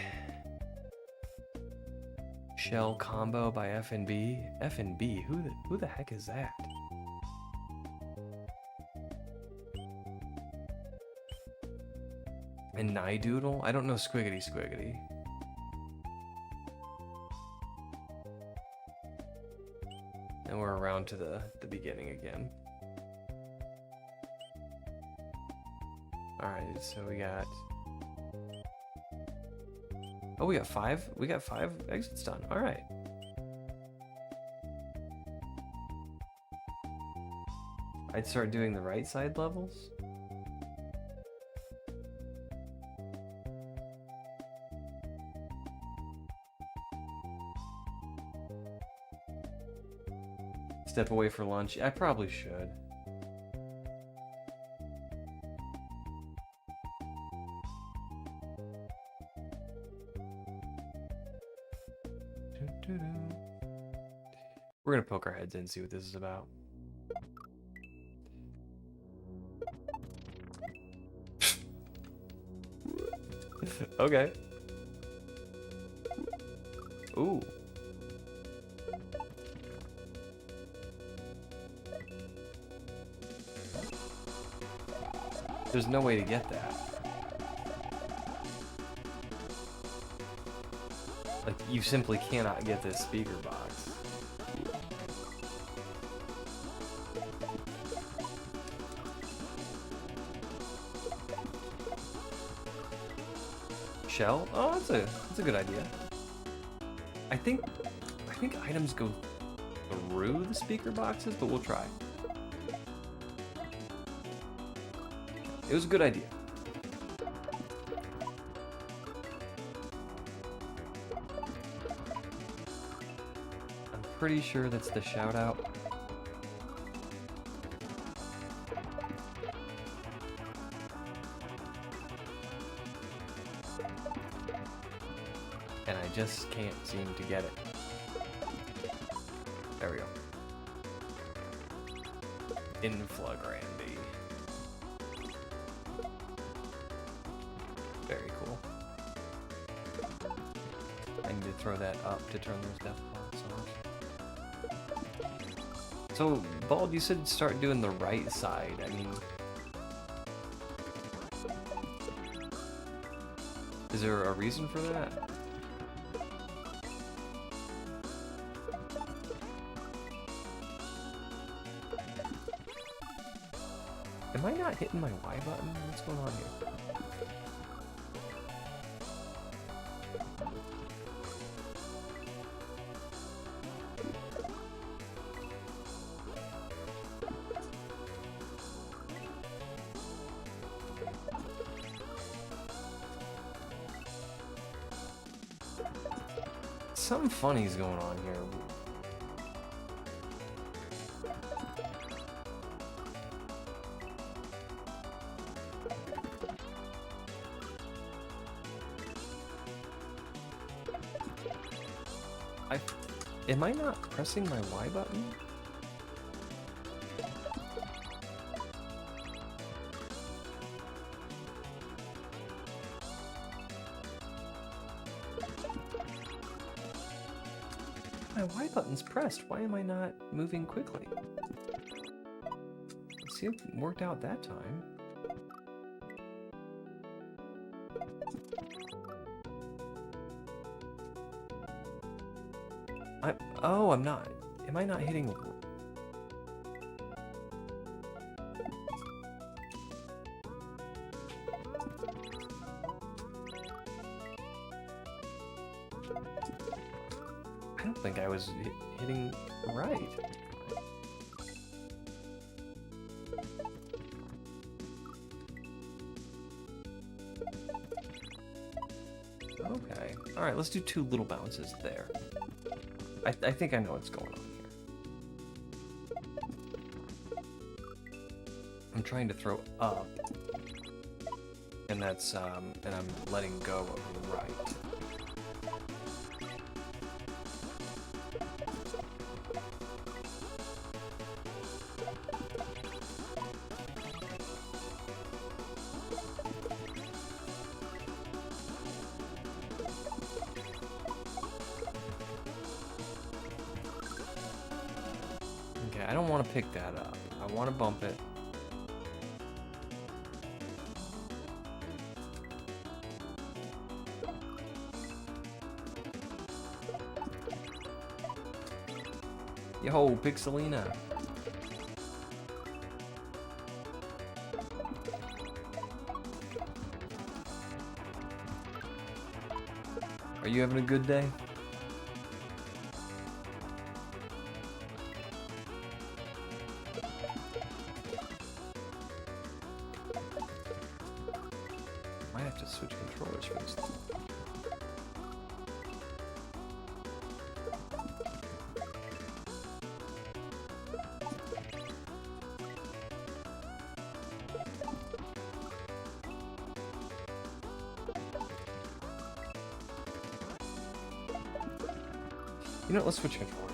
Shell combo by FNB. FNB? Who the heck is that? And Nidoodle? I don't know Squiggity Squiggity. And we're around to the beginning again. Alright, so we got... Oh, we got 5? We got 5 exits done. Alright. I'd start doing the right side levels. Step away for lunch. I probably should. We're gonna poke our heads in and see what this is about. Okay. Ooh. There's no way to get that. Like, you simply cannot get this speaker box. Shell? Oh, that's a good idea. I think items go through the speaker boxes, but we'll try. It was a good idea. I'm pretty sure that's the shout out. And I just can't seem to get it. There we go. Inflagrandi. Very cool. I need to throw that up to turn those death clocks off. So, Bald, you said start doing the right side. I mean... Is there a reason for that? Am I not hitting my Y button? What's going on here? Something funny's going on here. Am I not pressing my Y button? My Y button's pressed. Why am I not moving quickly? See, it worked out that time. Oh, I'm not. Am I not hitting? I don't think I was hitting right. Okay. All right, let's do 2 little bounces there. I think I know what's going on here. I'm trying to throw up, and that's and I'm letting go of right. Okay, I don't want to pick that up. I want to bump it. Yo, Pixelina. Are you having a good day? Might have to switch controllers for this thing. You know what, let's switch controllers.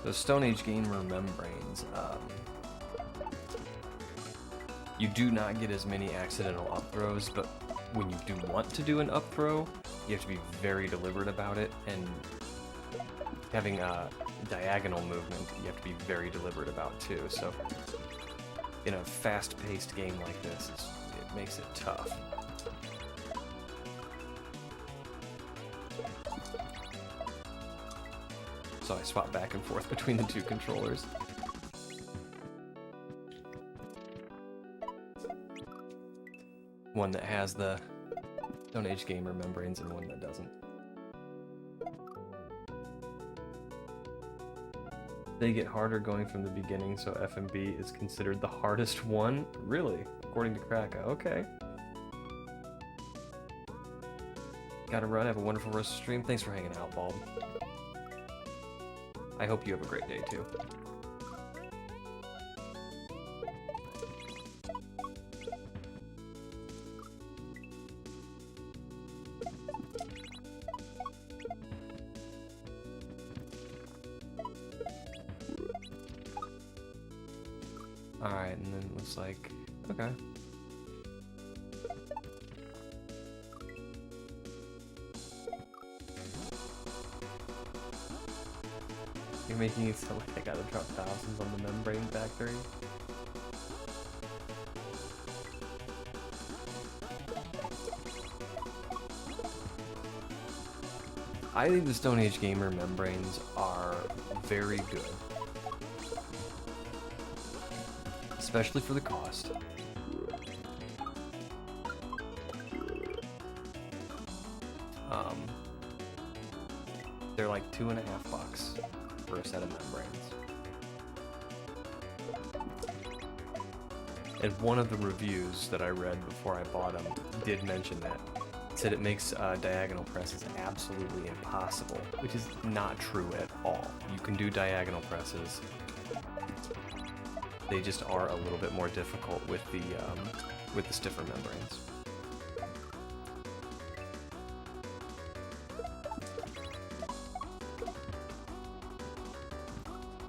Those Stone Age gamer membranes, you do not get as many accidental up throws, but when you do want to do an up throw, you have to be very deliberate about it, and having a diagonal movement, you have to be very deliberate about too. So in a fast-paced game like this, it makes it tough. So I swap back and forth between the 2 controllers. One that has the Stone Age gamer membranes and one that doesn't. They get harder going from the beginning, so FMB is considered the hardest one? Really? According to Kraka. Okay. Gotta run. Have a wonderful rest of the stream. Thanks for hanging out, Bulb. I hope you have a great day, too. Alright, and then it looks like... Okay. You're making it so like I gotta drop thousands on the membrane factory. I think the Stone Age gamer membranes are very good. Especially for the cost. They're like $2.50 for a set of membranes. And one of the reviews that I read before I bought them did mention that. It said it makes diagonal presses absolutely impossible, which is not true at all. You can do diagonal presses. They just are a little bit more difficult with the stiffer membranes.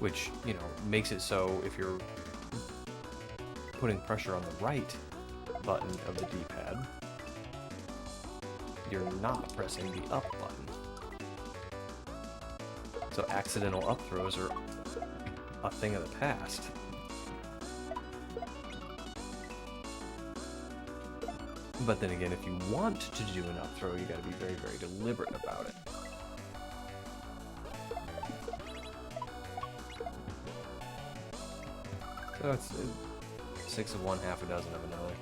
Which, you know, makes it so if you're putting pressure on the right button of the D-pad, you're not pressing the up button. So accidental up throws are a thing of the past. But then again, if you want to do an up throw, you gotta be very, very deliberate about it. So it's 6 of one, half a dozen of another.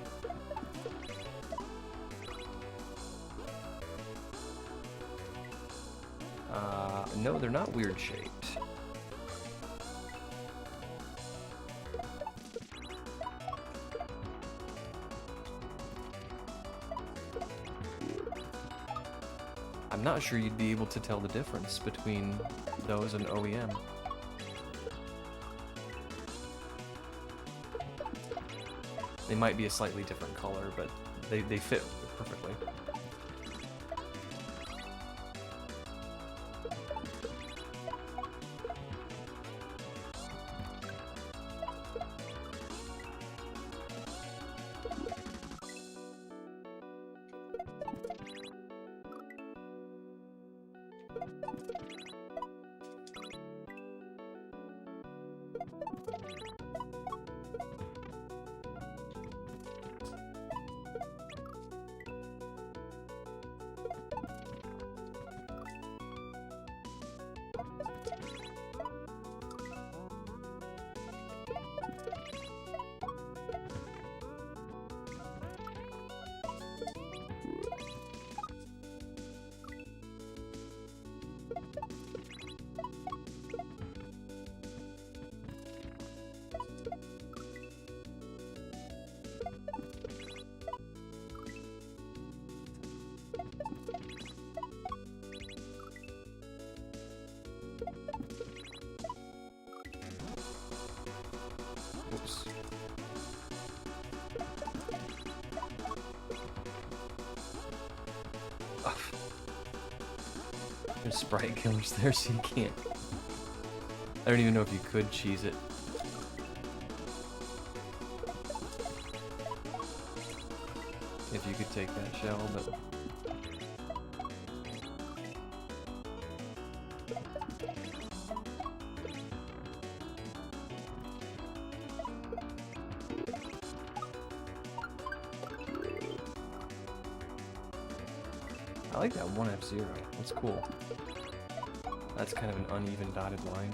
No, they're not weird shaped. I'm not sure you'd be able to tell the difference between those and OEM. They might be a slightly different color, but they fit perfectly. Oops. Ugh. There's sprite killers there, so you can't. I don't even know if you could cheese it. If you could take that shell, but... I like that 1F0. That's cool. That's kind of an uneven dotted line.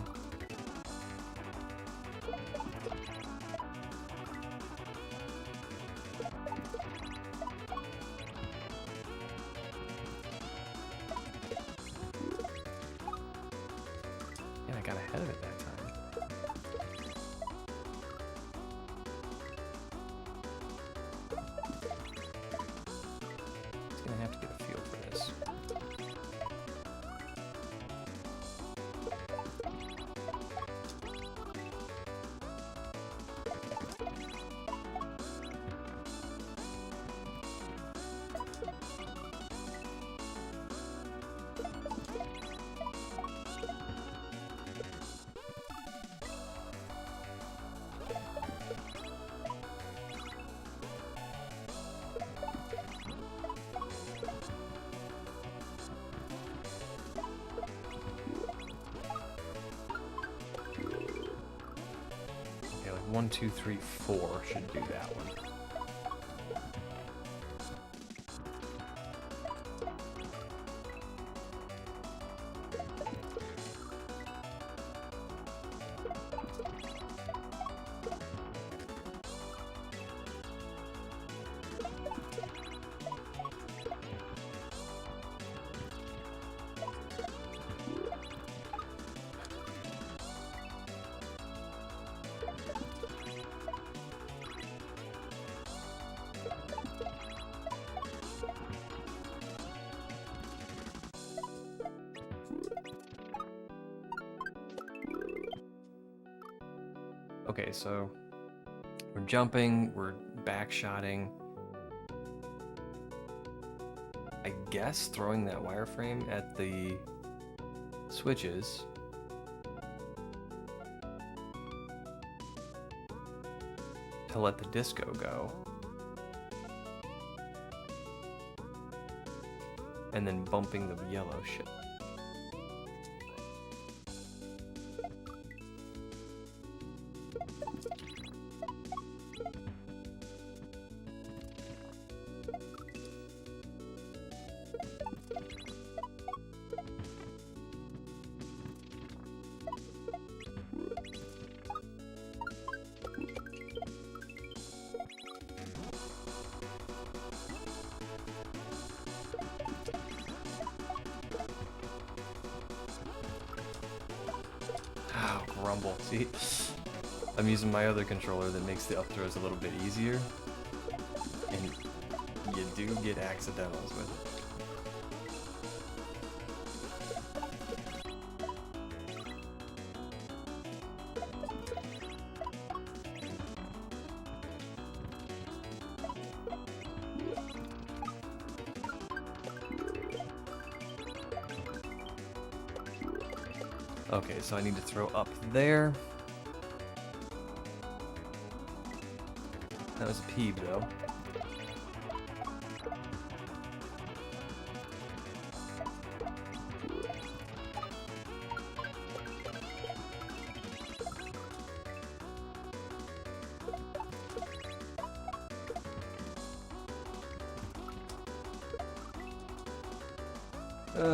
And I got ahead of it that time. It's gonna have to get a feel for this. Okay, like 1, 2, 3, 4 should do that one. Okay, so we're jumping, we're backshotting. I guess throwing that wireframe at the switches. To let the disco go. And then bumping the yellow shit. Oh, grumble. See? I'm using my other controller that makes the up throws a little bit easier. And you do get accidentals with it. Okay, so I need to throw up there. That was a peeb, though.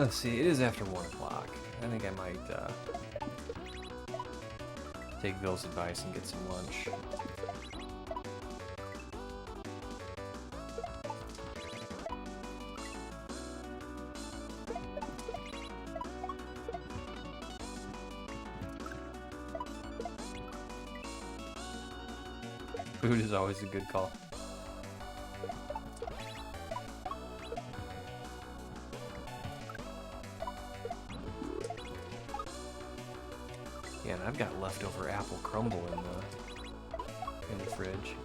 See, it is after 1 o'clock. I think I might, take Bill's advice and get some lunch. Food is always a good call. Yeah, and I've got leftover apple crumble in the fridge.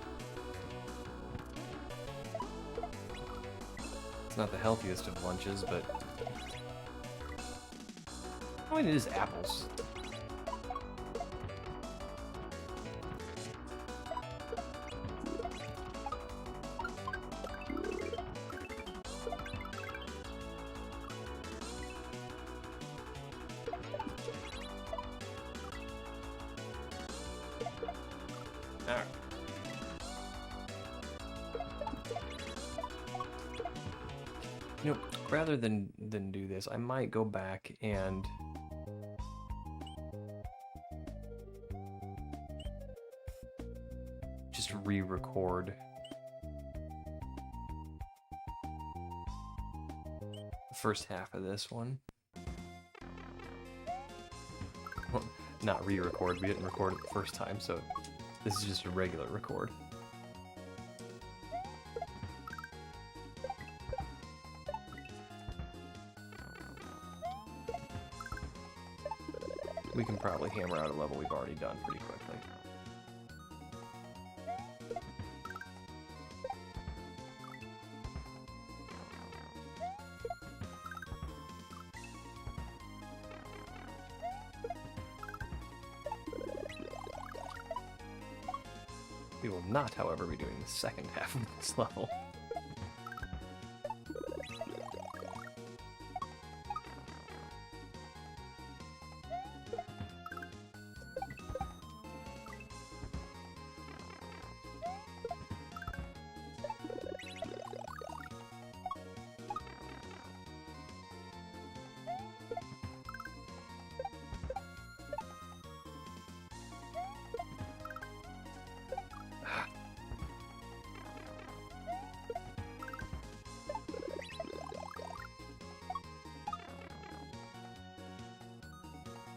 It's not the healthiest of lunches, but I mean, it is apples. Alright. You know, rather than do this, I might go back and just re-record the first half of this one. Well, not re-record, we didn't record it the first time, so this is just a regular record. We can probably hammer out a level we've already done pretty quickly. We will not, however, be doing the second half of this level.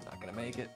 Not gonna make it.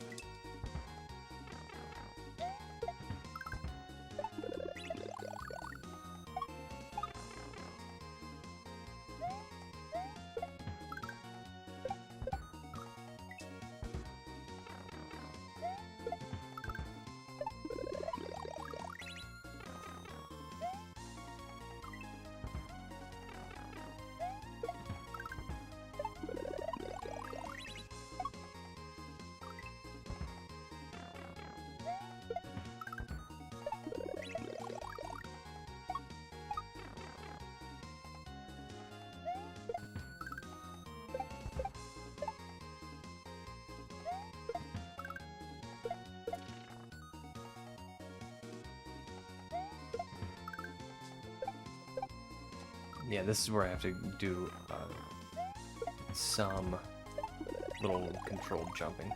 Yeah, this is where I have to do some little controlled jumping.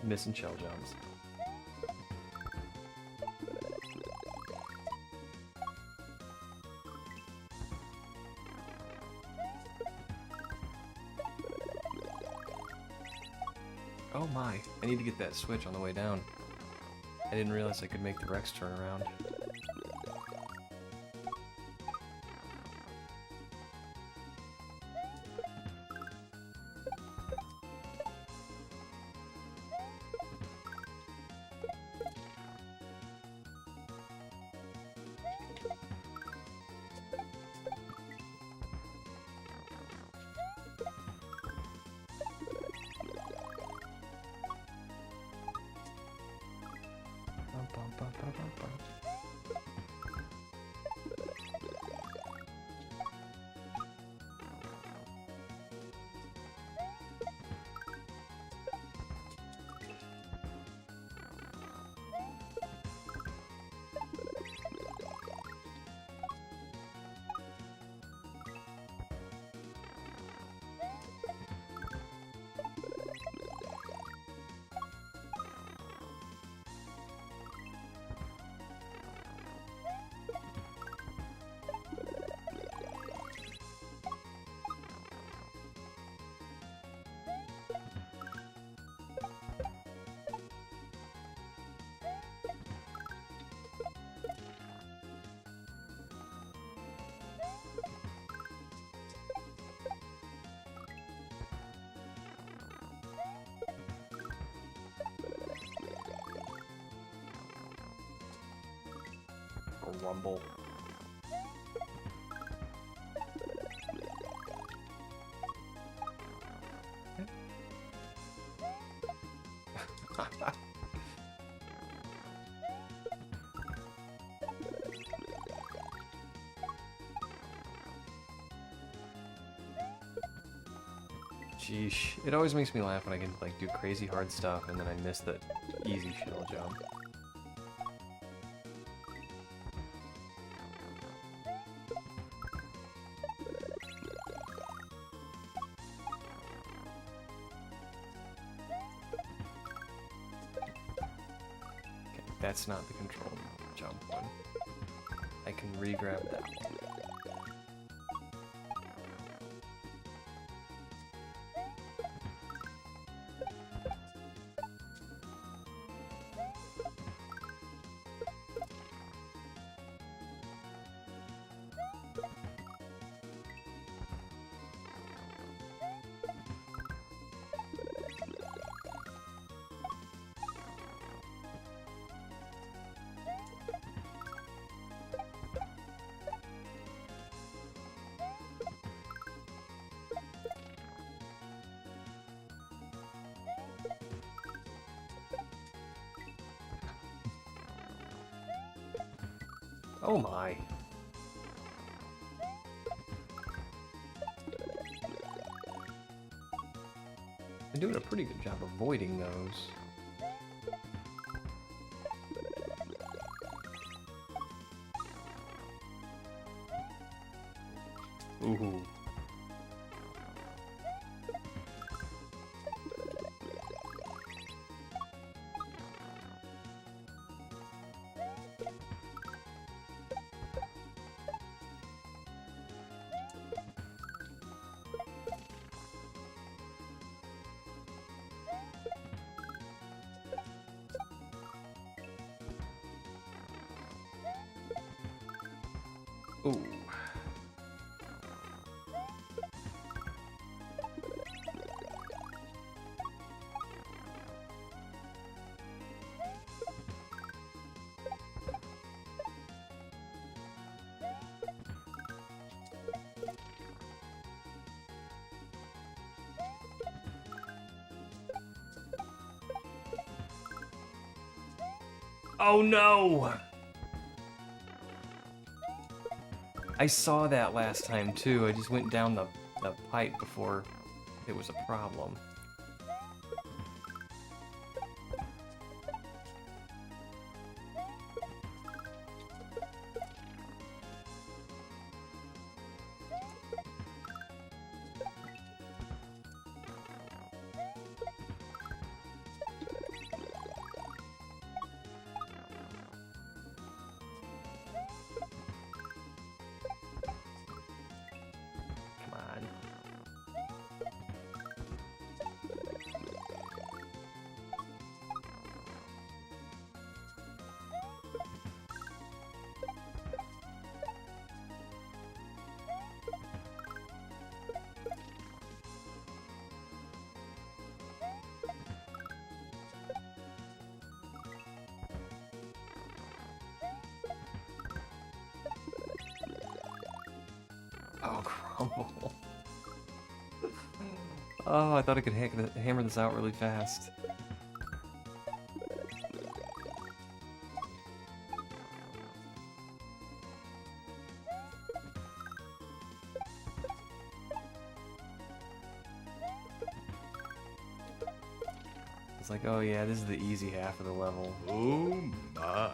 Missing shell jumps. Oh my, I need to get that switch on the way down. I didn't realize I could make the Rex turn around. A rumble. Sheesh. It always makes me laugh when I can like do crazy hard stuff and then I miss the easy shell jump. Okay, that's not the control jump one. I can re-grab that one. Oh my. I'm doing a pretty good job avoiding those. Ooh. Ooh. Oh no! I saw that last time too. I just went down the pipe before it was a problem. Oh, crumble. Oh, I thought I could hammer this out really fast. It's like, oh yeah, this is the easy half of the level. Oh my.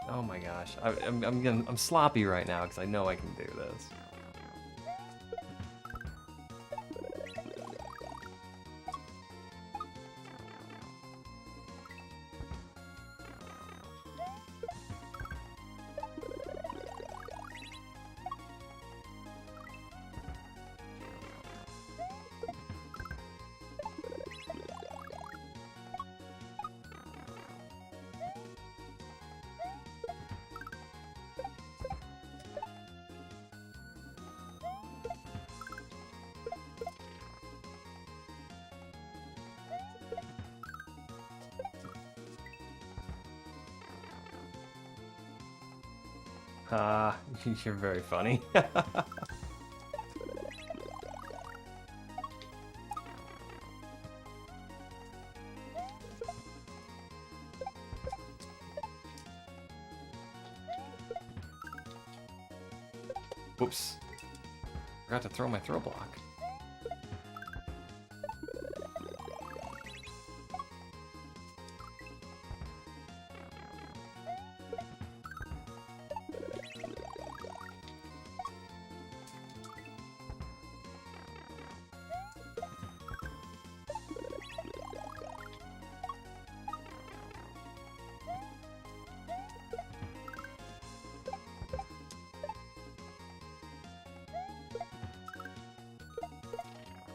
Oh my gosh, I'm sloppy right now because I know I can do this. You're very funny. Whoops. Forgot to throw my throw block.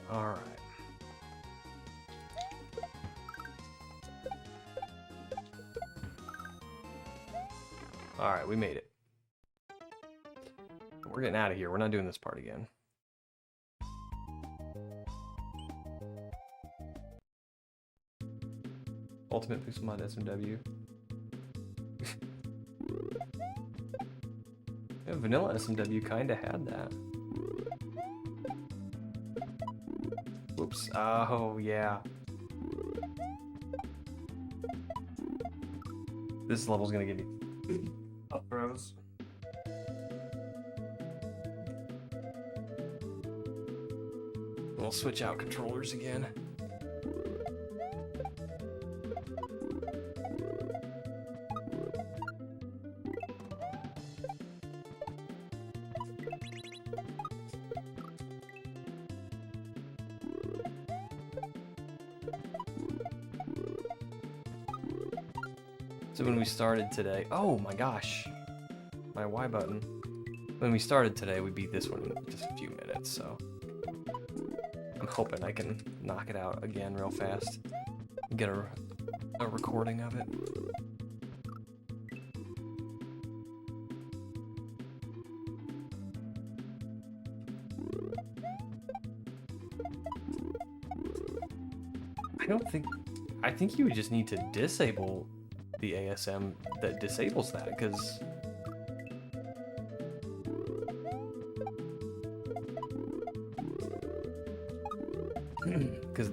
Alright. Alright, we made it. We're getting out of here. We're not doing this part again. Ultimate Pixel Mod SMW. Yeah, vanilla SMW kinda had that. Whoops. Oh, yeah. This level's gonna give you up throws. We'll switch out controllers again. So when we started today, oh my gosh, my Y button. When we started today, we beat this one in just a few minutes, so I'm hoping I can knock it out again real fast. Get a recording of it. I think you would just need to disable the ASM that disables that, because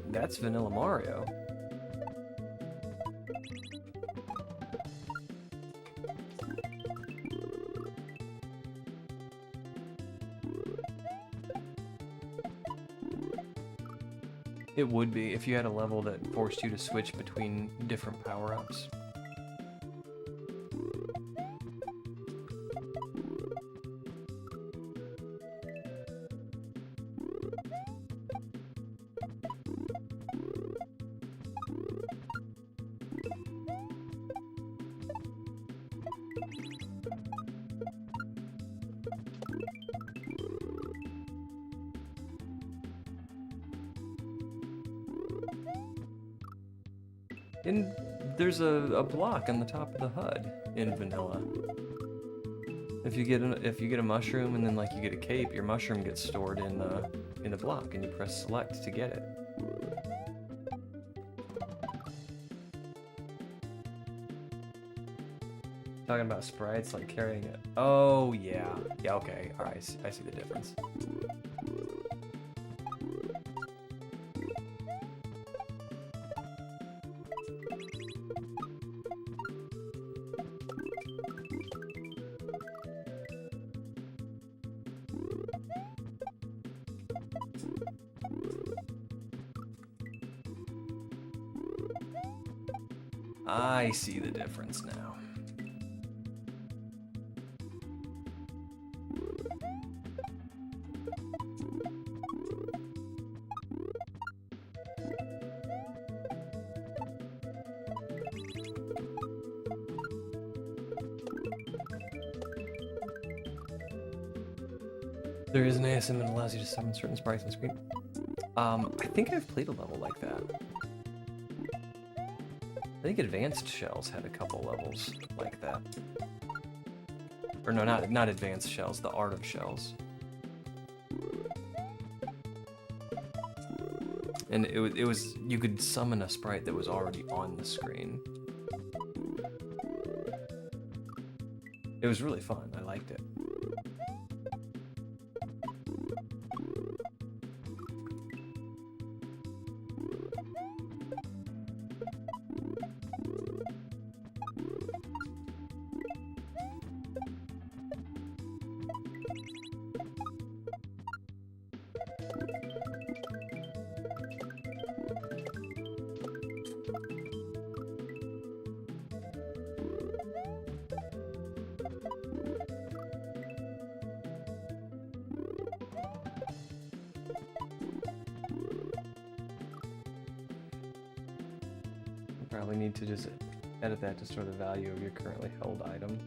that's Vanilla Mario. It would be if you had a level that forced you to switch between different power-ups. And there's a block on the top of the HUD in vanilla. If you get a mushroom and then like you get a cape, your mushroom gets stored in the block, and you press select to get it. Talking about sprites like carrying it. Oh yeah, yeah. Okay, all right. I see the difference. I see the difference now. There is an ASM that allows you to summon certain sprites on screen. I think I've played a level like that. I think Advanced Shells had a couple levels like that. Or no, not Advanced Shells, the Art of Shells. And it was you could summon a sprite that was already on the screen. It was really fun. I liked it. Probably need to just edit that to store the value of your currently held item.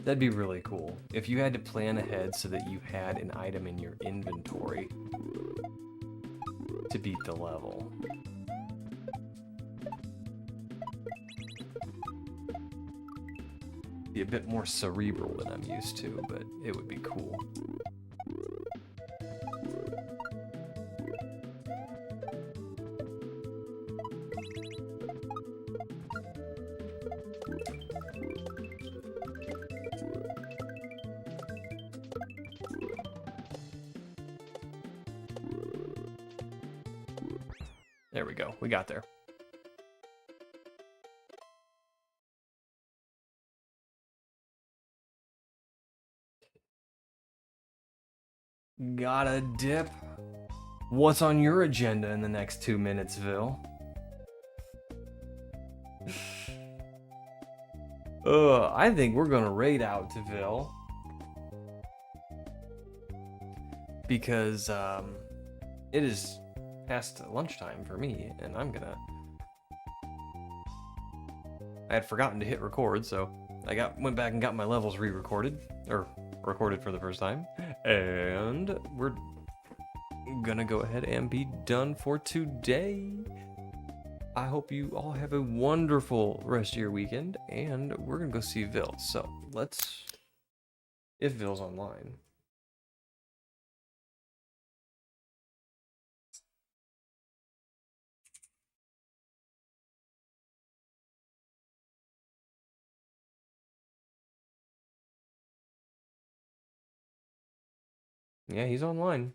That'd be really cool if you had to plan ahead so that you had an item in your inventory to beat the level. Be a bit more cerebral than I'm used to, but it would be cool. There we go. We got there. Got a dip? What's on your agenda in the next 2 minutes, Vil? I think we're gonna raid out to Vil. Because, it is past lunchtime for me, and I'm gonna... I had forgotten to hit record, so I went back and got my levels re-recorded, or recorded for the first time, and we're gonna go ahead and be done for today. I hope you all have a wonderful rest of your weekend, and we're gonna go see Vil. So let's, if Vil's online. Yeah, he's online.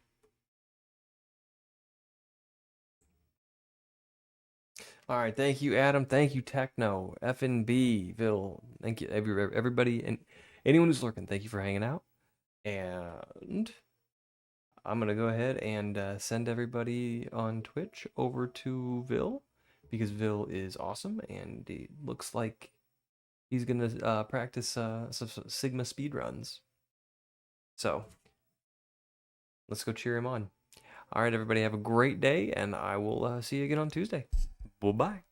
All right, thank you, Adam. Thank you, Techno, FNB, Vil. Thank you, everybody, and anyone who's lurking. Thank you for hanging out. And I'm gonna go ahead and send everybody on Twitch over to Vil, because Vil is awesome, and it looks like he's gonna practice some Sigma speedruns. So let's go cheer him on. All right, everybody, have a great day, and I will see you again on Tuesday. Bye-bye.